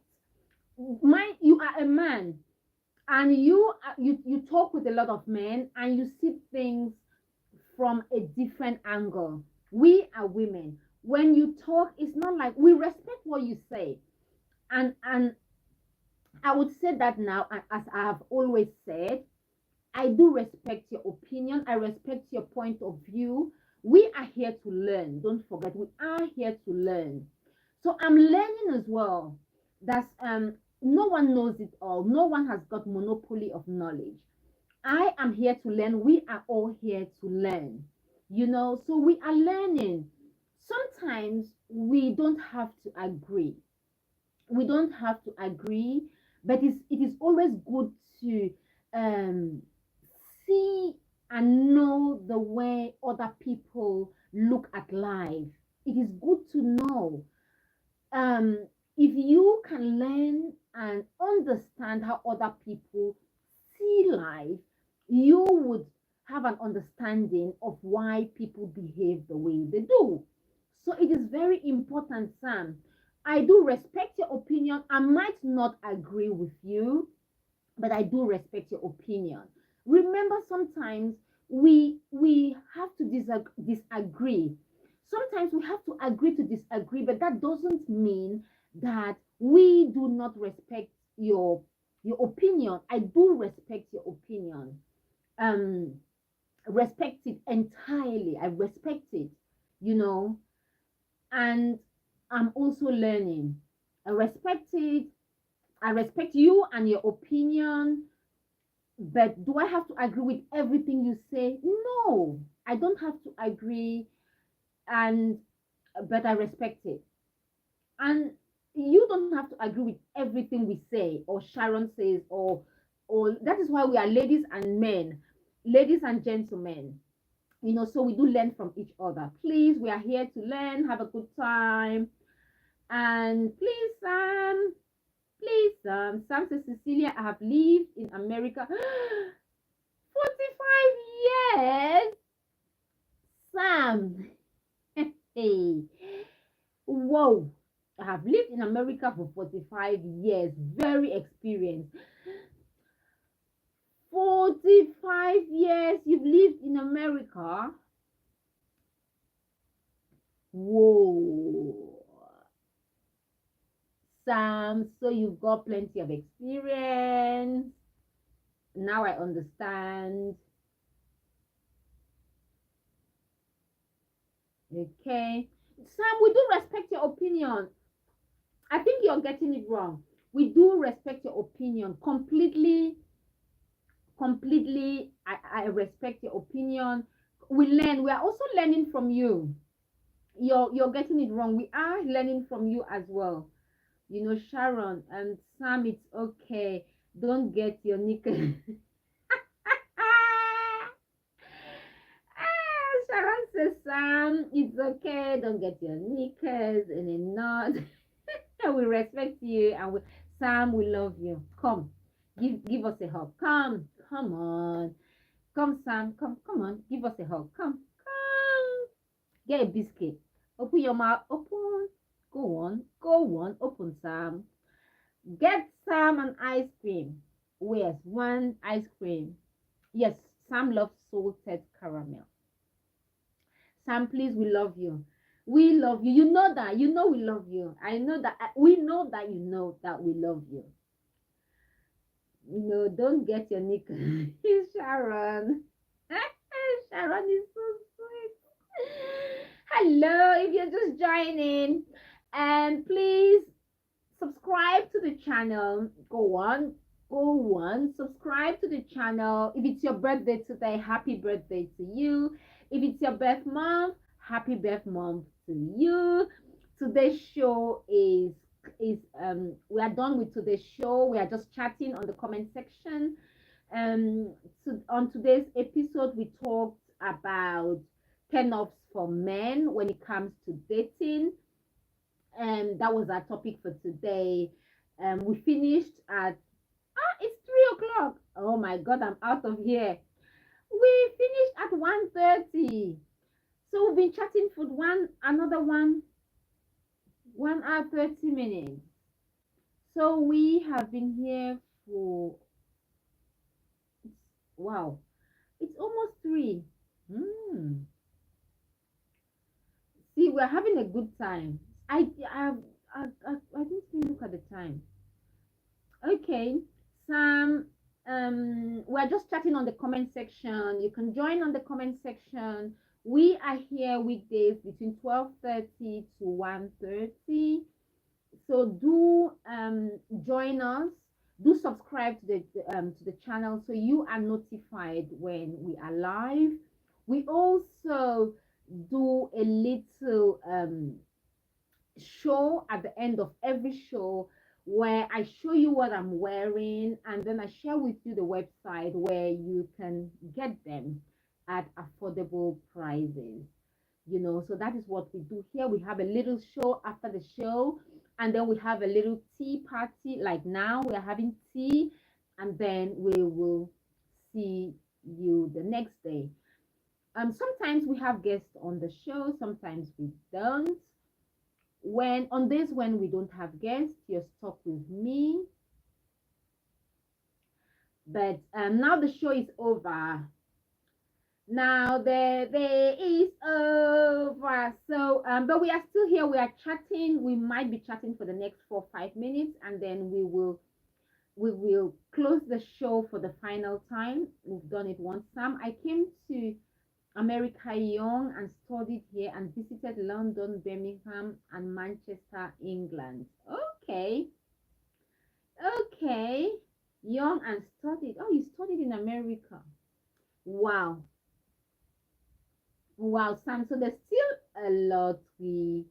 you are a man, and you talk with a lot of men, and you see things from a different angle. We are women. When you talk, it's not like we respect what you say, and I would say that now, as I have always said, I do respect your opinion. I respect your point of view. We are here to learn. Don't forget, we are here to learn. So I'm learning as well. That's no one knows it all. No one has got monopoly of knowledge. I am here to learn. We are all here to learn. You know, so we are learning. Sometimes we don't have to agree. We don't have to agree, but it is always good to see and know the way other people look at life. It is good to know. If you can learn and understand how other people see life, you would have an understanding of why people behave the way they do. So it is very important, Sam. I do respect your opinion. I might not agree with you, but I do respect your opinion. Remember, sometimes we have to disagree. Sometimes we have to agree to disagree, but that doesn't mean that we do not respect your opinion. I do respect your opinion. Respect it entirely. I respect it, you know, and I'm also learning. I respect it. I respect you and your opinion, but do I have to agree with everything you say? No, I don't have to agree, and but I respect it. And you don't have to agree with everything we say or Sharon says, or that is why we are ladies and men, ladies and gentlemen. You know, so we do learn from each other. Please, we are here to learn, have a good time. And please, Sam says, Cecilia, I have lived in America 45 years. Sam, hey, whoa, I have lived in America for 45 years, very experienced. 45 years you've lived in America. Whoa. Sam, so you've got plenty of experience. Now I understand. Okay. Sam, we do respect your opinion. I think you're getting it wrong. We do respect your opinion completely. Completely, I respect your opinion. We learn. We are also learning from you. You're getting it wrong. We are learning from you as well. You know, Sharon and Sam, it's okay. Don't get your knickers. Sharon says, Sam, it's okay. Don't get your knickers in a knot. We respect you, and Sam, we love you. Come, give us a hug. Come on. Come, Sam. Come on. Give us a hug. Come. Get a biscuit. Open your mouth. Open. Go on. Open, Sam. Get Sam an ice cream. Where's one ice cream? Yes, Sam loves salted caramel. Sam, please, we love you. We love you. You know that. You know we love you. I know that. We know that you know that we love you. No, don't get your knickers. Sharon. Sharon is so sweet. Hello, if you're just joining, and please subscribe to the channel. Go on, subscribe to the channel. If it's your birthday today, happy birthday to you. If it's your birth month, happy birth month to you. Today's show is we are done with today's show. We are just chatting on the comment section. On today's episode, we talked about turn-offs for men when it comes to dating, and that was our topic for today. We finished at it's 3 o'clock. Oh my god, I'm out of here. We finished at 1:30. So we've been chatting for another 1 hour 30 minutes. So we have been here for, wow, it's almost 3. See, we're having a good time. I didn't even look at the time. Okay, Sam, we're just chatting on the comment section. You can join on the comment section. We are here weekdays between 12:30 to 1:30. So do join us. Do subscribe to the channel so you are notified when we are live. We also do a little show at the end of every show where I show you what I'm wearing, and then I share with you the website where you can get them at affordable prices. You know, so that is what we do here. We have a little show after the show, and then we have a little tea party. Like now we are having tea, and then we will see you the next day. Sometimes we have guests on the show, sometimes we don't. When on days when we don't have guests, you're stuck with me. But now the show is over. Now the day is over. So but we are still here. We are chatting. We might be chatting for the next 4-5 minutes, and then we will close the show for the final time. We've done it once. Sam, I came to America young and studied here and visited London, Birmingham, and Manchester, England. Okay. Young and studied. Oh, you studied in America. Wow, Sam. So there's still a lot we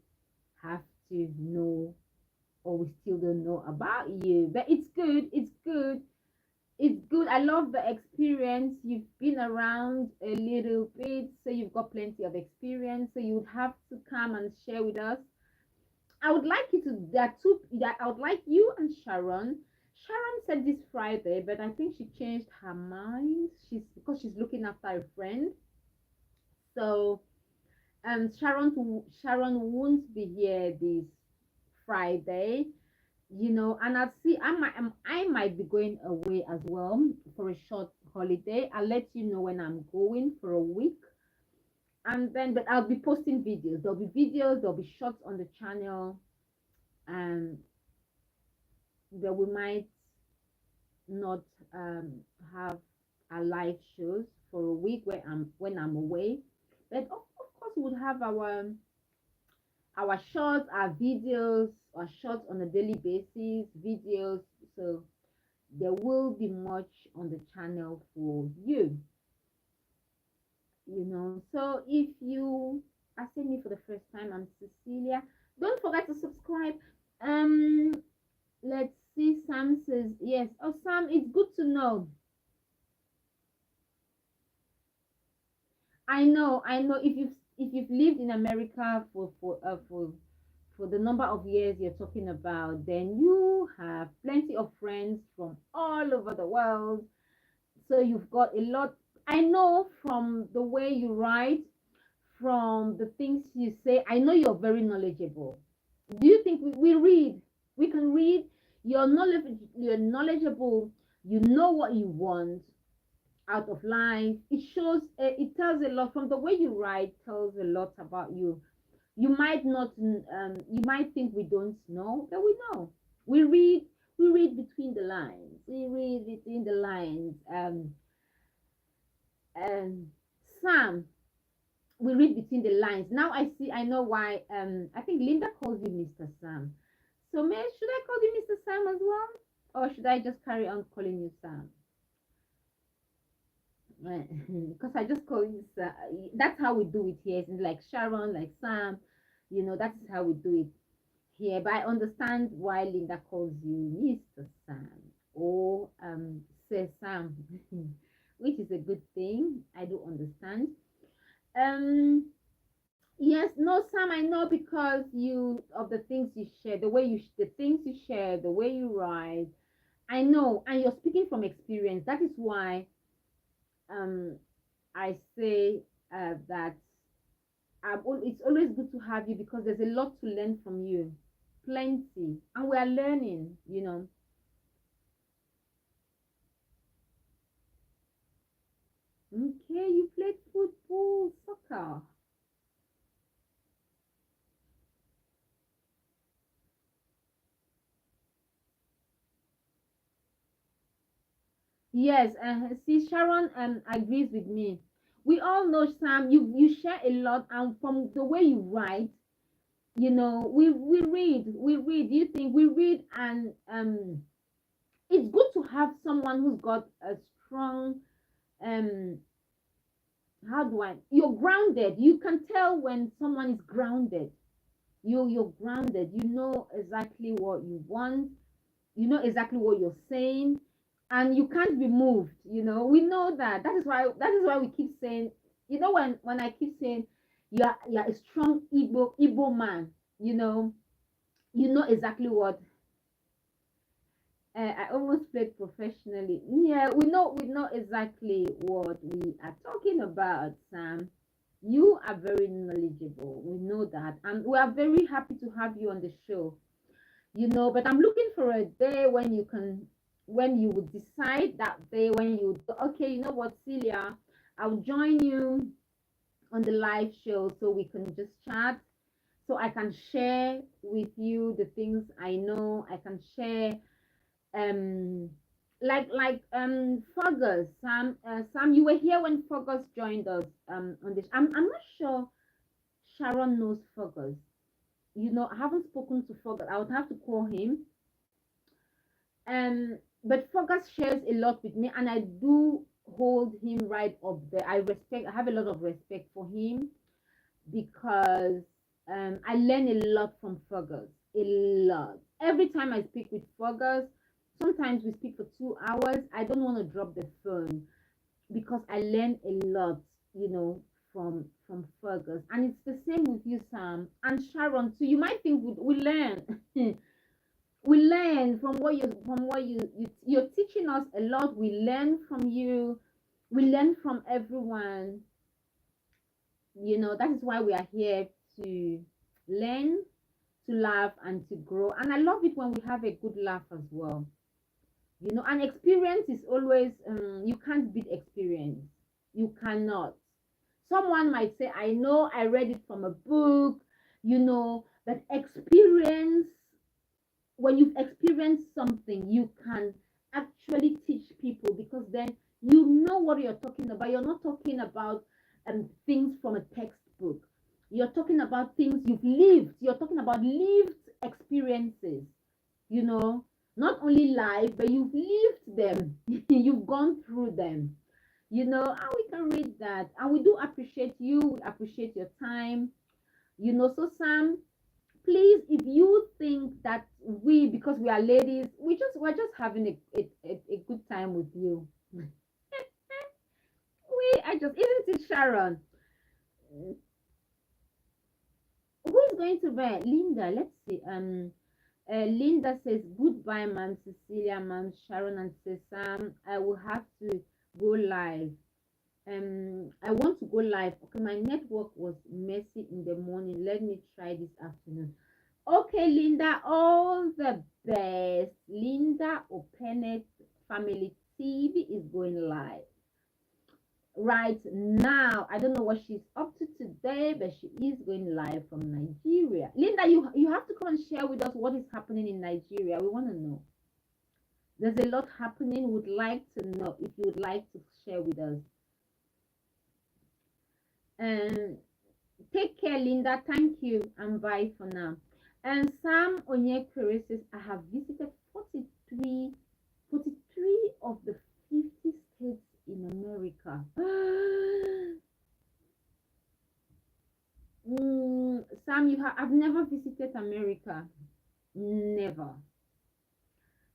have to know, or we still don't know about you. But it's good. It's good. I love the experience. You've been around a little bit, so you've got plenty of experience. So you would have to come and share with us. I would like you to I would like you and Sharon. Sharon said this Friday, but I think she changed her mind. Because she's looking after a friend. So Sharon won't be here this Friday, you know, and I might be going away as well for a short holiday. I'll let you know when I'm going for a week, and then but I'll be posting videos. There'll be shots on the channel, and that we might not have our live shows for a week when I'm away, but of course we'll have our shorts, our videos, our shorts on a daily basis, videos. So there will be much on the channel for you. So if you are seeing me for the first time, I'm Cecilia. Don't forget to subscribe. Um, let's see. Sam says yes. Oh, Sam, it's good to know. I know. If you've lived in America for the number of years you're talking about, then you have plenty of friends from all over the world. So you've got a lot. I know from the way you write, from the things you say, I know you're very knowledgeable. Do you think we read? We can read. You're knowledgeable. You know what you want out of life. It shows. It tells a lot. From the way you write, tells a lot about you. You might not. You might think we don't know, but we know. We read. We read between the lines. We read between the lines. Sam, we read between the lines. Now I know why. I think Linda calls you Mr. Sam. So should I call you Mr. Sam as well? Or should I just carry on calling you Sam? Because I just call you Sam. That's how we do it here. It's like Sharon, like Sam. That is how we do it here. But I understand why Linda calls you Mr. Sam or Sir Sam, which is a good thing. I do understand. Um, yes, no, Sam, I know because you of the things you share, the things you share, the way you write. I know, and you're speaking from experience. That is why um I say that it's always good to have you because there's a lot to learn from you, plenty, and we are learning. Okay, you played football, soccer. Yes, see, Sharon agrees with me. We all know, Sam, you share a lot, and from the way you write, we read. You think we read, and it's good to have someone who's got a strong um. How do I? You're grounded. You can tell when someone is grounded. You're grounded. You know exactly what you want. You know exactly what you're saying, and you can't be moved. We know that. That is why we keep saying, when I keep saying you're a strong Igbo man. You know exactly what. I almost played professionally. Yeah, we know exactly what we are talking about, Sam. You are very knowledgeable. We know that, and we are very happy to have you on the show. But I'm looking for a day when you would decide that day, when you okay, you know what, Celia, I'll join you on the live show so we can just chat, so I can share with you the things I know. I can share um Fergus. Sam, you were here when Fergus joined us on this. I'm not sure Sharon knows Fergus. I haven't spoken to Fergus. I would have to call him. But Fergus shares a lot with me, and I do hold him right up there. I have a lot of respect for him because I learn a lot from Fergus. A lot. Every time I speak with Fergus, sometimes we speak for 2 hours. I don't want to drop the phone because I learn a lot, from Fergus. And it's the same with you, Sam, and Sharon too. You might think we learn. We learn you're teaching us a lot. We learn from you. We learn from everyone. That is why we are here to learn, to laugh, and to grow. And I love it when we have a good laugh as well. And experience is always, you can't beat experience. You cannot. Someone might say, I know I read it from a book, but experience, when you've experienced something, you can actually teach people, because then you know what you're talking about. You're not talking about things from a textbook. You're talking about things you've lived. You're talking about lived experiences, you know, not only life, but you've lived them. You've gone through them, you know, and we can read that. And we do appreciate you. We appreciate your time, you know. So, Sam, please, if you think that we, because we are ladies, we're just having a good time with you. I just, isn't it, Sharon? Who is going to buy? Linda, let's see. Linda says goodbye, ma'am. Cecilia, ma'am. Sharon, and says Sam, I will have to go live. I want to go live. Okay, my network was messy in the morning. Let me try this afternoon. Okay, Linda, all the best. Linda Openet Family TV is going live right now. I don't know what she's up to today, but she is going live from Nigeria. Linda, you have to come and share with us what is happening in Nigeria. We want to know. There's a lot happening. Would like to know if you would like to share with us. And take care, Linda. Thank you, and bye for now. And Sam Onyekere says, I have visited 43 of the 50 states in America. Sam, I've never visited America. Never.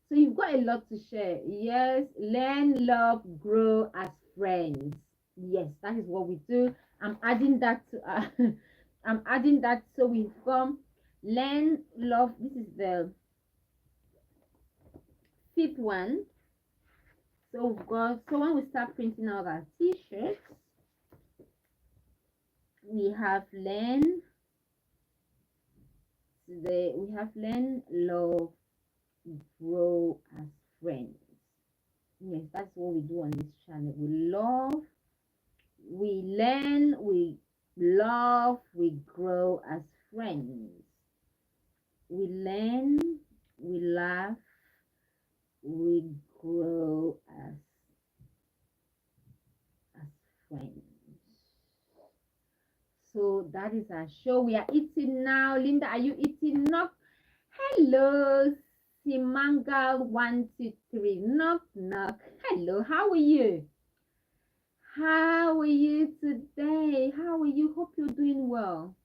So you've got a lot to share. Yes, learn, love, grow as friends. Yes, that is what we do. I'm adding that to I'm adding that. So we've got learn, love. This is the 5th one. So we've got, so when we start printing out our t-shirts, we have learn, we have learn, love, grow as friends. Yes, that's what we do on this channel. We love, we learn, we love, we grow as friends. We learn, we laugh, we grow as friends. So that is our show. We are eating now. Linda, are you eating? Knock. Hello, Simangal123. Knock, knock. Hello, how are you? How are you today? How are you? Hope you're doing well.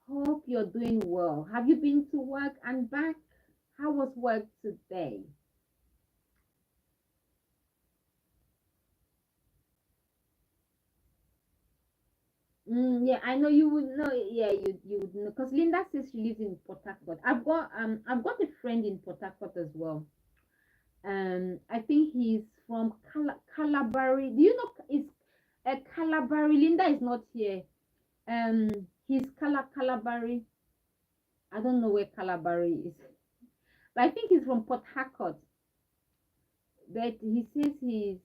Hope you're doing well. Have you been to work and back? How was work today? Yeah, I know you would know. Yeah, you would know, because Linda says she lives in Port Harcourt. I've got a friend in Port Harcourt as well. I think he's from Calabari. Do you know it's a Calabari? Linda is not here. He's Calabari. I don't know where Calabari is, but I think he's from Port Harcourt. But he says he's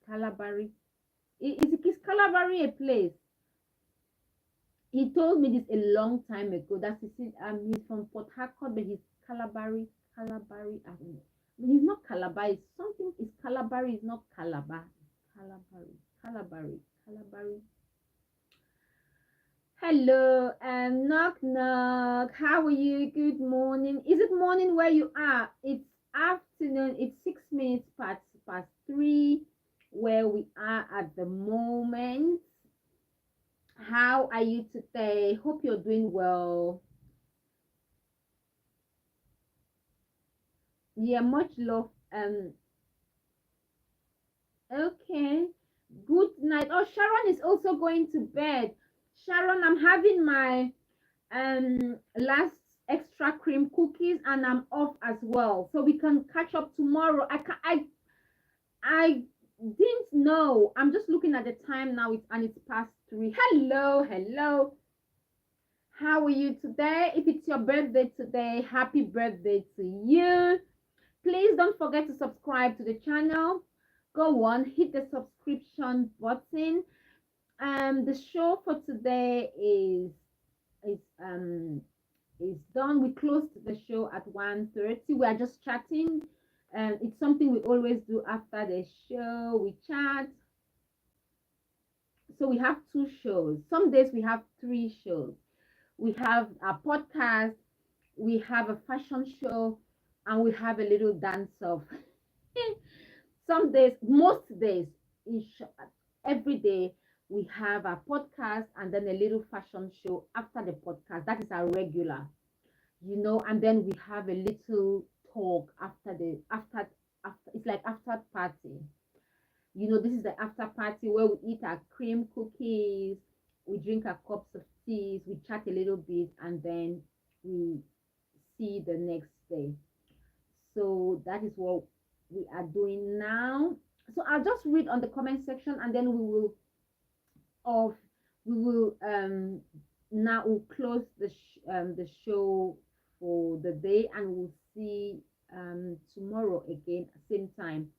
Calabari. Is Calabari a place? He told me this a long time ago. That's he's from Port Harcourt, but he's Calabari. I don't know. He's not Calabar. It's something. Is Calabari? Is not Calabar. Calabari. Hello, knock knock. How are you? Good morning. Is it morning where you are? It's afternoon. It's 6 minutes past 3 where we are at the moment. How are you today? Hope you're doing well. Yeah, much love. Okay. Good night. Oh, Sharon is also going to bed. Sharon, I'm having my last extra cream cookies and I'm off as well. So we can catch up tomorrow. I didn't know. I'm just looking at the time now, and it's past 3. Hello. How are you today? If it's your birthday today, happy birthday to you. Please don't forget to subscribe to the channel. Go on, hit the subscription button. The show for today is done. We closed the show at 1:30. We are just chatting. It's something we always do after the show. We chat. So we have 2 shows. Some days we have 3 shows. We have a podcast, we have a fashion show, and we have a little dance off. Some days, most days, every day, we have a podcast and then a little fashion show after the podcast. That is our regular, and then we have a little talk after it's like after party. This is the after party where we eat our cream cookies, we drink our cups of teas, we chat a little bit, and then we see the next day. So that is what we are doing now. So I'll just read on the comment section, and then of we will now we'll close the show for the day, and we'll see tomorrow again same time.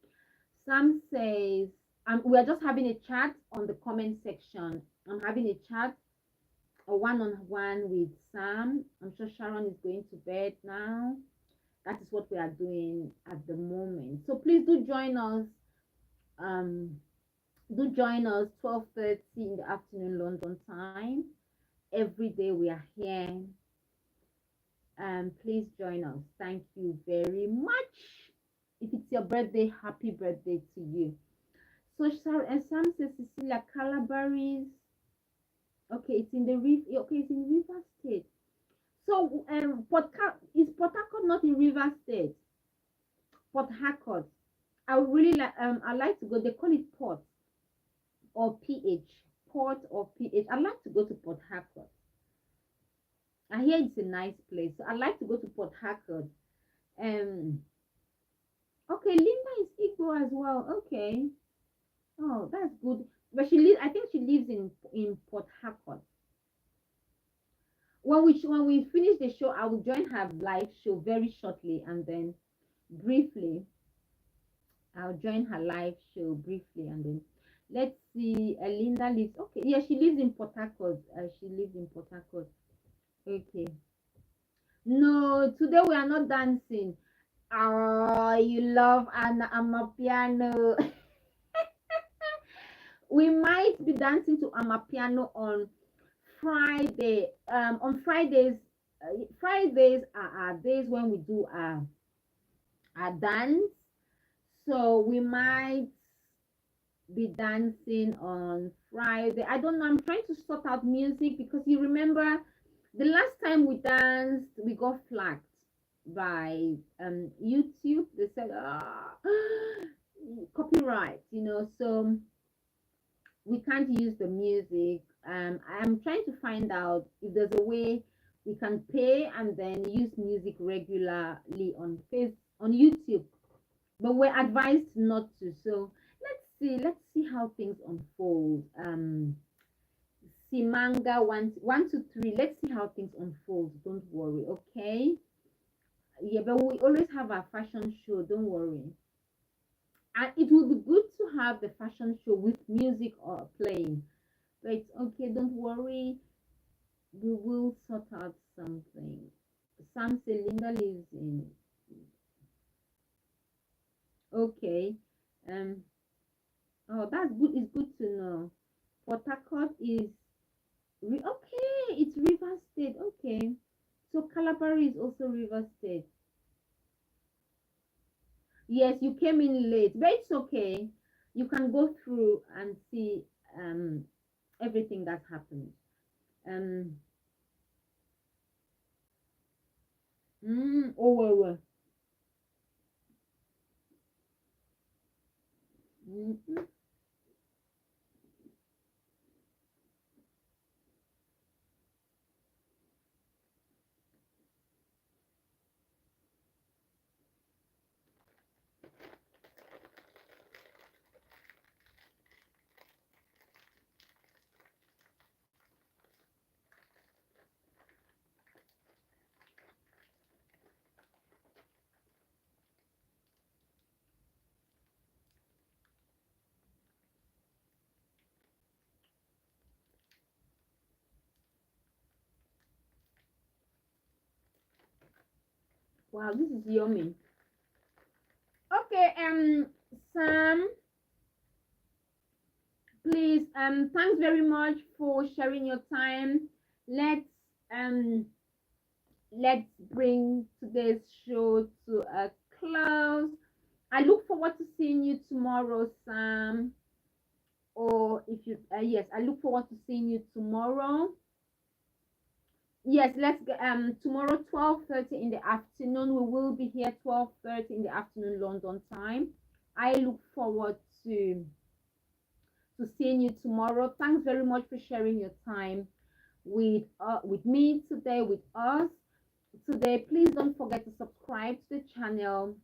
Sam says, we are just having a chat on the comment section. I'm having a chat, a one-on-one with Sam. I'm sure Sharon is going to bed now. That is what we are doing at the moment. So please do join us. Do join us 12:30 in the afternoon London time. Every day we are here. Please join us. Thank you very much. If it's your birthday, happy birthday to you. So Sam says Cecilia Calabaris. Okay, it's in the it's in River State. So is Port Harcourt not in River State? Port Harcourt. I would really I like to go. They call it Port or PH. Port or PH. I'd like to go to Port Harcourt. I hear it's a nice place. So I'd like to go to Port Harcourt. Okay, Linda is Igbo as well. Okay. Oh, that's good. But I think she lives in Port Harcourt. When we finish the show, I will join her live show very shortly, and then briefly I'll join her live show briefly, and then let's see. Linda lives. Okay, yeah, she lives in Port Harcourt. She lives in Port Harcourt. Okay. No, today we are not dancing. Oh, you love Amapiano. We might be dancing to Amapiano on Friday. On Fridays, Fridays are our days when we do our dance. So we might be dancing on Friday. I don't know. I'm trying to sort out music, because you remember the last time we danced, we got flagged by YouTube. They said copyright, so we can't use the music. I'm trying to find out if there's a way we can pay and then use music regularly on YouTube, but we're advised not to. So let's see how things unfold. Simanga 1 2 3. Let's see how things unfold. Don't worry, okay? Yeah, but we always have our fashion show. Don't worry. And it would be good to have the fashion show with music or playing. But it's okay. Don't worry. We will sort out something. Sam Linda lives in. Okay. Oh, that's good. It's good to know. Port Harcourt is. Okay, it's River State. Okay. So Calabari is also River State. Yes, you came in late, but it's okay. You can go through and see everything that happened. Well. Wow, this is yummy. Okay, Sam, please, thanks very much for sharing your time. Um let's bring today's show to a close. I look forward to seeing you tomorrow, Sam. Or if you, yes, I look forward to seeing you tomorrow. Yes, let's go. Tomorrow 12:30 in the afternoon. We will be here 12:30 in the afternoon London time. I look forward to seeing you tomorrow. Thanks very much for sharing your time with me today, with us today. Please don't forget to subscribe to the channel.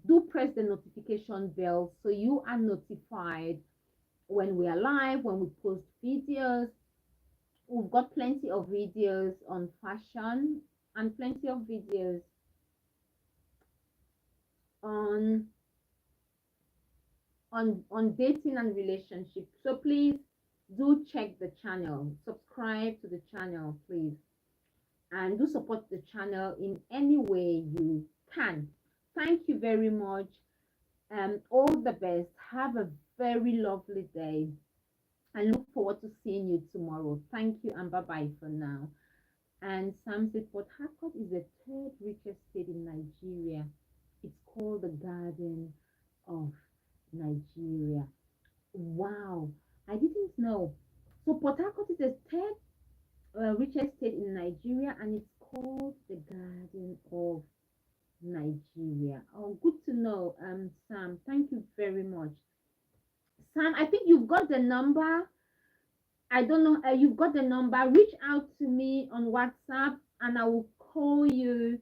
Do press the notification bell so you are notified when we are live, when we post videos. We've got plenty of videos on fashion and plenty of videos on dating and relationships. So please do check the channel, subscribe to the channel, please, and do support the channel in any way you can. Thank you very much. All the best. Have a very lovely day. I look forward to seeing you tomorrow. Thank you and bye-bye for now. And Sam said, Port Harcourt is the third richest state in Nigeria. It's called the Garden of Nigeria. Wow, I didn't know. So Port Harcourt is the third richest state in Nigeria, and it's called the Garden of Nigeria. Oh, good to know, Sam. Thank you very much. Sam, I think you've got the number. I don't know. You've got the number. Reach out to me on WhatsApp, and I will call you,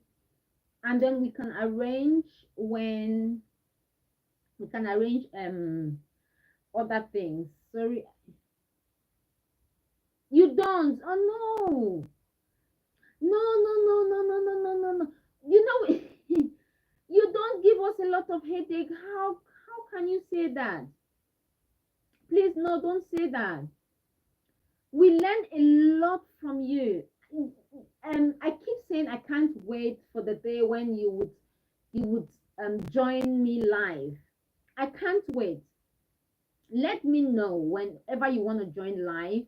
and then we can arrange when we can arrange other things. Sorry, you don't. Oh no, no. You know, you don't give us a lot of headache. How can you say that? Please, no, don't say that. We learn a lot from you. I keep saying I can't wait for the day when you would join me live. I can't wait. Let me know whenever you want to join live.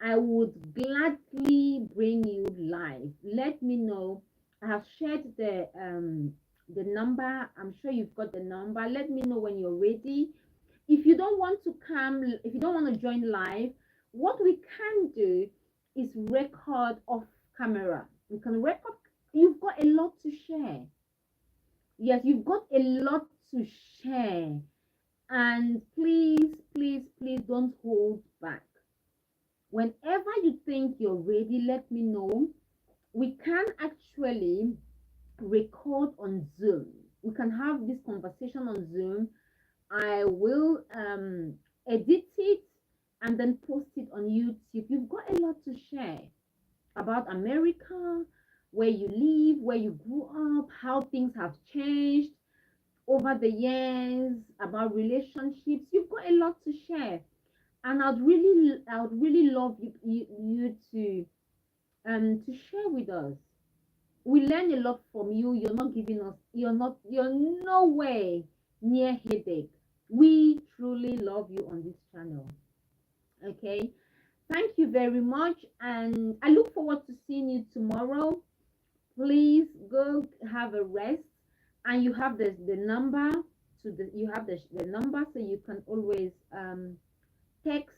I would gladly bring you live. Let me know. I have shared the number. I'm sure you've got the number. Let me know when you're ready. If you don't want to come, if you don't want to join live, what we can do is record off camera. We can record. You've got a lot to share. Yes, you've got a lot to share. And please, please, please don't hold back. Whenever you think you're ready, let me know. We can actually record on Zoom. We can have this conversation on Zoom. I will edit it and then post it on YouTube. You've got a lot to share about America, where you live, where you grew up, how things have changed over the years, about relationships. You've got a lot to share, and I would really love you to share with us. We learn a lot from you. You're not giving us. You're no way near headache. We truly love you on this channel. Okay, thank you very much, and I look forward to seeing you tomorrow. Please go have a rest, and you have the number you have the number, so you can always text.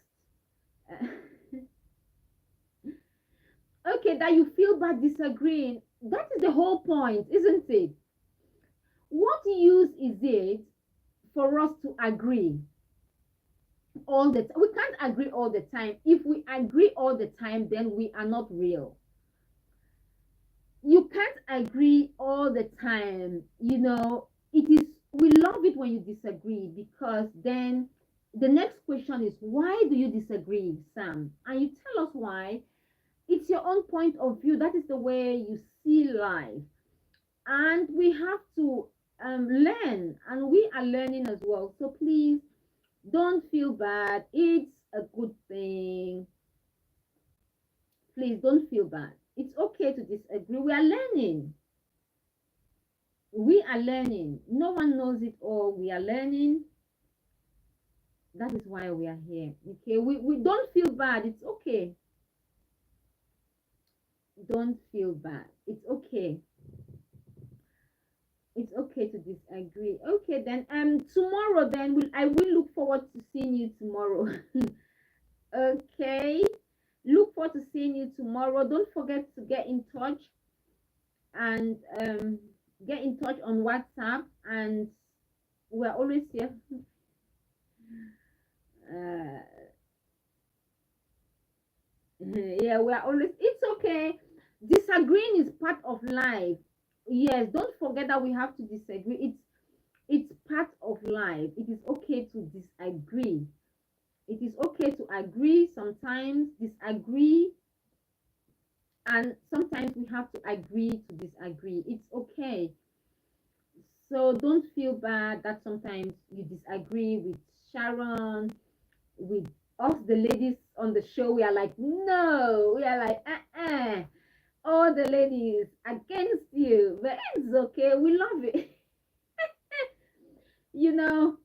Okay, that you feel bad disagreeing. That is the whole point, isn't it? What use is it for us to agree all the time? We can't agree all the time. If we agree all the time, then we are not real. You can't agree all the time. You know, we love it when you disagree, because then the next question is, why do you disagree, Sam? And you tell us why. It's your own point of view. That is the way you see life, and we have to learn, and we are learning as well. So please don't feel bad. It's a good thing. Please don't feel bad. It's okay to disagree. We are learning. We are learning. No one knows it all. We are learning. That is why we are here. Okay, we don't feel bad. It's okay. Don't feel bad. It's okay. It's okay to disagree. Okay, then tomorrow then I will look forward to seeing you tomorrow. Okay. Look forward to seeing you tomorrow. Don't forget to get in touch and get in touch on WhatsApp, and we're always here. Uh, yeah, we're always, it's okay. Disagreeing is part of life. Yes, don't forget that we have to disagree. It's part of life. It is okay to disagree. It is okay to agree, sometimes disagree, and sometimes we have to agree to disagree. It's okay. So don't feel bad that sometimes you disagree with Sharon, with us, the ladies on the show. We are like, no, we are like, all the ladies against you, but it's okay. We love it. You know,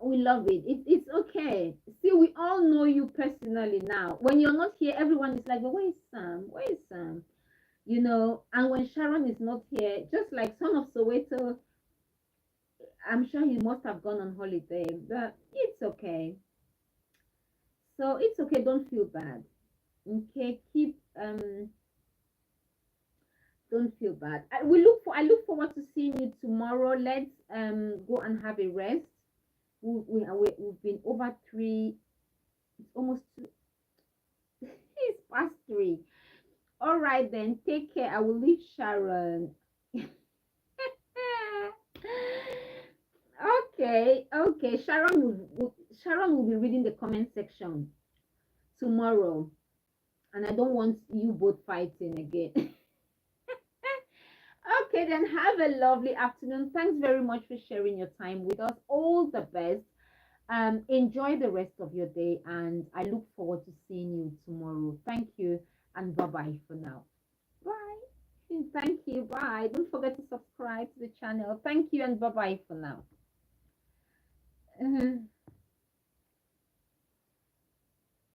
we love it. It's okay. See, we all know you personally now. When you're not here, everyone is like, well, where is Sam? Where is Sam? You know, and when Sharon is not here, just like Son of Soweto, I'm sure he must have gone on holiday, but it's okay. So it's okay. Don't feel bad. Okay, keep don't feel bad. I look forward to seeing you tomorrow. Let's go and have a rest. We've been over three. It's almost two. It's past three. All right then. Take care. I will leave Sharon. Okay, okay. Sharon will be reading the comment section tomorrow, and I don't want you both fighting again. Okay, then have a lovely afternoon. Thanks very much for sharing your time with us. All the best. Enjoy the rest of your day, and I look forward to seeing you tomorrow. Thank you, and bye bye for now. Bye. Thank you. Bye. Don't forget to subscribe to the channel. Thank you, and bye bye for now.